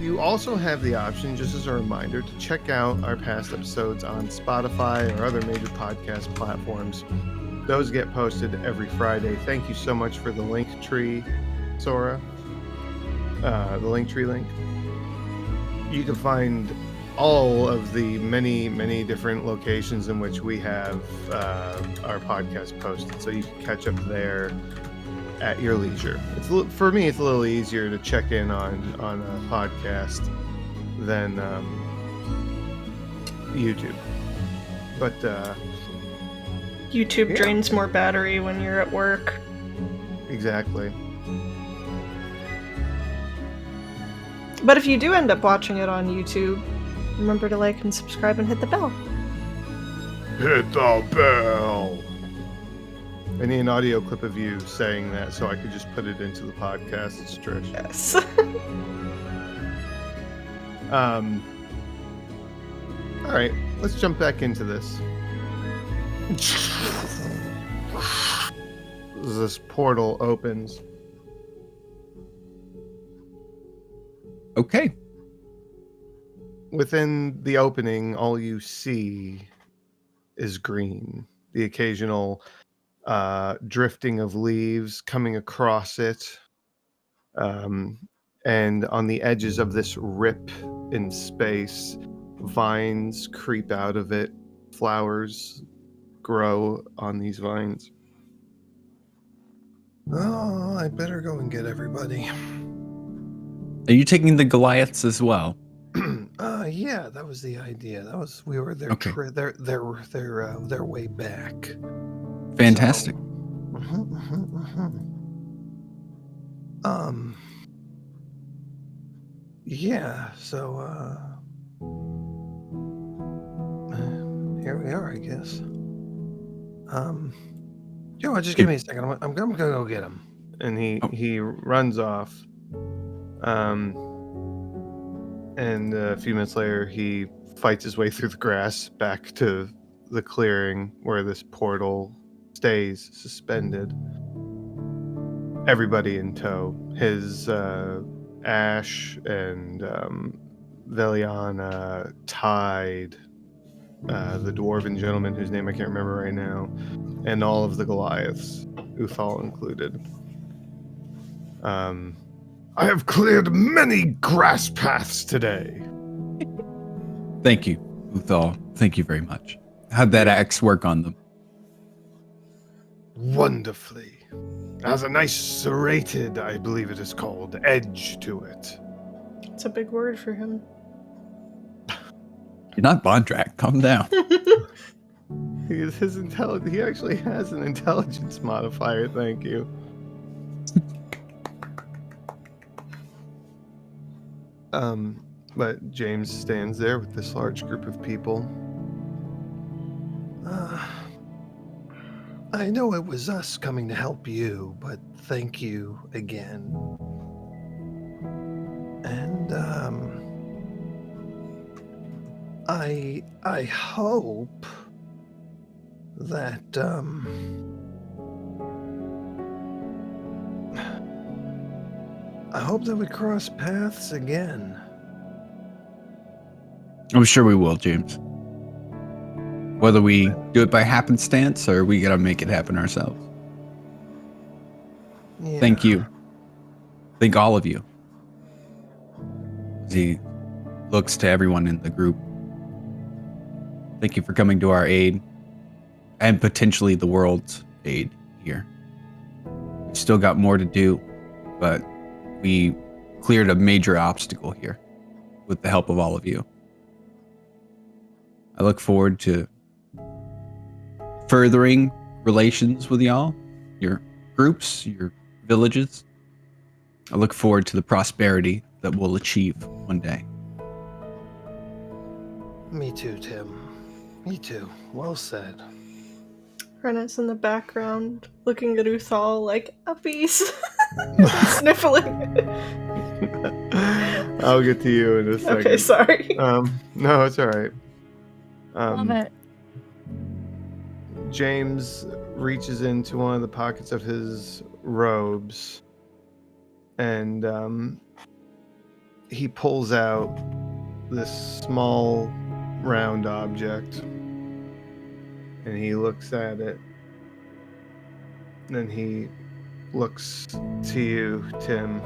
You also have the option, just as a reminder, to check out our past episodes on Spotify or other major podcast platforms. Those get posted every Friday. Thank you so much for the link tree, Sora. The link tree link. You can find all of the many, many different locations in which we have our podcast posted, so you can catch up there at your leisure. For me, it's a little easier to check in on a podcast than YouTube. But YouTube Yeah. drains more battery when you're at work. exactly. But if you do end up watching it on YouTube, remember to like and subscribe and hit the bell. Hit the bell. I need an audio clip of you saying that so I could just put it into the podcast, Trish. Yes. All right, let's jump back into this. This portal opens. Okay. Within the opening, all you see is green. The occasional drifting of leaves coming across it. And on the edges of this rip in space, vines creep out of it. Flowers grow on these vines. Oh, I better go and get everybody. Are you taking the Goliaths as well? Yeah, that was the idea. We were Okay. their way back. Fantastic. Yeah, so here we are, I guess. You know what, just give me a second. I'm gonna go get him. And he runs off. And a few minutes later, he fights his way through the grass back to the clearing where this portal stays suspended. Everybody in tow. His Ash and Veliana, Tide, the dwarven gentleman whose name I can't remember right now, and all of the Goliaths, Uthal included. I have cleared many grass paths today. Thank you, Uthal. Thank you very much. How'd that axe work on them? Wonderfully. It has a nice serrated, I believe it is called, edge to it. It's a big word for him. You're not Bondrak. Calm down. He actually has an intelligence modifier, thank you. But James stands there with this large group of people. I know it was us coming to help you, but thank you again. And I hope that I hope that we cross paths again. I'm sure we will, James. Whether we do it by happenstance or we gotta make it happen ourselves. Yeah. Thank you. Thank all of you. As he looks to everyone in the group. Thank you for coming to our aid and potentially the world's aid here. We still got more to do, but we cleared a major obstacle here with the help of all of you. I look forward to furthering relations with y'all, your groups, your villages. I look forward to the prosperity that we'll achieve one day. Me too, Tim. Me too. Well said. Rena's in the background, looking at Uthal like uppies, sniffling. I'll get to you in a second. Okay, sorry. No, it's all right. Love it. James reaches into one of the pockets of his robes and he pulls out this small round object and he looks at it. Then he looks to you, Tim,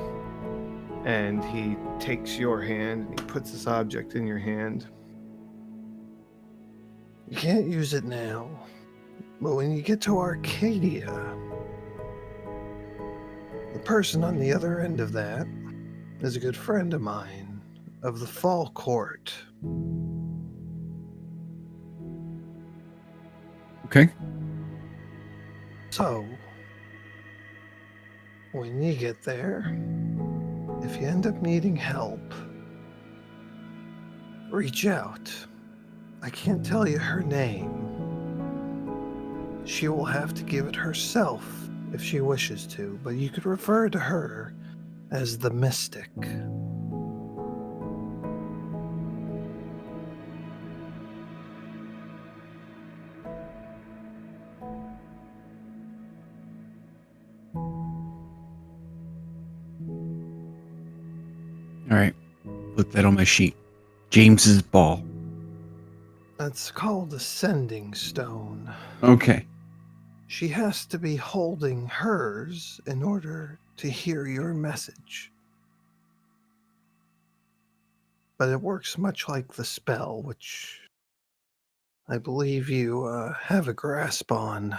and he takes your hand and he puts this object in your hand. You can't use it now, but when you get to Arcadia, the person on the other end of that is a good friend of mine of the Fall Court. Okay. So, when you get there, if you end up needing help, reach out. I can't tell you her name. She will have to give it herself if she wishes to, but you could refer to her as the Mystic. All right. Put that on my sheet. James's ball. That's called a sending stone. Okay. She has to be holding hers in order to hear your message. But it works much like the spell, which I believe you have a grasp on.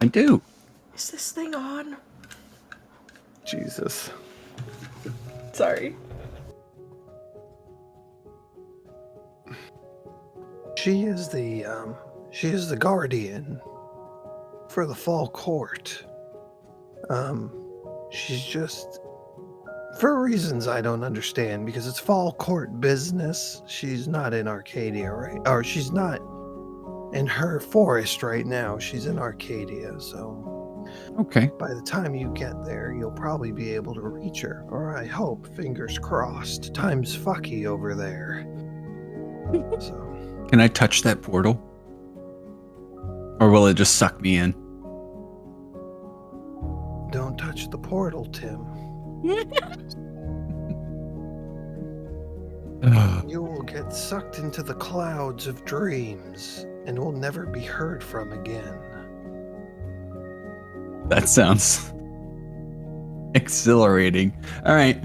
I do. Is this thing on? Jesus. Sorry. She is the guardian for the Fall Court. She's just, for reasons I don't understand, because it's Fall Court business. She's not in Arcadia, right? Or she's not in her forest right now. She's in Arcadia, so Okay. by the time you get there, you'll probably be able to reach her. Or I hope, fingers crossed. Time's fucky over there. So. Can I touch that portal? Or will it just suck me in? Don't touch the portal, Tim. You will get sucked into the clouds of dreams and will never be heard from again. That sounds exhilarating. All right.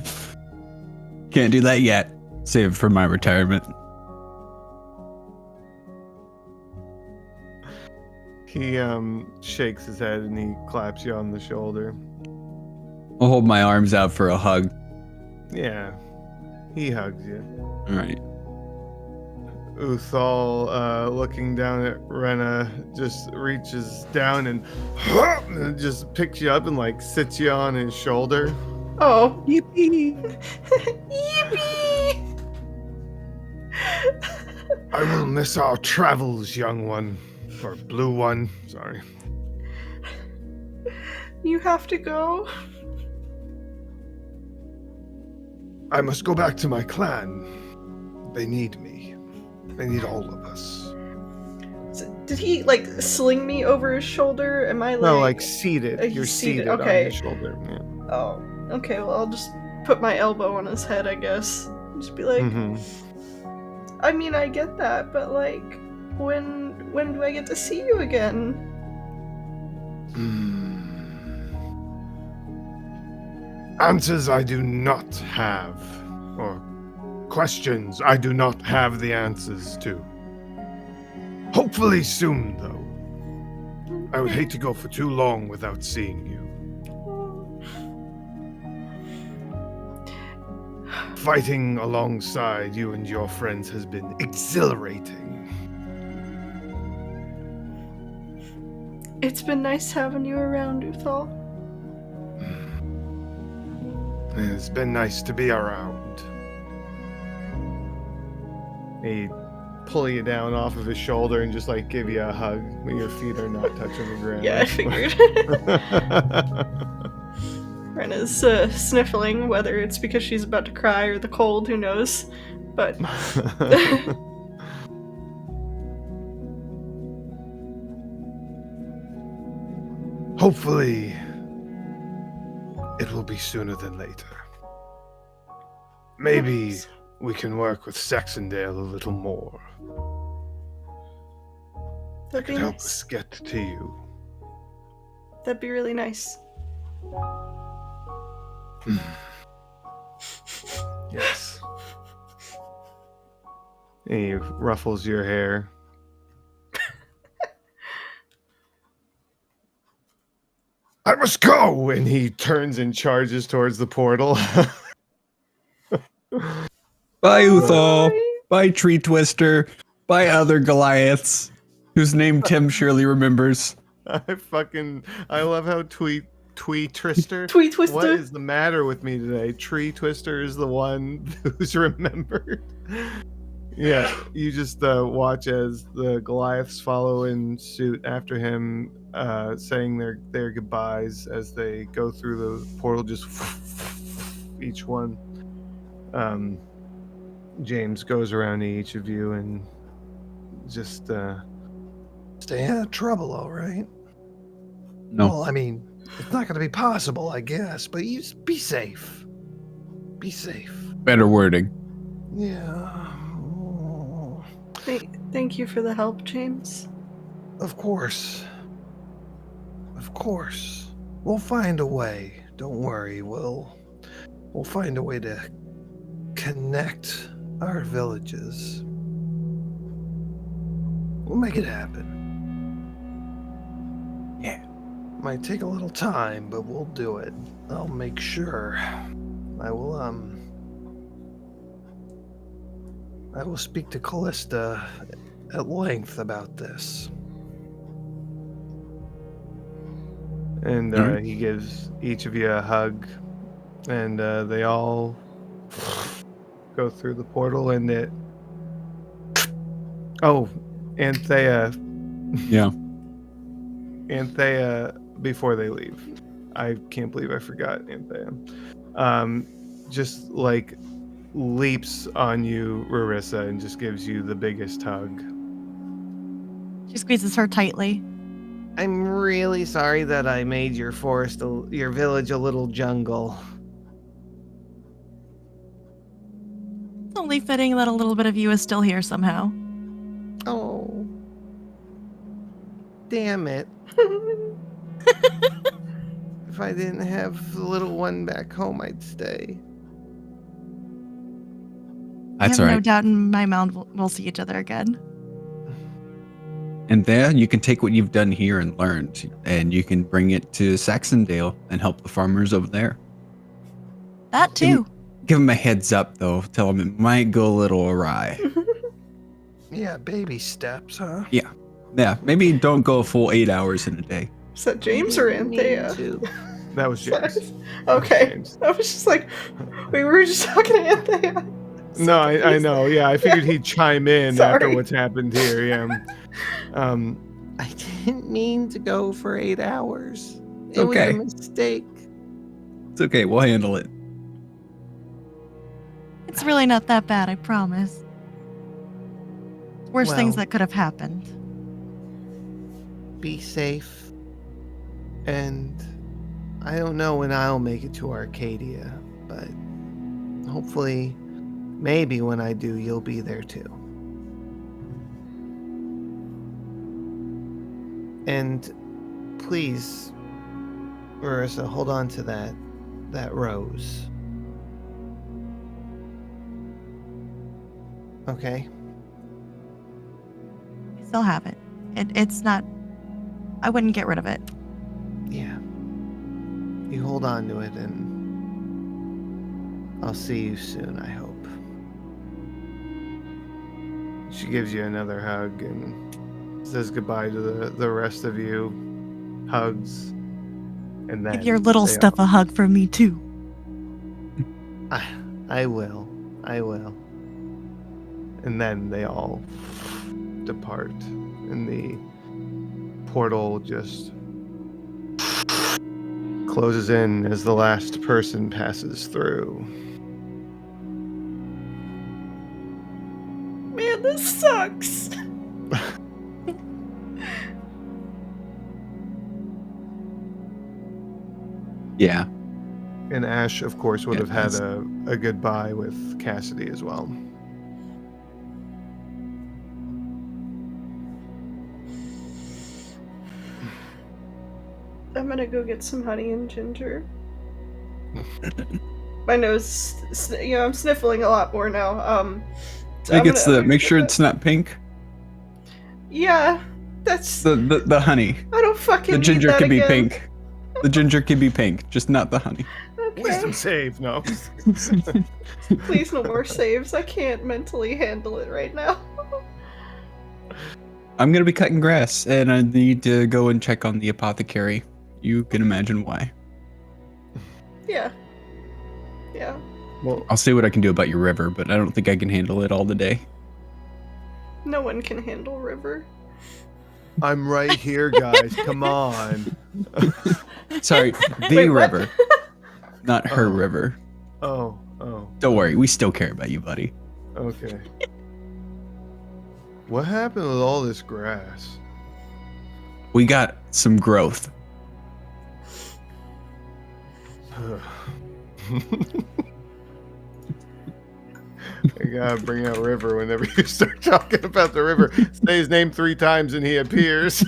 Can't do that yet. Save it for my retirement. He shakes his head and he claps you on the shoulder. I'll hold my arms out for a hug. Yeah. He hugs you. All right. Uthal, looking down at Rena, just reaches down and just picks you up and like sits you on his shoulder. Oh. Yippee. Yippee! I will miss our travels, young one. Or blue one, sorry. You have to go? I must go back to my clan. They need me. They need all of us. Did he, like, sling me over his shoulder? Am I, like... No, like seated. he's You're seated, seated okay. on his shoulder. Yeah. Oh. Okay, well, I'll just put my elbow on his head, I guess. Just be like, I mean, I get that, but like, when do I get to see you again? Answers I do not have, or questions I do not have the answers to. Hopefully soon, though. I would hate to go for too long without seeing you. Fighting alongside you and your friends has been exhilarating. It's been nice having you around, Uthal. It's been nice to be around. He pull you down off of his shoulder and just like give you a hug when your feet are not touching the ground. Yeah, I figured. Rena's sniffling, whether it's because she's about to cry or the cold, who knows. But Hopefully, it will be sooner than later. Maybe we can work with Saxondale a little more. that'd be Could help nice. us get to you. That'd be really nice. Yes. He ruffles your hair. I must go! And he turns and charges towards the portal. Bye, Uthal. Bye. Bye, Tree Twister. Bye, other Goliaths, whose name Tim surely remembers. I love how Tweet Trister. Tweet Twister. What is the matter with me today? Tree Twister is the one who's remembered. Yeah, you just watch as the Goliaths follow in suit after him, saying their goodbyes as they go through the portal. Just each one. James goes around to each of you and just Stay out of trouble, all right? No. Well, I mean, it's not going to be possible, I guess, but you just be safe. Be safe. Better wording. Yeah. Thank you for the help, James. Of course. Of course. We'll find a way. Don't worry. We'll find a way to connect our villages. We'll make it happen. Yeah. Might take a little time, but we'll do it. I'll make sure. I will speak to Callista at length about this. and Alright. he gives each of you a hug, and they all go through the portal, and it. Oh, Anthea. Yeah. Anthea, before they leave, I can't believe I forgot Anthea. Just like leaps on you, Rarissa, and just gives you the biggest hug. She squeezes her tightly. I'm really sorry that I made your your village a little jungle. It's only fitting that a little bit of you is still here somehow. Oh. Damn it. If I didn't have the little one back home, I'd stay. That's I all have no right. doubt in my mind we'll see each other again. And there, you can take what you've done here and learned, and you can bring it to Saxondale and help the farmers over there. That too. Give them a heads up, though. Tell them it might go a little awry. Yeah, baby steps, huh? Yeah, maybe don't go a full 8 hours in a day. Is that James or Anthea? That was James. Okay. James. I was just like, we were just talking to Anthea. No, I know. Yeah, I figured he'd chime in after Sorry. what's happened here. Yeah. I didn't mean to go for 8 hours. It Okay. was a mistake. It's okay, we'll handle it. It's really not that bad, I promise. Worst things Well. that could have happened. Be safe. And I don't know when I'll make it to Arcadia, but hopefully, maybe when I do, you'll be there too. And please, Marissa, hold on to that rose. Okay? I still have it. It's not. I wouldn't get rid of it. Yeah. You hold on to it, and I'll see you soon, I hope. She gives you another hug and says goodbye to the rest of you. Hugs. And then Give your little they stuff a hug from me too. I will. And then they all depart. And the portal just closes in as the last person passes through. Man, this sucks. Yeah. And Ash, of course, would Yeah, have had that's- a goodbye with Cassidy as well. I'm gonna go get some honey and ginger. My nose, I'm sniffling a lot more now. So I'm gonna- make sure it's not pink. Yeah, that's. The honey. I don't fucking The need ginger that can be again. pink. The ginger can be pink, just not the honey. Okay. Wisdom save, no. Please, no more saves. I can't mentally handle it right now. I'm gonna be cutting grass, and I need to go and check on the apothecary. You can imagine why. Yeah. Yeah. Well, I'll see what I can do about your river, but I don't think I can handle it all today. No one can handle River. I'm right here, guys. Come on. Sorry, the Wait, what? river, not her Oh. river. Oh. Don't worry, we still care about you, buddy. Okay. What happened with all this grass? We got some growth. I gotta bring out River whenever you start talking about the river. Say his name 3 times and he appears.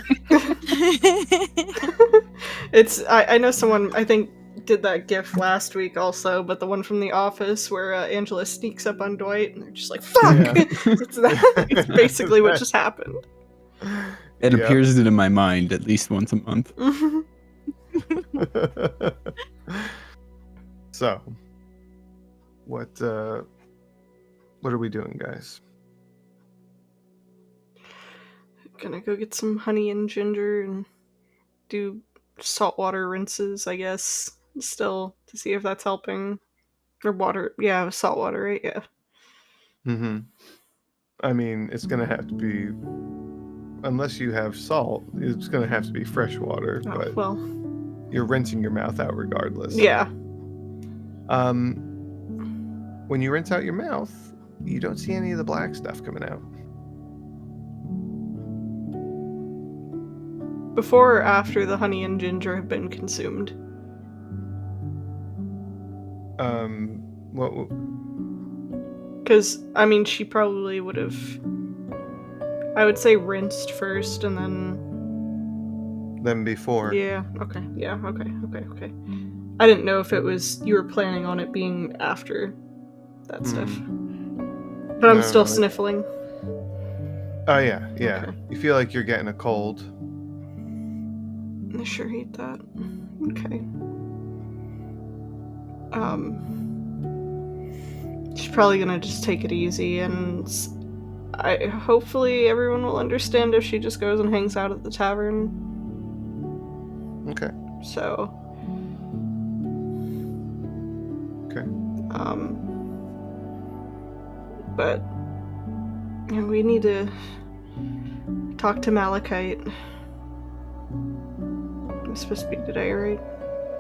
I know someone, I think, did that gif last week also, but the one from The Office where Angela sneaks up on Dwight and they're just like, fuck! Yeah. It's basically what just happened. It Yeah. appears in my mind at least once a month. So, what are we doing, guys? Gonna go get some honey and ginger and do saltwater rinses, I guess, still, to see if that's helping. Or water, yeah, saltwater, right? Yeah. Mm-hmm. I mean, it's gonna have to be, unless you have salt, it's gonna have to be fresh water, Oh, but well, you're rinsing your mouth out regardless. yeah. When you rinse out your mouth, you don't see any of the black stuff coming out. Before or after the honey and ginger have been consumed? What? Because, I mean, she probably would have, I would say, rinsed first and Than before. yeah, okay, okay. I didn't know if it was, you were planning on it being after that stuff. But I'm No, still no, sniffling. Oh yeah. Okay. You feel like you're getting a cold. I sure hate that. Okay. She's probably gonna just take it easy, and hopefully everyone will understand if she just goes and hangs out at the tavern. Okay. So. Okay. But we need to talk to Malachite. It's supposed to be today, right?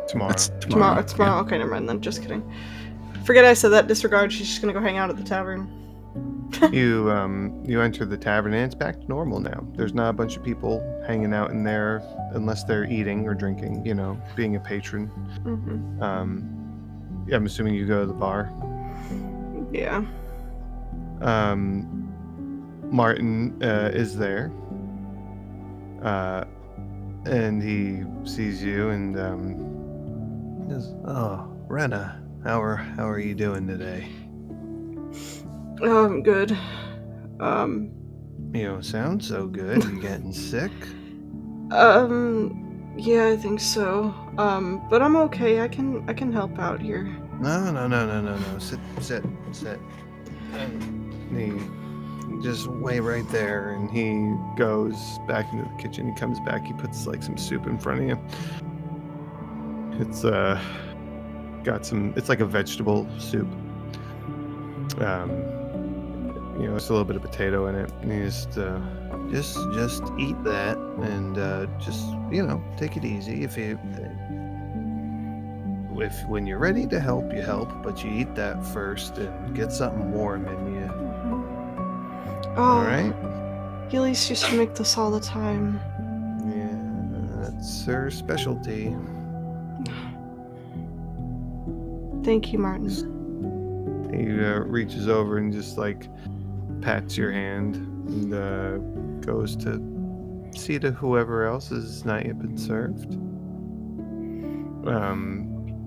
Tomorrow. That's Tomorrow. It's tomorrow. Yeah. Okay, never mind then. Just kidding. Forget I said that. Disregard. She's just gonna go hang out at the tavern. You enter the tavern and it's back to normal now. There's not a bunch of people hanging out in there unless they're eating or drinking, being a patron. Mm-hmm. Yeah, I'm assuming you go to the bar. Yeah. Martin is there. And he sees you and Yes. Oh, Rena, how are you doing today? Good. You don't sound so good. You getting sick? Yeah, I think so. But I'm okay. I can help out here. No. Sit. and he just wait right there and he goes back into the kitchen. He comes back, he puts like some soup in front of you. It's it's like a vegetable soup. It's a little bit of potato in it. And he Just eat that and just take it easy. If when you're ready to help, you help, but you eat that first and get something warm in you. Oh, All right? Elise used to make this all the time. Yeah, that's her specialty. Thank you, Martin. He reaches over and just like pats your hand and goes to see to whoever else has not yet been served.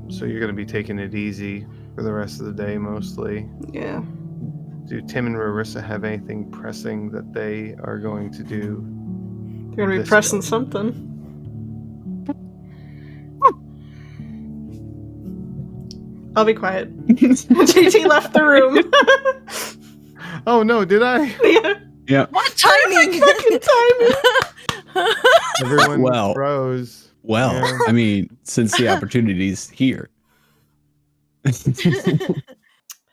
So you're gonna be taking it easy for the rest of the day mostly. Yeah. Do Tim and Rarissa have anything pressing that they are going to do? They're gonna be This pressing day. something. I'll be quiet. JT left the room. Oh no, did I? Yeah. Yeah. What timing? Fucking timing. Everyone Well. froze. Well, Yeah. I mean, since the opportunity's here.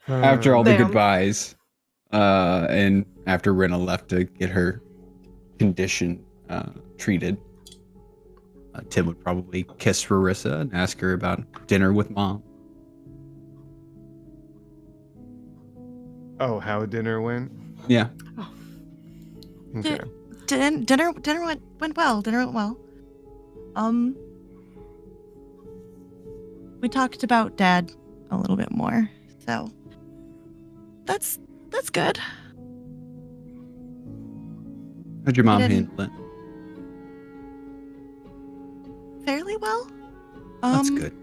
After all the Damn. goodbyes, and after Rena left to get her condition treated, Tim would probably kiss Rarissa and ask her about dinner with Mom. Oh, how dinner went? Yeah. Okay. Dinner went well. Dinner went well. We talked about Dad a little bit more, so that's good. How'd your mom didn't- handle it? Fairly well. That's good.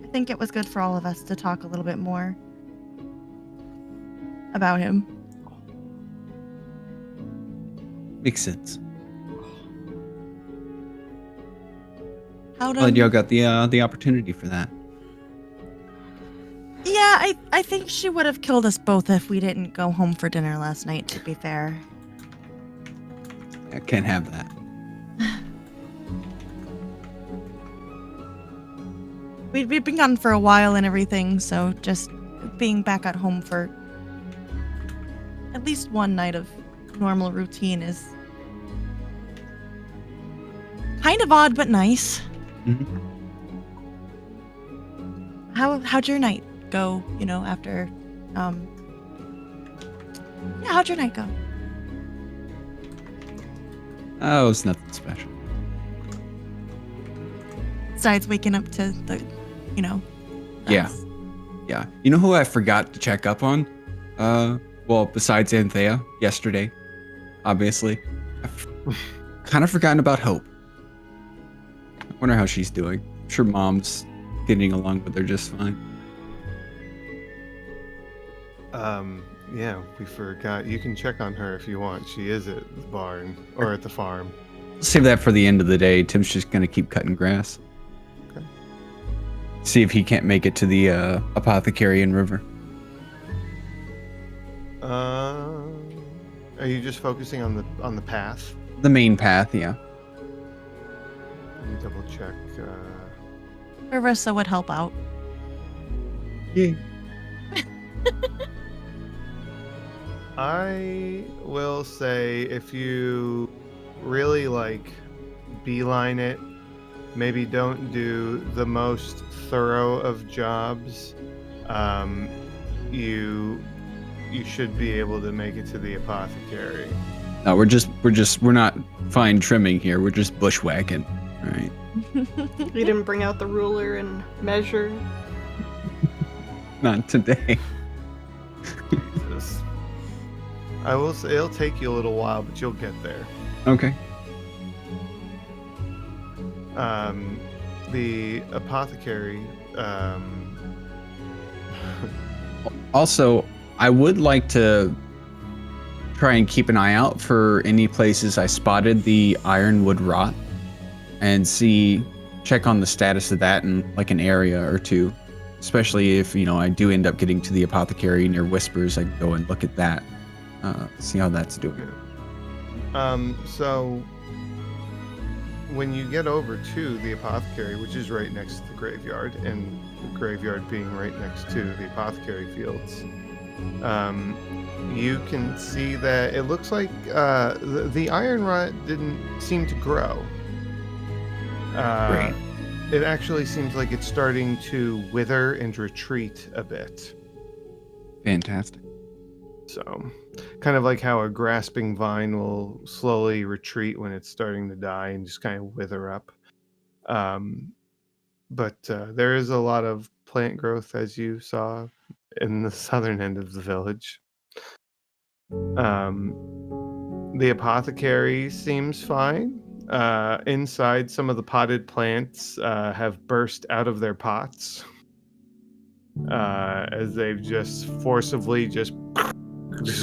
I think it was good for all of us to talk a little bit more about him. Makes sense. How'd Glad y'all got the opportunity for that. Yeah, I think she would have killed us both if we didn't go home for dinner last night, to be fair. I can't have that. We've been gone for a while and everything, so just being back at home for at least one night of normal routine is kind of odd but nice. Mhm. How'd your night go, after how'd your night go? Oh, it's nothing special. Besides waking up to the, Yeah. us. Yeah. You know who I forgot to check up on? Well, besides Anthea yesterday, obviously. I've kind of forgotten about Hope. I wonder how she's doing. I'm sure Mom's getting along with her just fine. Yeah, we forgot. You can check on her if you want. She is at the barn or at the farm. Save that for the end of the day. Tim's just gonna keep cutting grass. Okay. See if he can't make it to the apothecary and river. Are you just focusing on the path? The main path, yeah. Let me double check. Marissa would help out. Yeah. I will say if you really beeline it, maybe don't do the most thorough of jobs. You you should be able to make it to the apothecary. No, we're not fine trimming here. We're just bushwhacking. All right. You didn't bring out the ruler and measure. Not today. Jesus. I will say it'll take you a little while, but you'll get there. Okay. The apothecary. Also, I would like to try and keep an eye out for any places I spotted the ironwood rot and check on the status of that in like an area or two. Especially if, I do end up getting to the apothecary near Whispers, I can go and look at that. See how that's doing. So when you get over to the apothecary, which is right next to the graveyard, and the graveyard being right next to the apothecary fields, you can see that it looks like the iron rot didn't seem to grow. Great. It actually seems like it's starting to wither and retreat a bit. Fantastic. So, kind of like how a grasping vine will slowly retreat when it's starting to die and just kind of wither up. But there is a lot of plant growth, as you saw in the southern end of the village. The apothecary seems fine. Inside, some of the potted plants have burst out of their pots as they've just forcibly just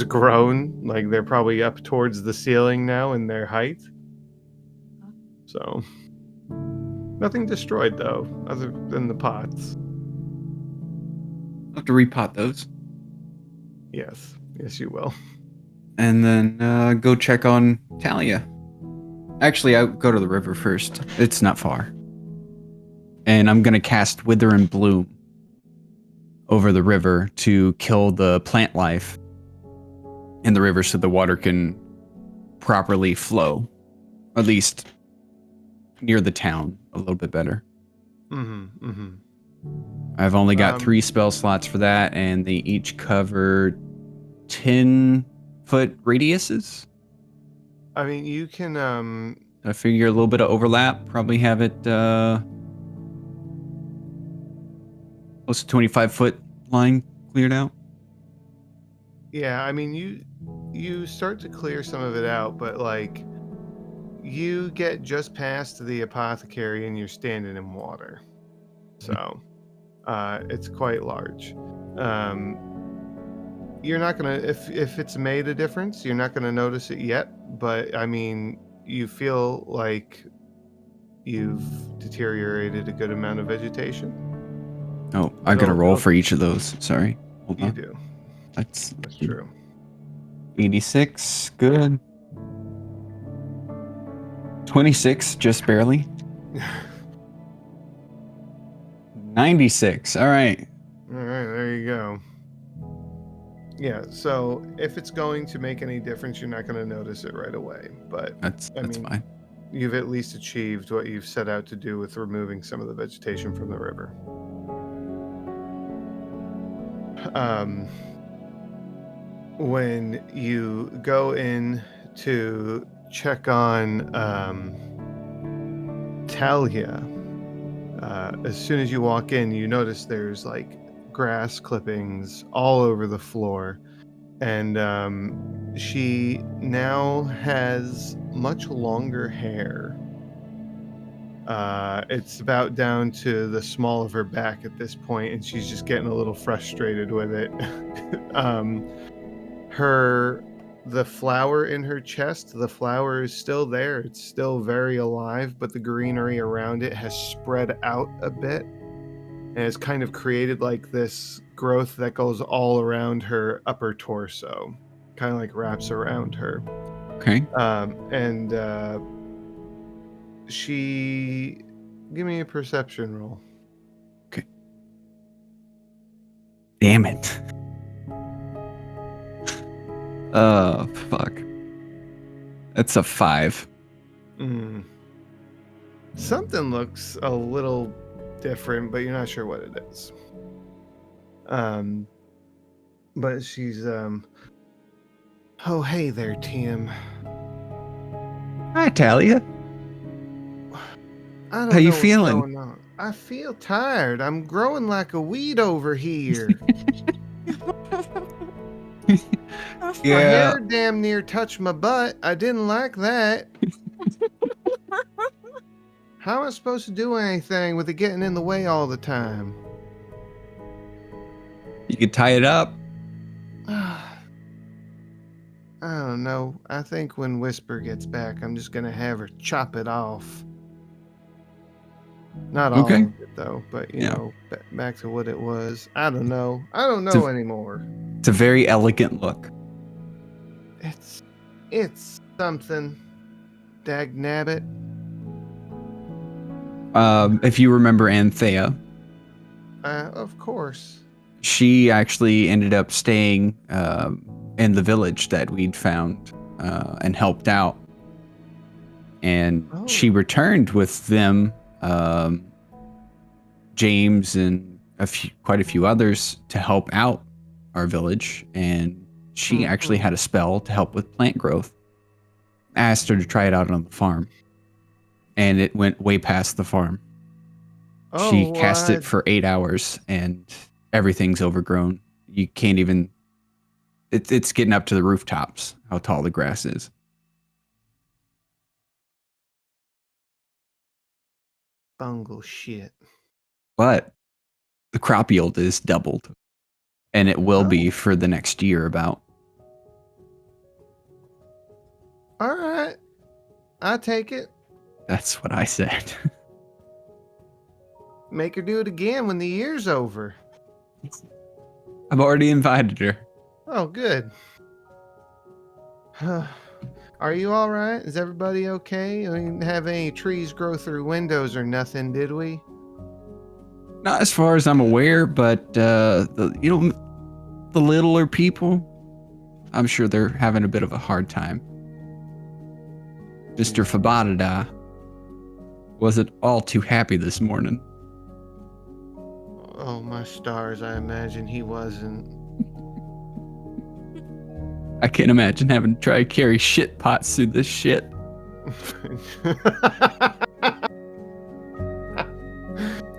grown. Like they're probably up towards the ceiling now in their height. So, nothing destroyed though, other than the pots. I'll have to repot those. Yes, you will. And then go check on Talia. Actually, I'll go to the river first. It's not far. And I'm going to cast Wither and Bloom over the river to kill the plant life in the river so the water can properly flow. At least near the town a little bit better. I've only got 3 spell slots for that, and they each cover 10-foot radiuses. I mean, you can I figure a little bit of overlap. Probably have it close to 25-foot line cleared out. Yeah, I mean, you start to clear some of it out, but like you get just past the apothecary and you're standing in water. So, it's quite large. You're not gonna, if it's made a difference, you're not gonna notice it yet. But I mean, you feel like you've deteriorated a good amount of vegetation. Oh, I got to roll for each of those. Sorry. Hold You on. do. That's True. 86. Good. 26, just barely. 96. All right. All right, there you go. Yeah, so if it's going to make any difference, you're not going to notice it right away. But That's fine. You've at least achieved what you've set out to do with removing some of the vegetation from the river. When you go in to check on Talia, as soon as you walk in, you notice there's like grass clippings all over the floor, and she now has much longer hair. It's about down to the small of her back at this point, and she's just getting a little frustrated with it. The flower in her chest, the flower is still there. It's still very alive, but the greenery around it has spread out a bit and has kind of created like this growth that goes all around her upper torso, kind of like wraps around her. Okay. She, give me a perception roll. Okay. Damn it. Oh, fuck. That's a 5. Something looks a little different, but you're not sure what it is. but she's oh, hey there, Tim. Hi, Talia. I don't How you know feeling? what's going on. I feel tired. I'm growing like a weed over here. My hair damn near touched my butt. I didn't like that. How am I supposed to do anything with it getting in the way all the time? You could tie it up. I don't know. I think when Whisper gets back, I'm just gonna have her chop it off. Not all Okay. of it though, but you Yeah. know, back to what it was. I don't know. I don't It's a- know anymore. It's a very elegant look. It's something. Dag nabbit. If you remember Anthea, Of course. she actually ended up staying in the village that we'd found and helped out. And she returned with them, James and quite a few others, to help out our village. And she actually had a spell to help with plant growth. I asked her to try it out on the farm, and it went way past the farm. She cast it for 8 hours, and everything's overgrown. You can't even. It's getting up to the rooftops. How tall the grass is. Bungle shit. But the crop yield is doubled, and it will be for the next year about. All right. I take it. That's what I said. Make her do it again when the year's over. I've already invited her. Oh, good. Are you all right? Is everybody okay? We didn't have any trees grow through windows or nothing, did we? Not as far as I'm aware, but the littler people, I'm sure they're having a bit of a hard time. Mr. Fabadada wasn't all too happy this morning. Oh, my stars, I imagine he wasn't. I can't imagine having to try to carry shit pots through this shit.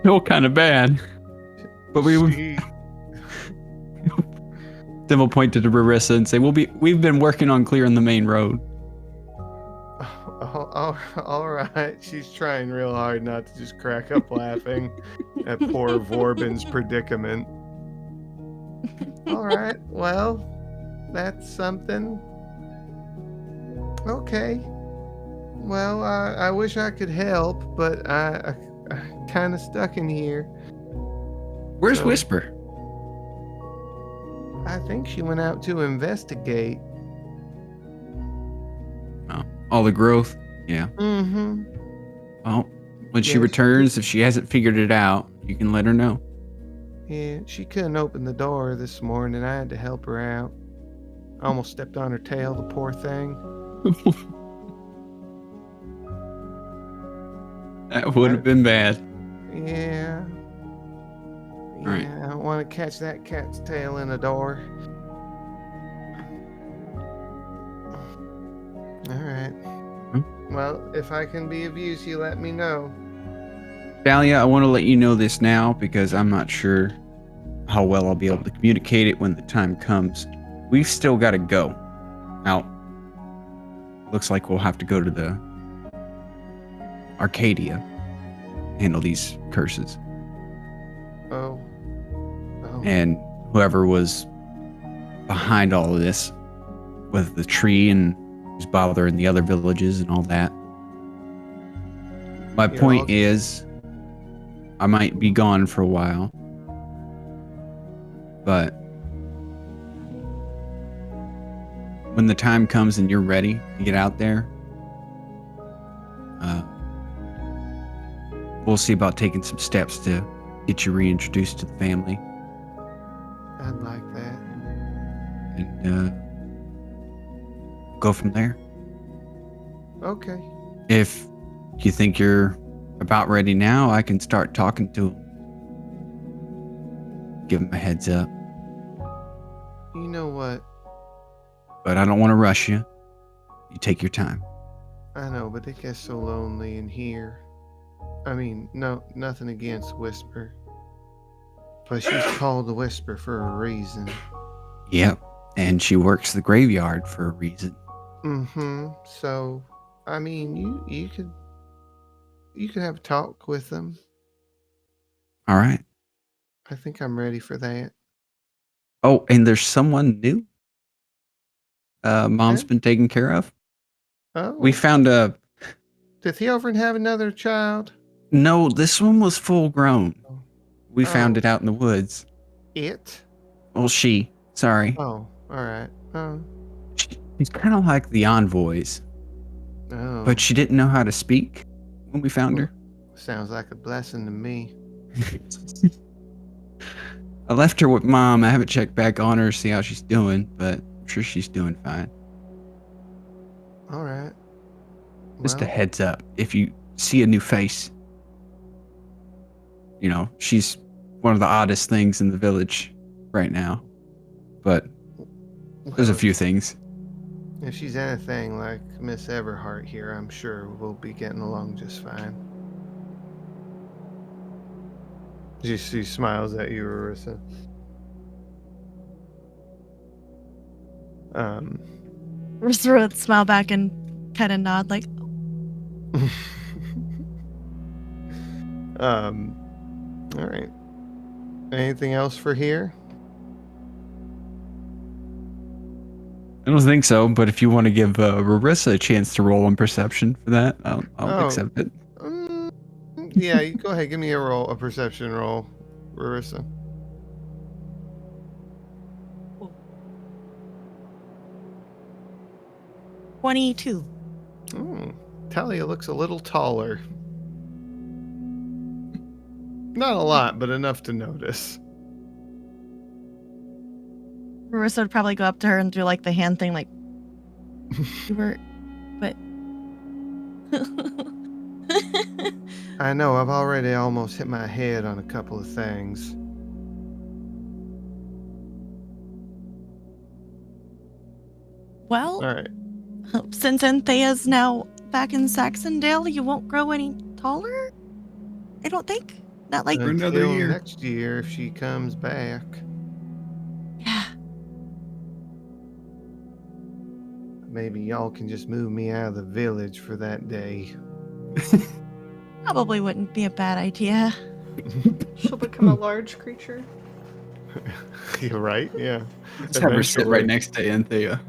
Feel kind of bad. But Tim will point to Marissa and say, we've been working on clearing the main road. All right. She's trying real hard not to just crack up laughing at poor Vorbin's predicament. All right. Well, that's something. Okay. Well, I wish I could help, but I kind of stuck in here. Where's Whisper? I think she went out to investigate. Oh, all the growth? Yeah. Mm-hmm. Well, when she returns, if she hasn't figured it out, you can let her know. Yeah, she couldn't open the door this morning. I had to help her out. I almost stepped on her tail, the poor thing. That would have been bad. Yeah. Yeah, Right. I don't want to catch that cat's tail in a door. All right. Well, if I can be of use, you let me know. Dahlia, I want to let you know this now because I'm not sure how well I'll be able to communicate it when the time comes. We've still got to go. Now, looks like we'll have to go to the Arcadia, handle these curses. Oh. And whoever was behind all of this, with the tree and who's bothering the other villages and all that. My point is, I might be gone for a while, but when the time comes and you're ready to get out there, we'll see about taking some steps to get you reintroduced to the family. I'd like that. And go from there. Okay. If you think you're about ready now, I can start talking to him. Give him a heads up. You know what? But I don't want to rush you. You take your time. I know, but it gets so lonely in here. I mean, no, nothing against Whisper. But she's called the Whisper for a reason. Yep. And she works the graveyard for a reason. Mm-hmm. So, I mean, you could have a talk with them. All right. I think I'm ready for that. Oh, and there's someone new. Mom's Eh? been taken care of. Oh, We found a. did Theophran have another child? No, this one was full grown. We found Oh. it out in the woods. It? Well, she. Sorry. Oh, all right. Oh, She's kind of like the envoys, oh. but she didn't know how to speak when we found her. Sounds like a blessing to me. I left her with Mom. I haven't checked back on her to see how she's doing, but I'm sure she's doing fine. All right. Just a Well, heads up. If you see a new face, you know, she's one of the oddest things in the village right now. But there's a well, few things. if she's anything like Miss Everhart here, I'm sure we'll be getting along just fine. She smiles at you, Marissa. Rissa would smile back and kind of nod, like, All right. Anything else for here? I don't think so, but if you want to give Rarissa a chance to roll on perception for that, I'll Oh. accept it. Yeah, you go ahead. Give me a perception roll, Marissa. 22. Talia looks a little taller. Not a lot, but enough to notice. Marissa would probably go up to her and do like the hand thing, like, you were, but. I know, I've already almost hit my head on a couple of things. Well, All right. since Anthea's now back in Saxondale, you won't grow any taller? I don't think. Not like. For another Until year. next year if she comes back. Yeah. Maybe y'all can just move me out of the village for that day. Probably wouldn't be a bad idea. She'll become a large creature. You're right, yeah. Just have her sit Eventually. right next to Anthea.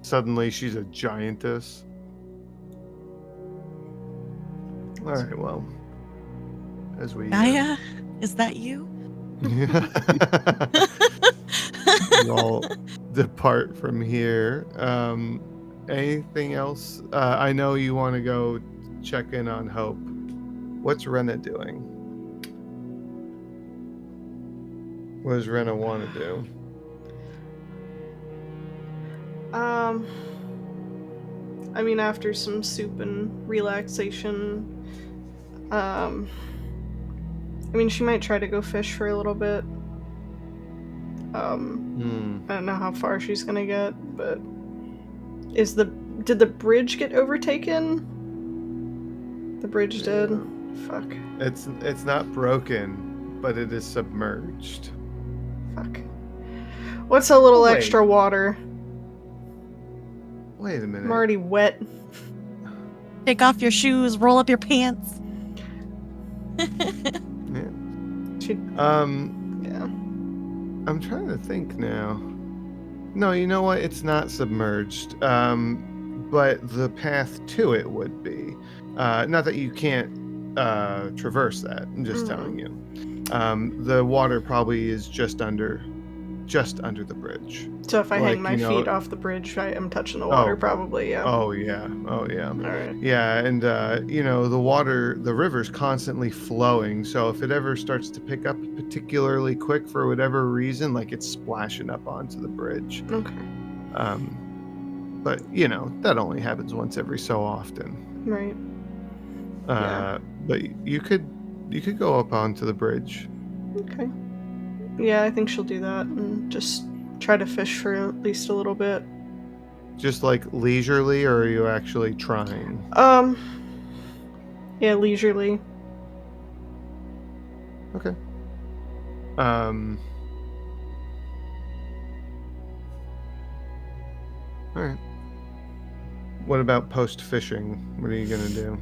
Suddenly she's a giantess. All right, well, as we Gaia, is that you? you all depart from here. Anything else? I know you want to go check in on Hope. What's Rena doing? What does Rena want to do? I mean, after some soup and relaxation, I mean, she might try to go fish for a little bit. I don't know how far she's gonna get, but did the bridge get overtaken? The bridge did. Fuck. It's not broken, but it is submerged. Fuck. What's a little Wait. extra water? Wait a minute. I'm already wet. Take off your shoes, roll up your pants. Yeah. She, Yeah. I'm trying to think now. No, you know what? It's not submerged. But the path to it would be. Not that you can't traverse that. I'm just telling you. The water probably is just under the bridge. So if I Like, hang my you know- feet off the bridge, I am touching the water, Oh. probably, yeah. Oh yeah. Oh yeah. Alright. Yeah, and the river's constantly flowing, so if it ever starts to pick up particularly quick for whatever reason, like it's splashing up onto the bridge. Okay. But that only happens once every so often. Right. Yeah. But you could go up onto the bridge. Okay. Yeah, I think she'll do that and just try to fish for at least a little bit. Just like leisurely, or are you actually trying? Yeah, leisurely. Okay. All right. What about post fishing? What are you gonna do?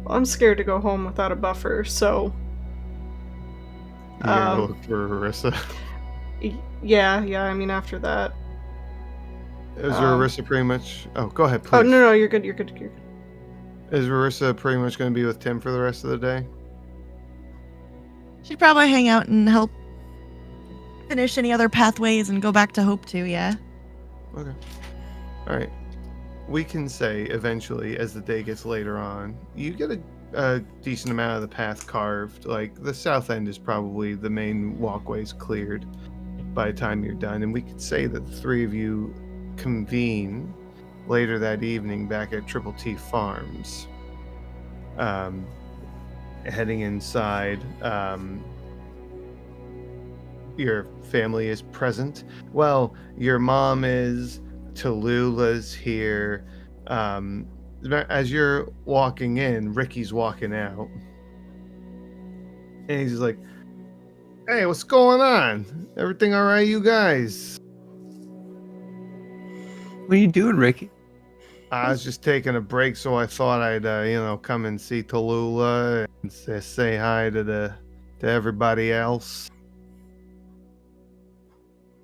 Well, I'm scared to go home without a buffer, so You gonna go look for Arissa? yeah. I mean, after that. Is Arissa pretty much? Oh, go ahead, please. Oh no, you're good. You're good. Is Arissa pretty much gonna be with Tim for the rest of the day? She'd probably hang out and help finish any other pathways and go back to Hope too, yeah. Okay. All right. We can say eventually, as the day gets later on, you get a decent amount of the path carved. Like the south end is probably the main walkways cleared by the time you're done, and we could say that the three of you convene later that evening back at Triple T Farms. Heading inside, your family is present. Well, your mom is, Tallulah's here. As you're walking in, Ricky's walking out. And he's just like, hey, what's going on? Everything all right, you guys? What are you doing, Ricky? I was just taking a break, so I thought I'd, come and see Tallulah and say hi to everybody else.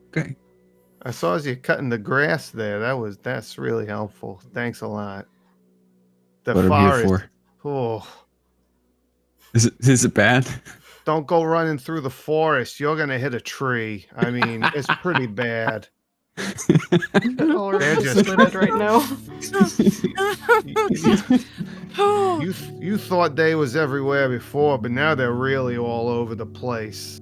Okay. I saw as you cutting the grass there. That's really helpful. Thanks a lot. The What I'm here forest. for. Oh, Is it bad? don't go running through the forest. You're gonna hit a tree. I mean, it's pretty bad. All are They're just- disappointed right now. You thought they was everywhere before, but now they're really all over the place.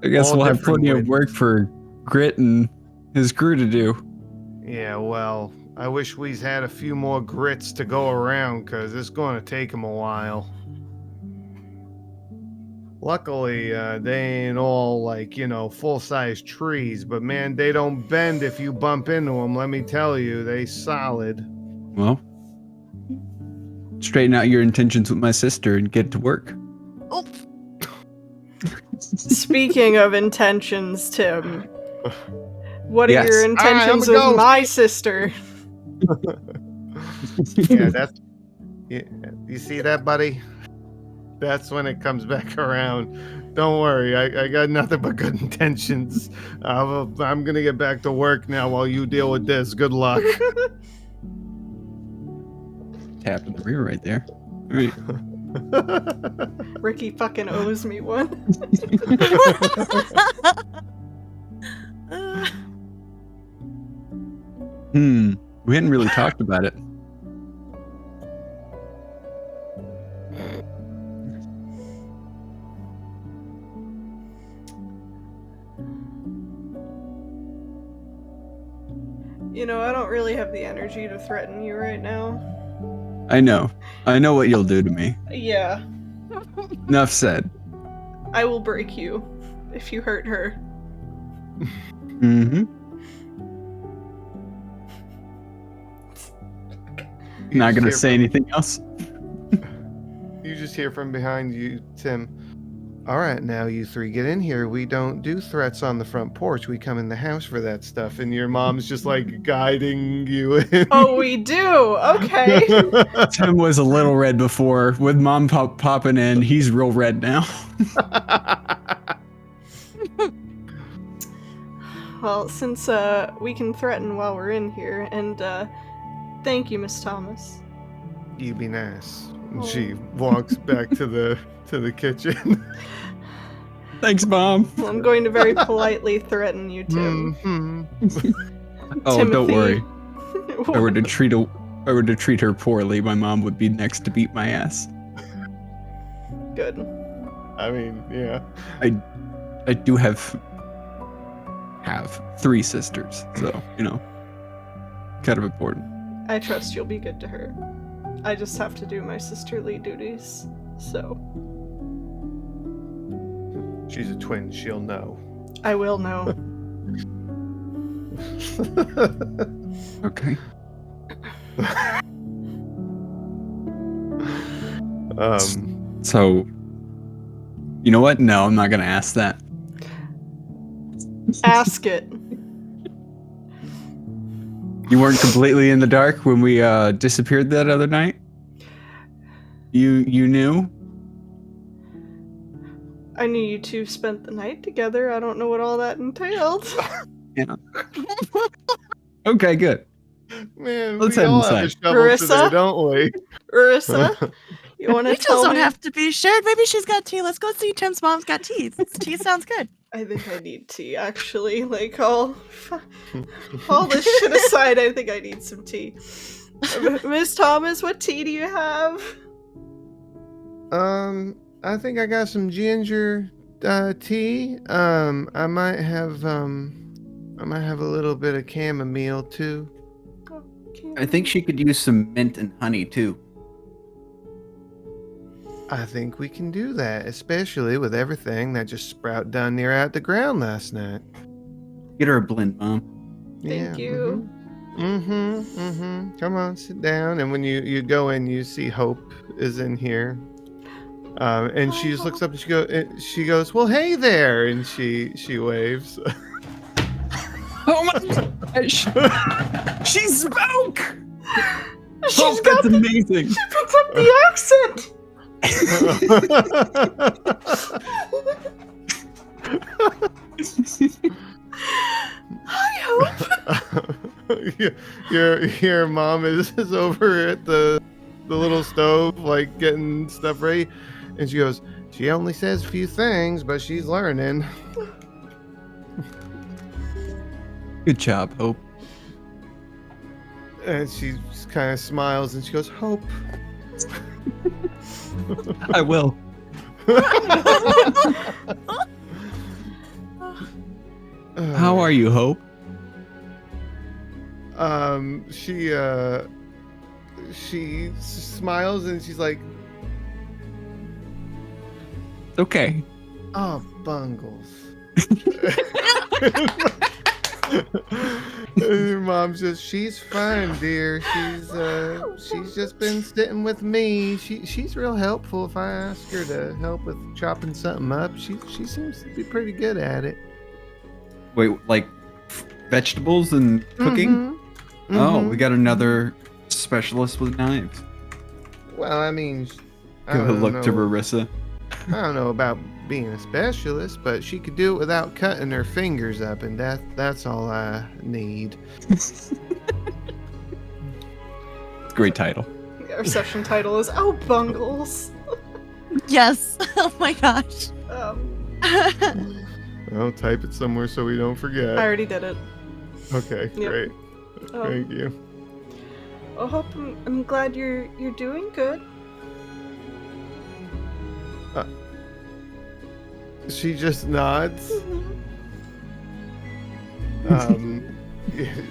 I guess All we'll have different plenty of ways. work for Grit and his crew to do. Yeah, well, I wish we's had a few more grits to go around, because it's going to take them a while. Luckily, they ain't all like, full-size trees, but man, they don't bend if you bump into them, let me tell you, they solid. Well, straighten out your intentions with my sister and get to work. Oh, Speaking of intentions, Tim, what are Yes. your All right, I'm intentions a with ghost. my sister? Yeah, you see that, buddy? That's when it comes back around. Don't worry, I got nothing but good intentions. I'm gonna get back to work now while you deal with this. Good luck. Tap in the rear right there. All right. Ricky fucking owes me one. We hadn't really talked about it. I don't really have the energy to threaten you right now. I know what you'll do to me. Yeah, Enough said. I will break you if you hurt her. Mm-hmm. Not gonna say anything else. You just hear from behind you, Tim. All right, now you three get in here. We don't do threats on the front porch. We come in the house for that stuff. And your mom's just like guiding you in. Oh, we do? Okay. Tim was a little red before. With mom popping in, he's real red now. Well, since we can threaten while we're in here, and thank you, Miss Thomas. You be nice. And she walks back to the kitchen. Thanks, Mom. Well, I'm going to very politely threaten you, Tim. Oh, Timothy. don't worry. If I were to treat her poorly, my mom would be next to beat my ass. Good. I mean, yeah. I do have 3 sisters, so kind of important. I trust you'll be good to her. I just have to do my sisterly duties, so. She's a twin. She'll know. I will know. Okay. So, you know what? No, I'm not gonna ask that. Ask it. You weren't completely in the dark when we disappeared that other night? You knew? I knew you two spent the night together. I don't know what all that entailed. Yeah. Okay, good. Man, Let's we head all have a inside. shovel Marissa? today, don't we? Urissa, you want to Details tell don't me? have to be shared. Maybe she's got tea. Let's go see Tim's mom's got tea. Tea sounds good. I think I need tea, actually. Like, all this shit aside, I think I need some tea. Miss Thomas, what tea do you have? I think I got some ginger tea. I might have a little bit of chamomile too. I think she could use some mint and honey too. I think we can do that, especially with everything that just sprout down near out the ground last night. Get her a blend, Mom. Thank you. Come on, sit down. And when you go in, you see Hope is in here. And she just looks up and she goes, "Well, hey there," and she waves. Oh my gosh! She spoke! She's Oh, got that's amazing. She picked up the accent! Hi, Hope! your mom is over at the little stove, like getting stuff ready, and she goes, "She only says a few things, but she's learning." Good job, Hope. And she just kind of smiles and she goes, "Hope." I will. How are you, Hope? She smiles and she's like, Okay. "Oh, Bungles." And your mom says, "She's fine, dear. She's just been sitting with me. She's real helpful. If I ask her to help with chopping something up, she seems to be pretty good at it." Wait, like vegetables and cooking? Oh, we got another specialist with knives. Well, I mean, I Go don't look to know. Marissa. I don't know about being a specialist, but she could do it without cutting her fingers up, and that's all I need. Great title. Our session title is Oh Bungles. Yes. Oh my gosh. I'll type it somewhere so we don't forget. I already did it. Okay, Yep. great. Thank you. I hope I'm glad you're doing good. She just nods.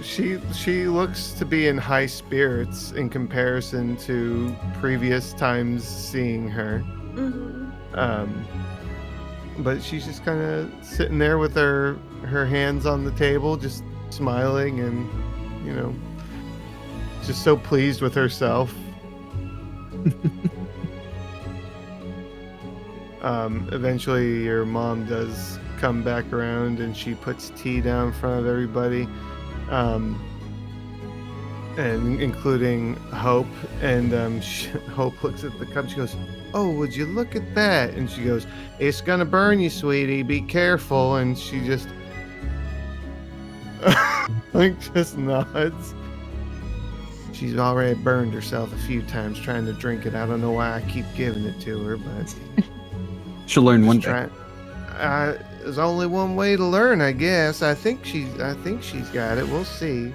She looks to be in high spirits in comparison to previous times seeing her. But she's just kind of sitting there with her hands on the table, just smiling and, just so pleased with herself. Eventually your mom does come back around and she puts tea down in front of everybody, and including Hope, and Hope looks at the cup. She goes, "Oh, would you look at that?" And she goes, "It's gonna burn you, sweetie, be careful." And she just just nods. She's already burned herself a few times trying to drink it. I don't know why I keep giving it to her, but She'll learn one day. there's only one way to learn, I guess. I think she's got it. We'll see.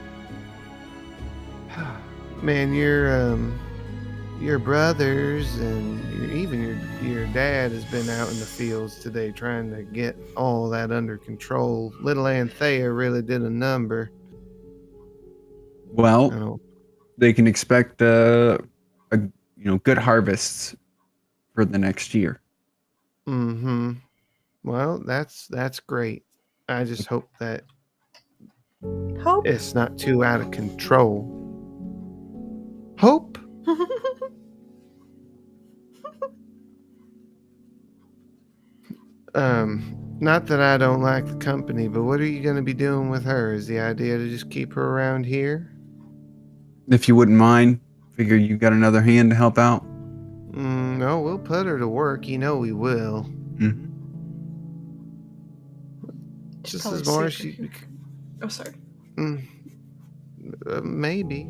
Man, your brothers and even your dad has been out in the fields today trying to get all that under control. Little Anthea really did a number. Well, Oh, they can expect good harvests for the next year. mm-hmm. Well, that's great. I just hope that Hope. it's not too out of control. Hope. Not that I don't like the company, but what are you going to be doing with her? Is the idea to just keep her around here? If you wouldn't mind, figure you got another hand to help out. No, we'll put her to work. You know we will. Mm-hmm. Should Just probably as more as see if she. Oh, sorry. Maybe.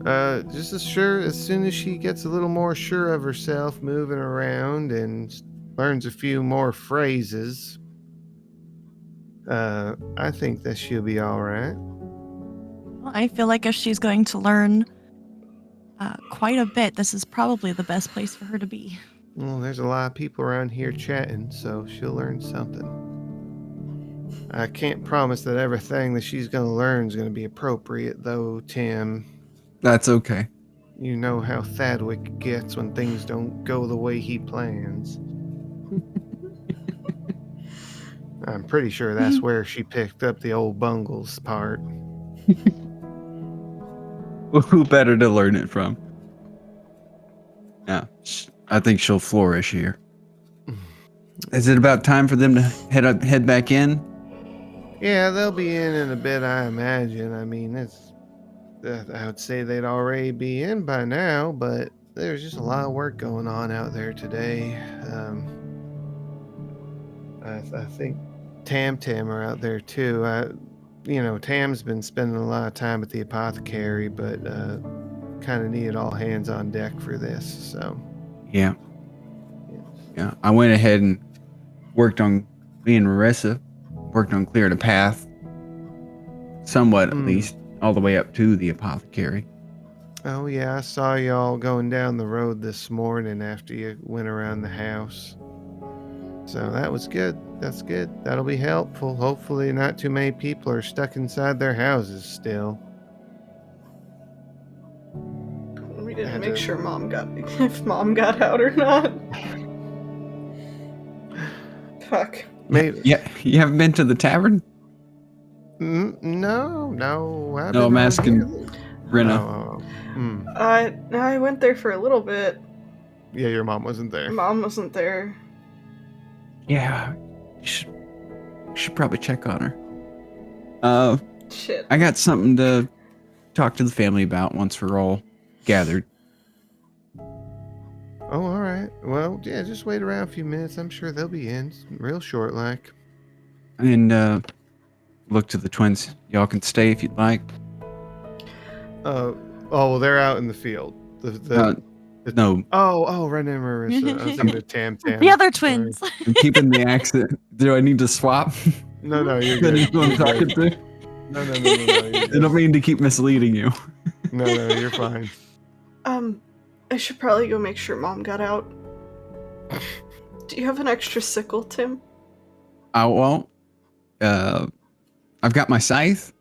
Just as soon as she gets a little more sure of herself, moving around and learns a few more phrases, I think that she'll be all right. Well, I feel like if she's going to learn quite a bit, this is probably the best place for her to be. Well, there's a lot of people around here chatting, so she'll learn something. I can't promise that everything that she's going to learn is going to be appropriate, though, Tim. That's okay. You know how Thadwick gets when things don't go the way he plans. I'm pretty sure that's where she picked up the old Bungles part. Well, who better to learn it from? Yeah, I think she'll flourish here. Is it about time for them to head back in? Yeah, they'll be in a bit, I imagine. I mean, I would say they'd already be in by now, but there's just a lot of work going on out there today. I think Tam are out there too. Tam's been spending a lot of time at the apothecary, but kind of needed all hands on deck for this. So Yeah. I went ahead and worked on me and Marissa worked on clearing a path, somewhat at least, all the way up to the apothecary. Oh yeah, I saw y'all going down the road this morning after you went around the house. So that was good. That's good. That'll be helpful. Hopefully not too many people are stuck inside their houses still. We didn't make sure if mom got out or not. Fuck. Maybe. Yeah, you haven't been to the tavern? No. No, I'm asking Rena. I went there for a little bit. Yeah, your mom wasn't there. Mom wasn't there. Yeah, you should probably check on her. Shit. I got something to talk to the family about once we're all gathered. Oh, all right. Well, yeah, just wait around a few minutes. I'm sure they'll be in real short, like. And look to the twins. Y'all can stay if you'd like. Well, they're out in the field. No. Oh, Rena and Marissa. I was thinking of Tam. The other twins. Sorry. I'm keeping the accent. Do I need to swap? No, you're That good. is who I'm talking to? No. You're I good. don't mean to keep misleading you. No, you're fine. I should probably go make sure mom got out. Do you have an extra sickle, Tim? I've got my scythe.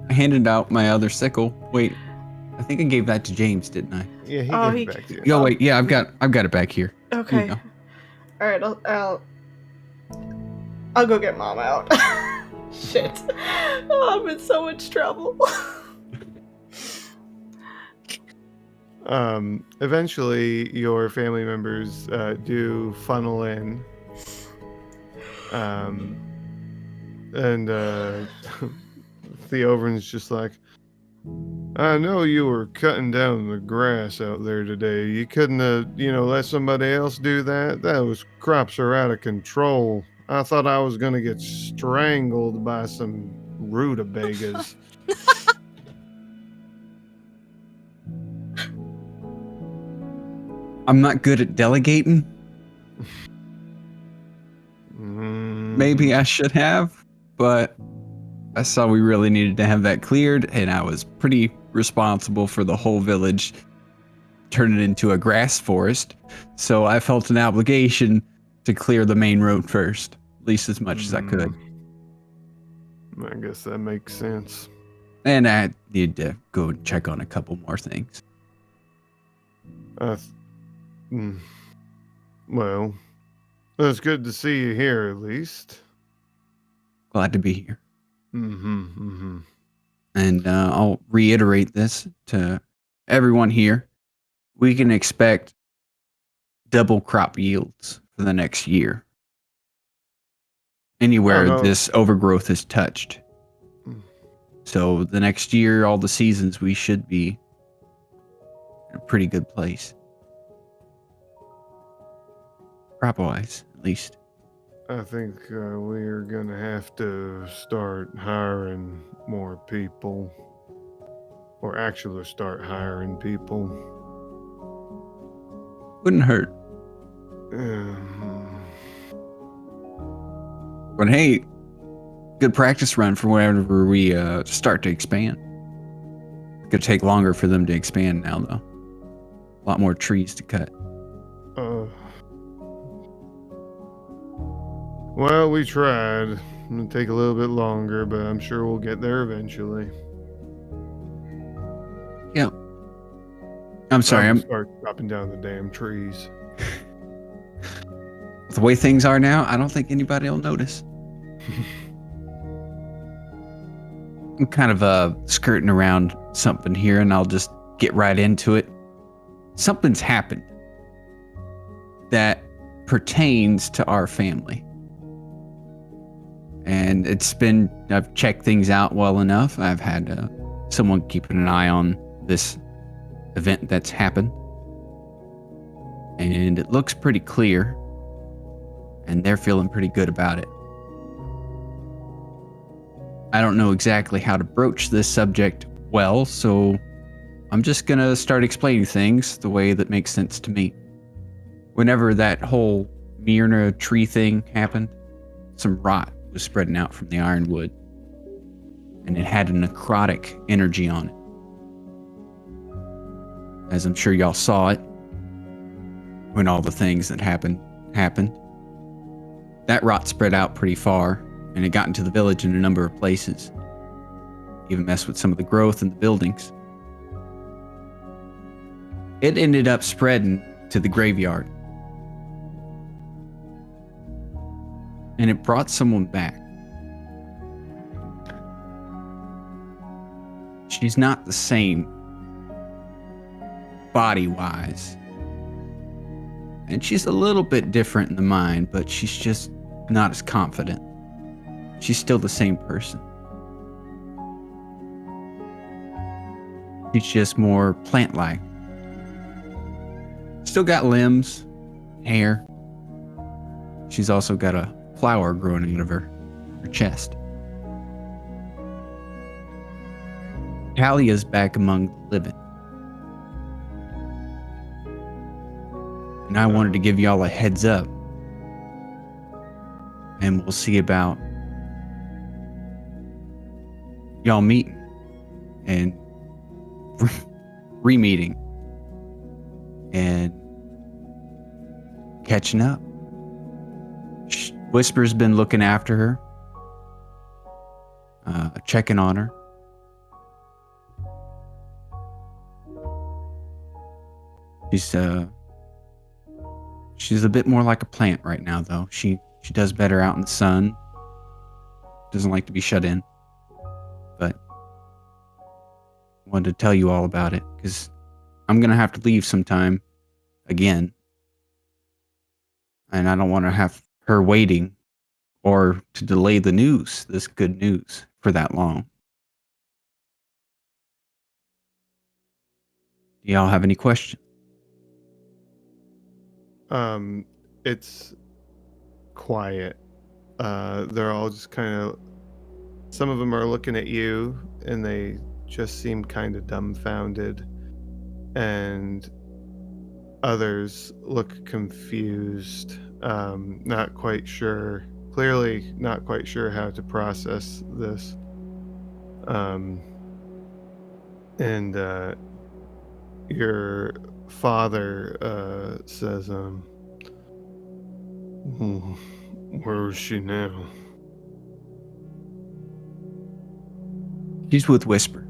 I handed out my other sickle. Wait, I think I gave that to James, didn't I? Yeah, he gave it back to you. Yo, wait, yeah, I've got it back here. Okay. All right, I'll go get mom out. Shit. Oh, I'm in so much trouble. Eventually, your family members do funnel in. And Theoverin's just like, I know you were cutting down the grass out there today. You couldn't have, let somebody else do that. Those crops are out of control. I thought I was gonna get strangled by some rutabagas. I'm not good at delegating. Maybe I should have, but I saw we really needed to have that cleared, and I was pretty responsible for the whole village, turn it into a grass forest. So I felt an obligation to clear the main road first, at least as much as I could. I guess that makes sense. And I need to go and check on a couple more things. Well, Well, it's good to see you here, at least. Glad to be here. Mm-hmm. And I'll reiterate this to everyone here. We can expect double crop yields for the next year. Anywhere no. this overgrowth is touched. Mm. So the next year, all the seasons, we should be in a pretty good place. Crop-wise, at least. I think we're gonna have to start hiring more people. Or actually start hiring people. Wouldn't hurt. Um, But hey, good practice run for whenever we start to expand. It's gonna take longer for them to expand now, though. A lot more trees to cut. Well, we tried. It'll take a little bit longer, but I'm sure we'll get there eventually. Yeah. I'm sorry. I'm start chopping down the damn trees. The way things are now, I don't think anybody will notice. I'm kind of skirting around something here, and I'll just get right into it. Something's happened that pertains to our family. And I've checked things out well enough. I've had someone keeping an eye on this event that's happened. And it looks pretty clear. And they're feeling pretty good about it. I don't know exactly how to broach this subject well, so I'm just gonna start explaining things the way that makes sense to me. Whenever that whole Myrna tree thing happened, some rot was spreading out from the ironwood, and it had a necrotic energy on it. As I'm sure y'all saw it, when all the things that happened. That rot spread out pretty far, and it got into the village in a number of places. Even messed with some of the growth in the buildings. It ended up spreading to the graveyard. And it brought someone back. She's not the same body-wise. And she's a little bit different in the mind, but she's just not as confident. She's still the same person. She's just more plant-like. Still got limbs, hair. She's also got a flower growing out of her chest. Talia's back among the living. And I wanted to give y'all a heads up. And we'll see about y'all meeting and re-meeting and catching up. Whisper's been looking after her, checking on her. She's a bit more like a plant right now, though. She does better out in the sun. Doesn't like to be shut in. But I wanted to tell you all about it, because I'm going to have to leave sometime again. And I don't want to have her waiting or to delay the news, this good news, for that long. Do y'all have any questions? It's quiet. They're all just kind of. Some of them are looking at you, and they just seem kind of dumbfounded, and others look confused. Not quite sure. Clearly, not quite sure how to process this. And your father says, where is she now? She's with Whisper.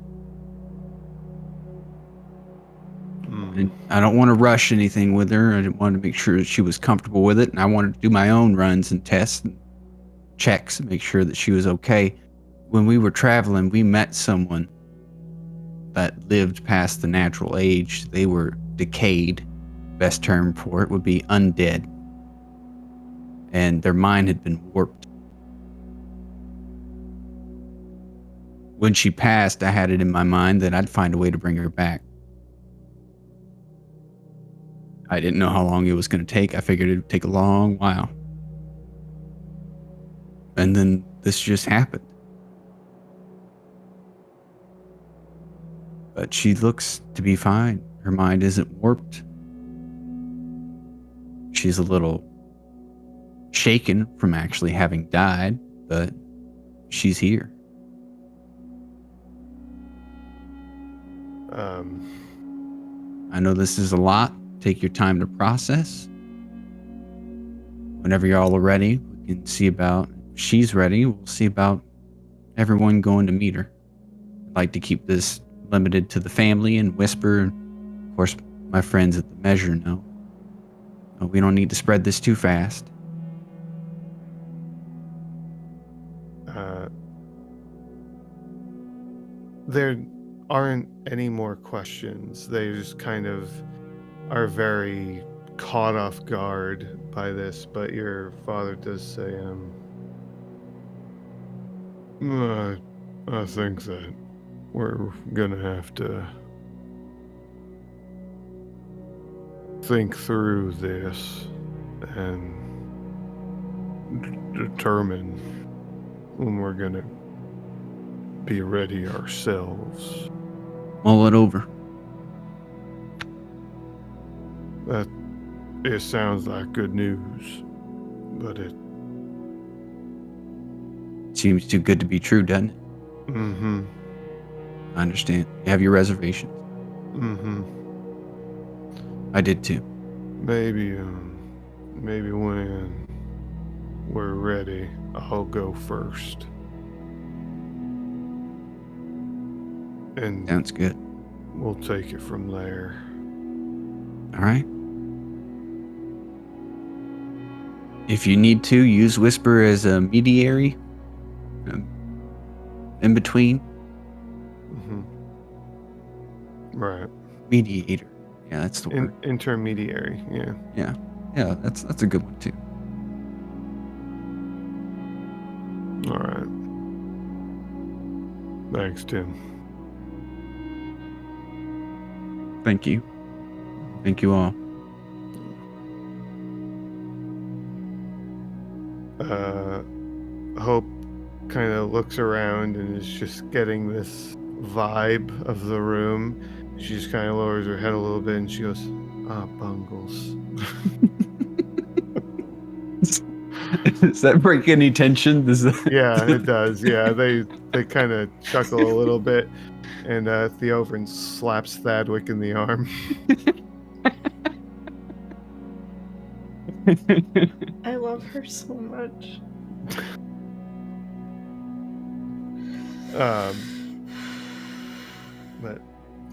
Hmm. And I don't want to rush anything with her. I wanted to make sure that she was comfortable with it, and I wanted to do my own runs and tests and checks and make sure that she was okay. When we were traveling, we met someone that lived past the natural age. They were decayed. Best term for it would be undead. And their mind had been warped. When she passed, I had it in my mind that I'd find a way to bring her back. I didn't know how long it was going to take. I figured it would take a long while. And then this just happened. But she looks to be fine. Her mind isn't warped. She's a little shaken from actually having died, but she's here. I know this is a lot. Take your time to process. Whenever y'all are ready, we can see about, if she's ready, we'll see about everyone going to meet her. I'd like to keep this limited to the family and Whisper, and of course my friends at the Measure know. But we don't need to spread this too fast. There aren't any more questions. They just kind of are very caught off guard by this, but your father does say, I think that we're gonna have to think through this and determine when we're gonna be ready ourselves. Mull it over. It sounds like good news, but it Seems too good to be true, doesn't it? Mm-hmm. I understand. You have your reservations. Mm-hmm. I did too. Maybe when we're ready, I'll go first. And Sounds good. we'll take it from there. All right. If you need to, use Whisper as a mediary. In between. Mm-hmm. Right. Mediator. Yeah, that's the word. Intermediary, yeah. Yeah, that's a good one too. All right. Thanks, Tim. Thank you. Thank you all. Hope kind of looks around and is just getting this vibe of the room. She just kind of lowers her head a little bit and she goes, Bungles. Does that break any tension? Yeah, it does. Yeah, they kind of chuckle a little bit, and Theophran slaps Thadwick in the arm. I love her so much. But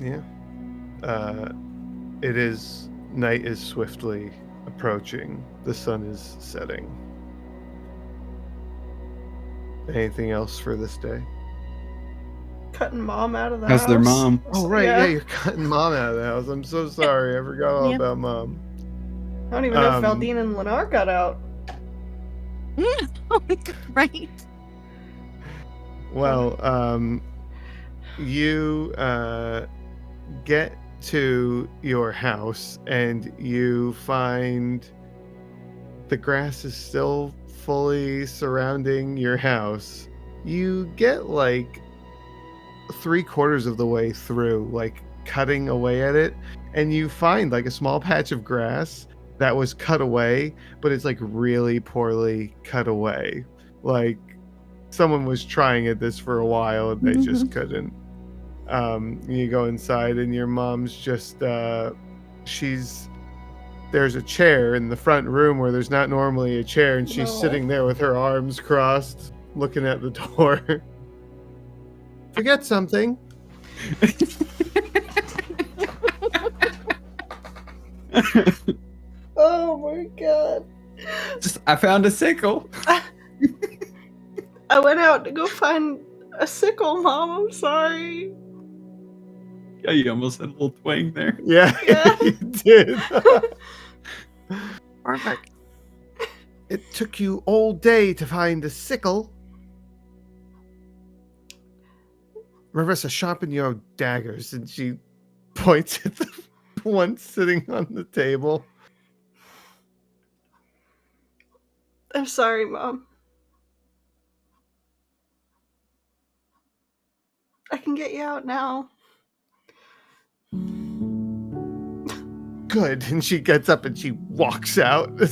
yeah, night is swiftly approaching. The sun is setting. Anything else for this day? Cutting mom out of the house. How's their mom? Oh right, yeah, you're cutting mom out of the house. I'm so sorry. I forgot all Yep. about mom. I don't even know if Valdine and Lennar got out. Right. Well, you get to your house and you find the grass is still fully surrounding your house. You get like 3/4 of the way through, like cutting away at it, and you find like a small patch of grass that was cut away, but it's like really poorly cut away. Like someone was trying at this for a while and they just couldn't. You go inside and your mom's just there's a chair in the front room where there's not normally a chair, and she's sitting there with her arms crossed looking at the door. Forget something. Oh my god. I found a sickle. I went out to go find a sickle, Mom. I'm sorry. Yeah, you almost had a little twang there. Yeah, Yeah. you did. Perfect. It took you all day to find a sickle. Marissa, sharpen your daggers, and she points at the one sitting on the table. I'm sorry, Mom. I can get you out now. Good. And she gets up and she walks out. God,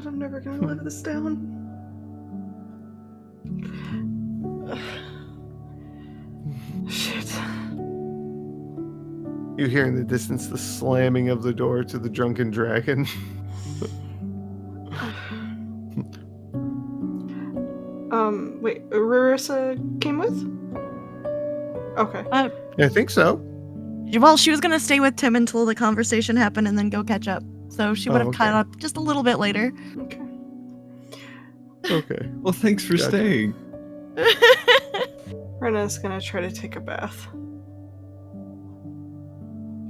I'm never gonna live this down. Shit. You hear in the distance the slamming of the door to the drunken dragon. Wait, Rarissa came with? Okay. I think so. Well, she was gonna stay with Tim until the conversation happened and then go catch up. So she would have okay. caught up just a little bit later. Okay. Okay. Well, thanks for Gotcha. staying. Rena's gonna try to take a bath.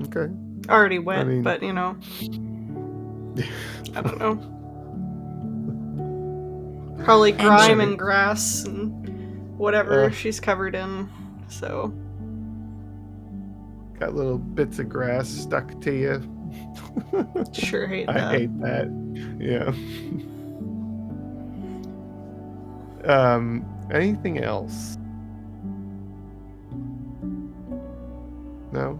Okay. Already wet, mean- but you know. I don't know. Probably grime and grass and whatever she's covered in. So. Got little bits of grass stuck to you. Sure hate that. I hate that. Yeah. Anything else? No?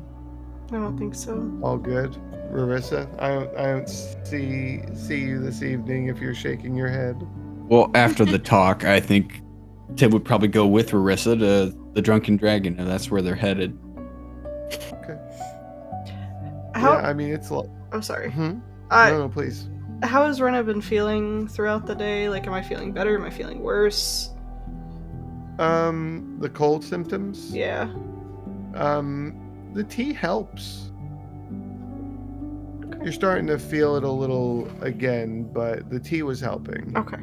I don't think so. All good? Marissa? I don't see you this evening if you're shaking your head. Well, after the talk, I think Tim would probably go with Rarissa to the Drunken Dragon, and that's where they're headed. How? Yeah, I mean it's I'm sorry. no, please. How has Rena been feeling throughout the day? Like, am I feeling better? Am I feeling worse? The cold symptoms? Yeah. The tea helps. You're starting to feel it a little again, but the tea was helping. Okay.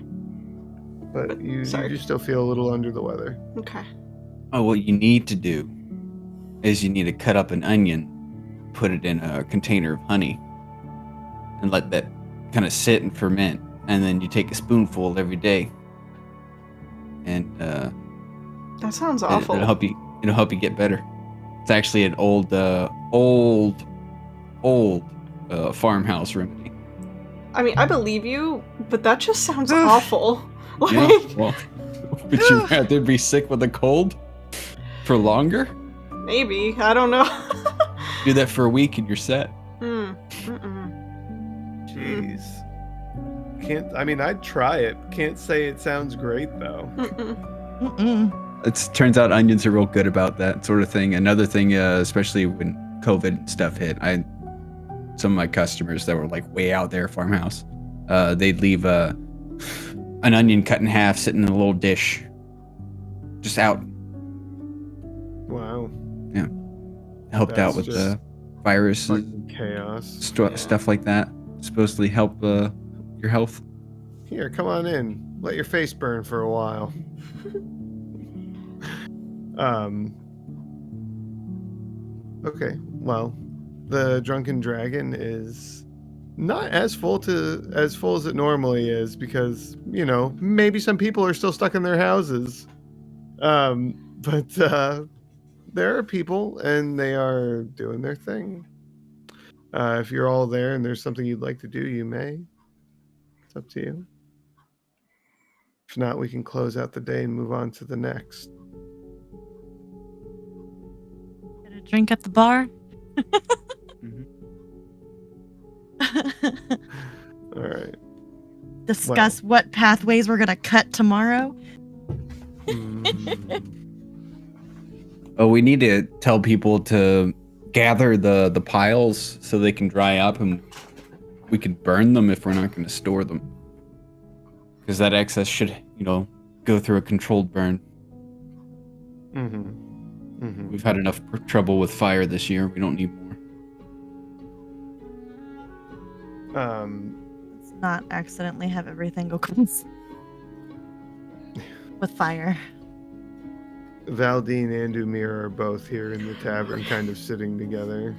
But you Sorry. do still feel a little under the weather. Okay. Oh, what you need to do is you need to cut up an onion, put it in a container of honey, and let that kind of sit and ferment. And then you take a spoonful every day, and That sounds awful. it'll help you get better. It's actually an old farmhouse remedy. I mean, I believe you, but that just sounds awful. Like, Yeah, well, would you rather be sick with a cold for longer? maybe. I don't know. Do that for a week and you're set. Jeez. I'd try it. Can't say it sounds great though. Mm-mm. Turns out onions are real good about that sort of thing. Another thing, especially when COVID stuff hit, some of my customers that were like way out there farmhouse, they'd leave an onion cut in half sitting in a little dish, just out. Wow. Yeah, helped out That's with just the virus Fucking chaos. stuff like that. Supposedly help your health. Here, come on in. Let your face burn for a while. Okay, well, the Drunken Dragon is not as full as it normally is because, maybe some people are still stuck in their houses. But there are people and they are doing their thing. If you're all there and there's something you'd like to do, you may. It's up to you. If not, we can close out the day and move on to the next. Get a drink at the bar. All right. Discuss what pathways we're gonna cut tomorrow. Oh, we need to tell people to gather the piles so they can dry up, and we could burn them if we're not going to store them. Because that excess should, go through a controlled burn. Mhm. We've had enough trouble with fire this year. We don't need more. Let's not accidentally have everything go crazy with fire. Valdine and Umir are both here in the tavern, kind of sitting together,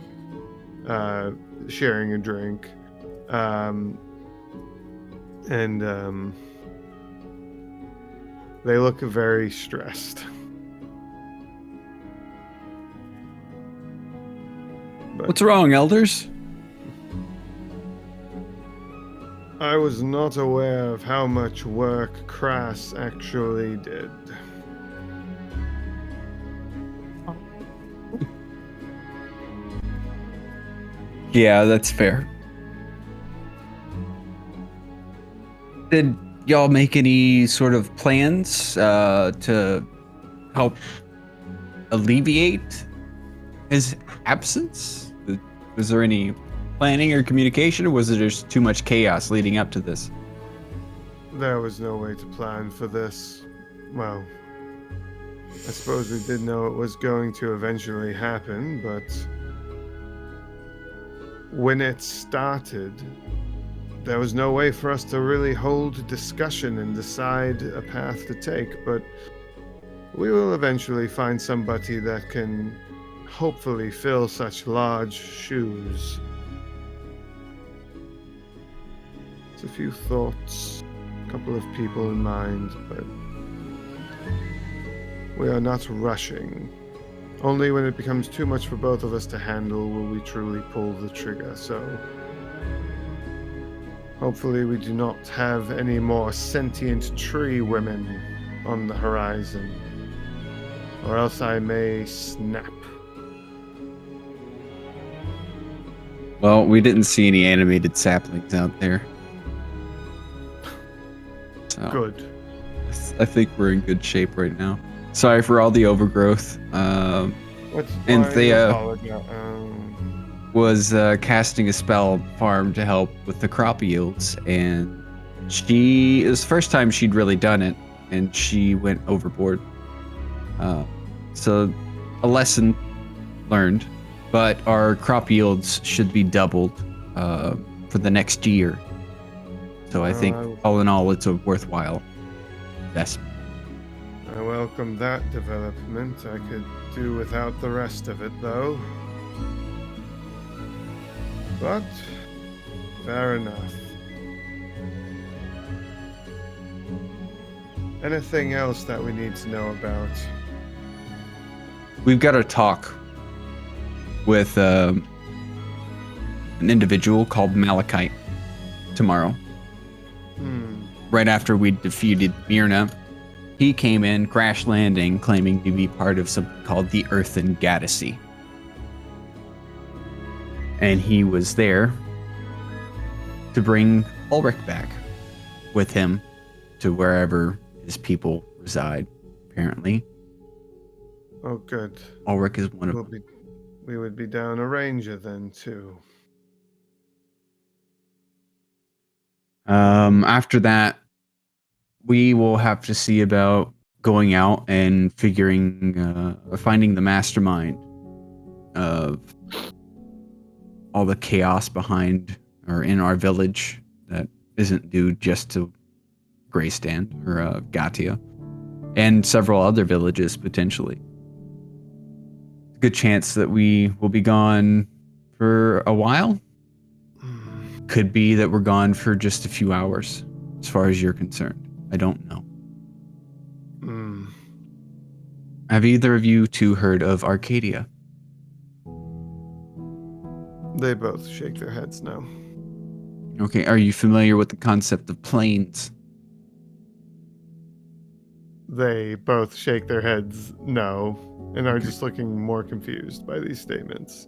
sharing a drink. And they look very stressed. But What's wrong, elders? I was not aware of how much work Crass actually did. Yeah, that's fair. Did y'all make any sort of plans to help alleviate his absence? Was there any planning or communication, or was it just too much chaos leading up to this? There was no way to plan for this. Well, I suppose we did know it was going to eventually happen, but when it started, there was no way for us to really hold a discussion and decide a path to take, but we will eventually find somebody that can hopefully fill such large shoes. It's a few thoughts, a couple of people in mind, but we are not rushing. Only when it becomes too much for both of us to handle will we truly pull the trigger, so hopefully we do not have any more sentient tree women on the horizon, or else I may snap. Well, we didn't see any animated saplings out there. So Good. I think we're in good shape right now. Sorry for all the overgrowth. What's And why they, you apologize? Was casting a spell farm to help with the crop yields, and it was the first time she'd really done it, and she went overboard. So a lesson learned, but our crop yields should be doubled for the next year. So I think all in all, it's a worthwhile investment. I welcome that development. I could do without the rest of it, though. But, fair enough. Anything else that we need to know about? We've got to talk with an individual called Malachite tomorrow. Right after we defeated Myrna, he came in, crash landing, claiming to be part of something called the Earthen Gaddacy. And he was there to bring Ulrich back with him to wherever his people reside, apparently. Oh, good. Ulrich is one of We would be down a ranger then, too. After that, we will have to see about going out and finding the mastermind of all the chaos behind or in our village that isn't due just to Greystand or Gatia, and several other villages potentially. Good chance that we will be gone for a while. Could be that we're gone for just a few hours, as far as you're concerned. I don't know. Have either of you two heard of Arcadia? They both shake their heads no. Okay, are you familiar with the concept of planes? They both shake their heads no, and are just looking more confused by these statements.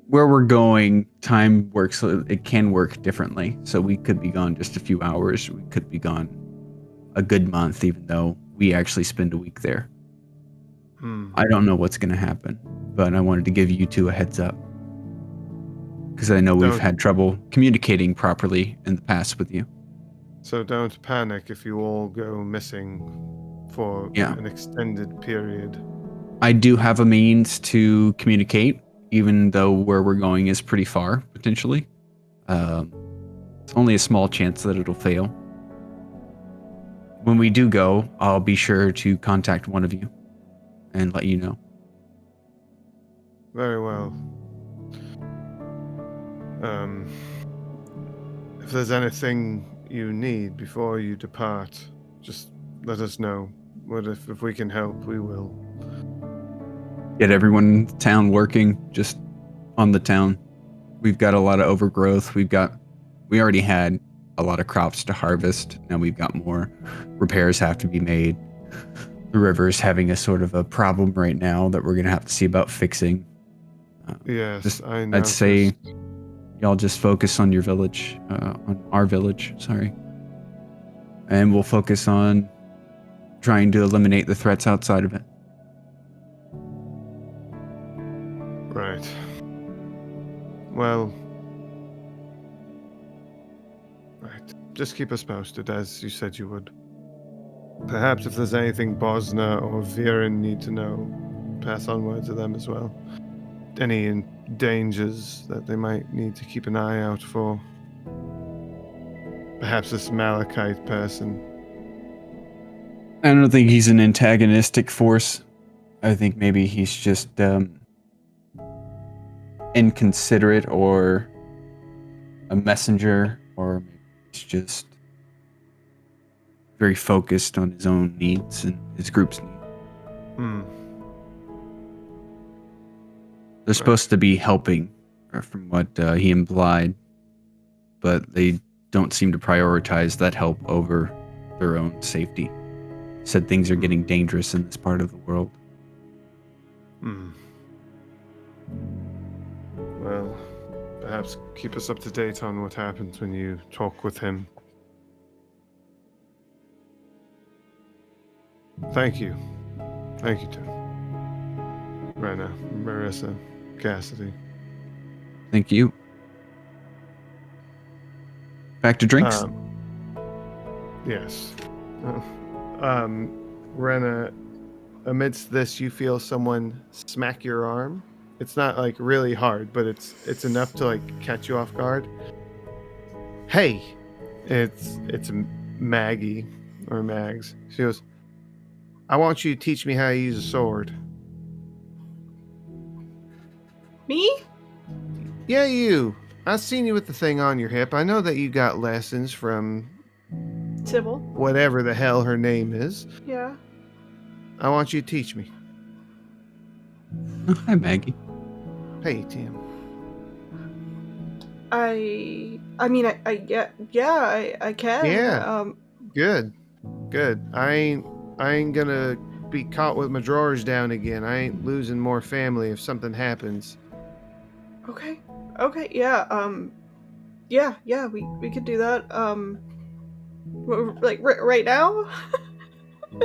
Where we're going, time works, it can work differently. So we could be gone just a few hours. We could be gone a good month, even though we actually spend a week there. I don't know what's going to happen, but I wanted to give you two a heads up. Because I know we've had trouble communicating properly in the past with you. So don't panic if you all go missing for Yeah. an extended period. I do have a means to communicate, even though where we're going is pretty far, potentially. It's only a small chance that it'll fail. When we do go, I'll be sure to contact one of you and let you know. Very well. If there's anything you need before you depart, just let us know. What if we can help, we will. Get everyone in town working just on the town. We've got a lot of overgrowth. We already had a lot of crops to harvest. Now we've got more. Repairs have to be made. The river's having a sort of a problem right now that we're going to have to see about fixing. Yes, I I'd say noticed. y'all just focus on your village, on our village, sorry. And we'll focus on trying to eliminate the threats outside of it. Right. Well, right. Just keep us posted, as you said you would. Perhaps if there's anything Bosna or Viren need to know, pass on word to them as well. Any dangers that they might need to keep an eye out for. Perhaps this Malachite person. I don't think he's an antagonistic force. I think maybe he's just inconsiderate or a messenger, or maybe he's just very focused on his own needs and his group's needs. They're supposed to be helping, from what he implied, but they don't seem to prioritize that help over their own safety. Said things are getting dangerous in this part of the world. Well, perhaps keep us up to date on what happens when you talk with him. Thank you. Thank you, Tim. Rena, Marissa, Cassidy. Thank you. Back to drinks? Yes. Rena, amidst this, you feel someone smack your arm. It's not like really hard, but it's enough to like catch you off guard. Hey, it's Maggie or Mags. She goes, I want you to teach me how to use a sword. Me? Yeah, you. I've seen you with the thing on your hip. I know that you got lessons from Sybil. whatever the hell her name is. Yeah. I want you to teach me. Oh, hi, Maggie. Hey, Tim. I can. Yeah. Good. I ain't gonna be caught with my drawers down again. I ain't losing more family if something happens. Okay, yeah, yeah, we could do that, like, right now?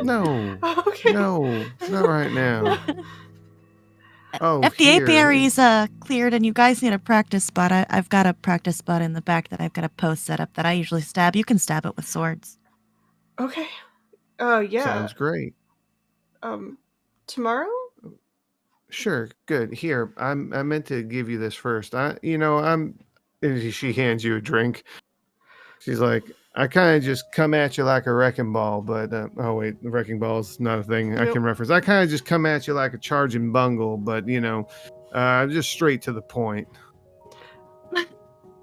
No. Okay. No, not right now. Oh, If the here. apiary's cleared and you guys need a practice spot, I've got a practice spot in the back that I've got a post set up that I usually stab. You can stab it with swords. Okay. Yeah. Sounds great. Tomorrow? Sure, good. Here, I meant to give you this first. And she hands you a drink. She's like, I kind of just come at you like a wrecking ball, but oh wait, the wrecking ball is not a thing I Nope. can reference. I kind of just come at you like a charging bungle, but just straight to the point.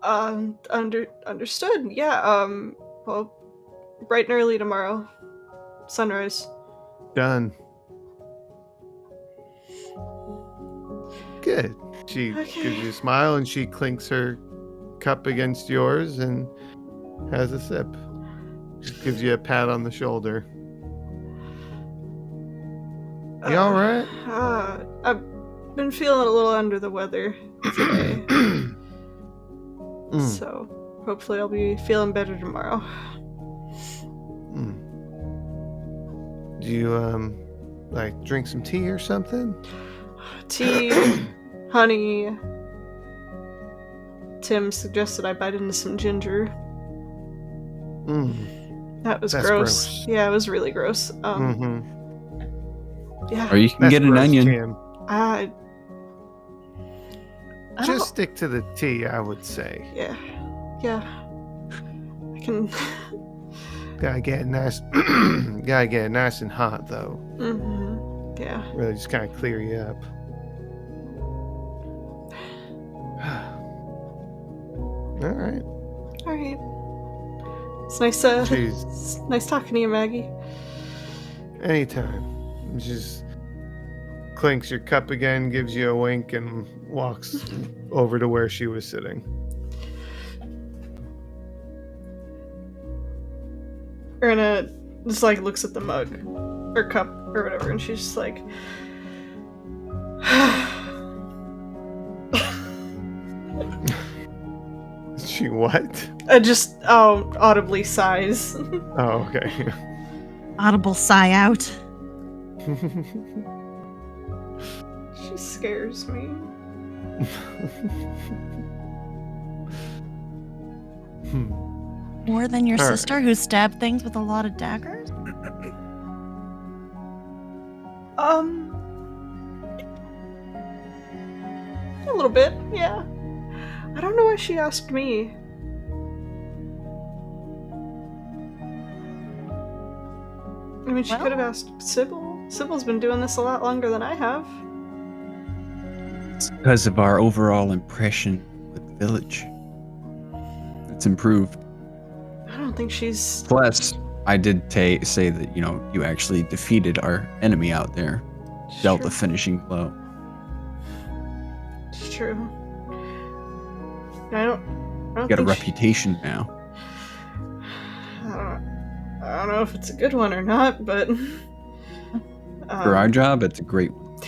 Understood. Yeah. Well, bright and early tomorrow. Sunrise. Done. Good. She Okay. gives you a smile and she clinks her cup against yours and has a sip. Just gives you a pat on the shoulder. You all right? I've been feeling a little under the weather today. So hopefully I'll be feeling better tomorrow. Do you like drink some tea or something? Tea, honey. Tim suggested I bite into some ginger. That was That's gross. Yeah, it was really gross. Yeah. Or you can That's get an gross, onion. Cam. I Just don't. stick to the tea, I would say. Yeah. Yeah. I can. Gotta get it nice. Gotta get it nice and hot, though. Yeah. Really, just kind of clear you up. All right. All right. It's nice. Jeez. It's nice talking to you, Maggie. Anytime. Just clinks your cup again, gives you a wink, and walks over to where she was sitting. Erna just like looks at the mug or cup or whatever, and she's just like, She what? just audibly sighs. Oh, okay. Audible sigh out. She scares me. More than your All right. sister who stabbed things with a lot of daggers? A little bit, yeah. I don't know why she asked me. I mean, she Well- could have asked Sybil. Sybil's been doing this a lot longer than I have. It's because of our overall impression with the village. It's improved. I don't think she's. Plus, I did say that, you actually defeated our enemy out there. Dealt the finishing blow. It's true. I don't You got a think reputation now. I don't know if it's a good one or not, but For our job, it's a great one.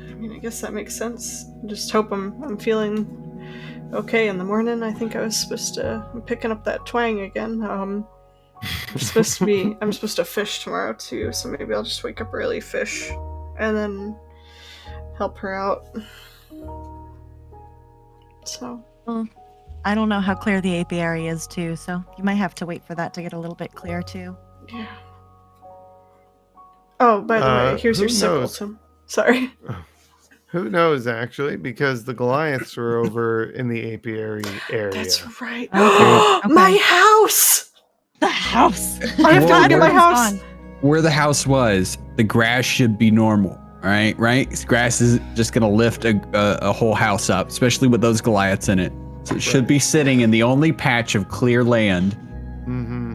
I mean, I guess that makes sense. Just hope I'm feeling okay in the morning. I think I was supposed to. I'm picking up that twang again. I'm supposed to fish tomorrow too, so maybe I'll just wake up early, fish, and then help her out. So. Well, I don't know how clear the apiary is too, so you might have to wait for that to get a little bit clear too. Yeah. Oh, by the way, here's who your sickle, knows? Tim. Sorry. Who knows, actually, because the Goliaths were over in the apiary area. That's right. Okay. My house! The house! I have to look at my house. Gone. Where the house was, the grass should be normal. All right, right? Grass is just gonna lift a whole house up, especially with those Goliaths in it. So it should be sitting in the only patch of clear land. Mm-hmm.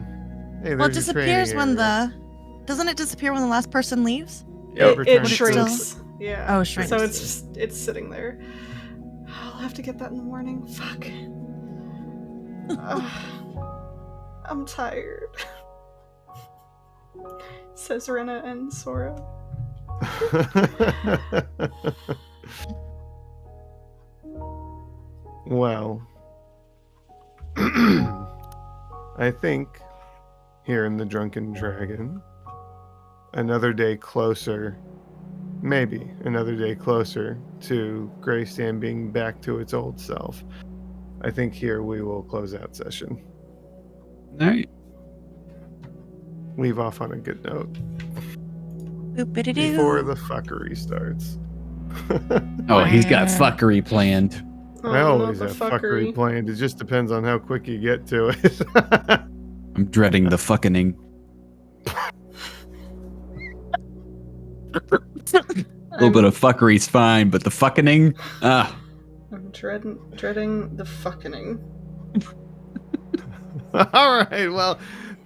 Hey, Well, it there's your disappears training when area. Doesn't it disappear when the last person leaves? Yeah, It returns to- shrinks. Yeah. Oh, shrinks. So it's sitting there. I'll have to get that in the morning. Fuck. I'm tired. Says Rena and Sora. Well, I think here in the Drunken Dragon, another day closer, maybe another day closer to Greysand being back to its old self. I think here we will close out session. All right. Leave off on a good note Boop-a-doo. before the fuckery starts. Oh, he's got fuckery planned. Oh, I not always the have fuckery planned. It just depends on how quick you get to it. I'm dreading the fucking. A little bit of fuckery's fine, but the fucking. I'm dreading the fucking. All right. Well,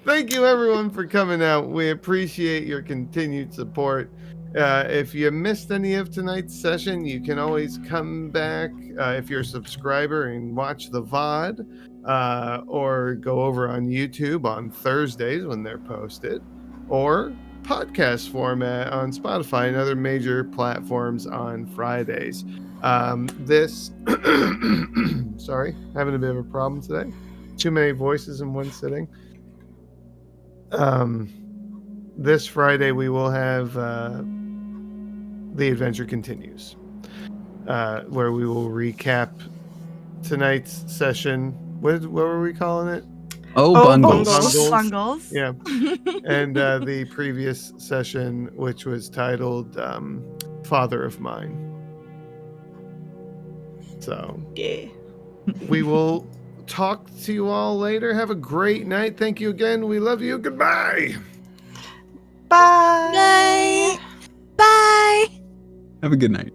thank you everyone for coming out. We appreciate your continued support. If you missed any of tonight's session, you can always come back if you're a subscriber and watch the VOD, or go over on YouTube on Thursdays when they're posted, or podcast format on Spotify and other major platforms on Fridays. Sorry, having a bit of a problem today. Too many voices in one sitting. This Friday we will have The Adventure Continues, where we will recap tonight's session. What were we calling it? Oh, Oh, Bungles. Bungles. Bungles. Yeah. And the previous session, which was titled Father of Mine. So Yeah. we will talk to you all later. Have a great night. Thank you again. We love you. Goodbye. Bye. Night. Bye. Have a good night.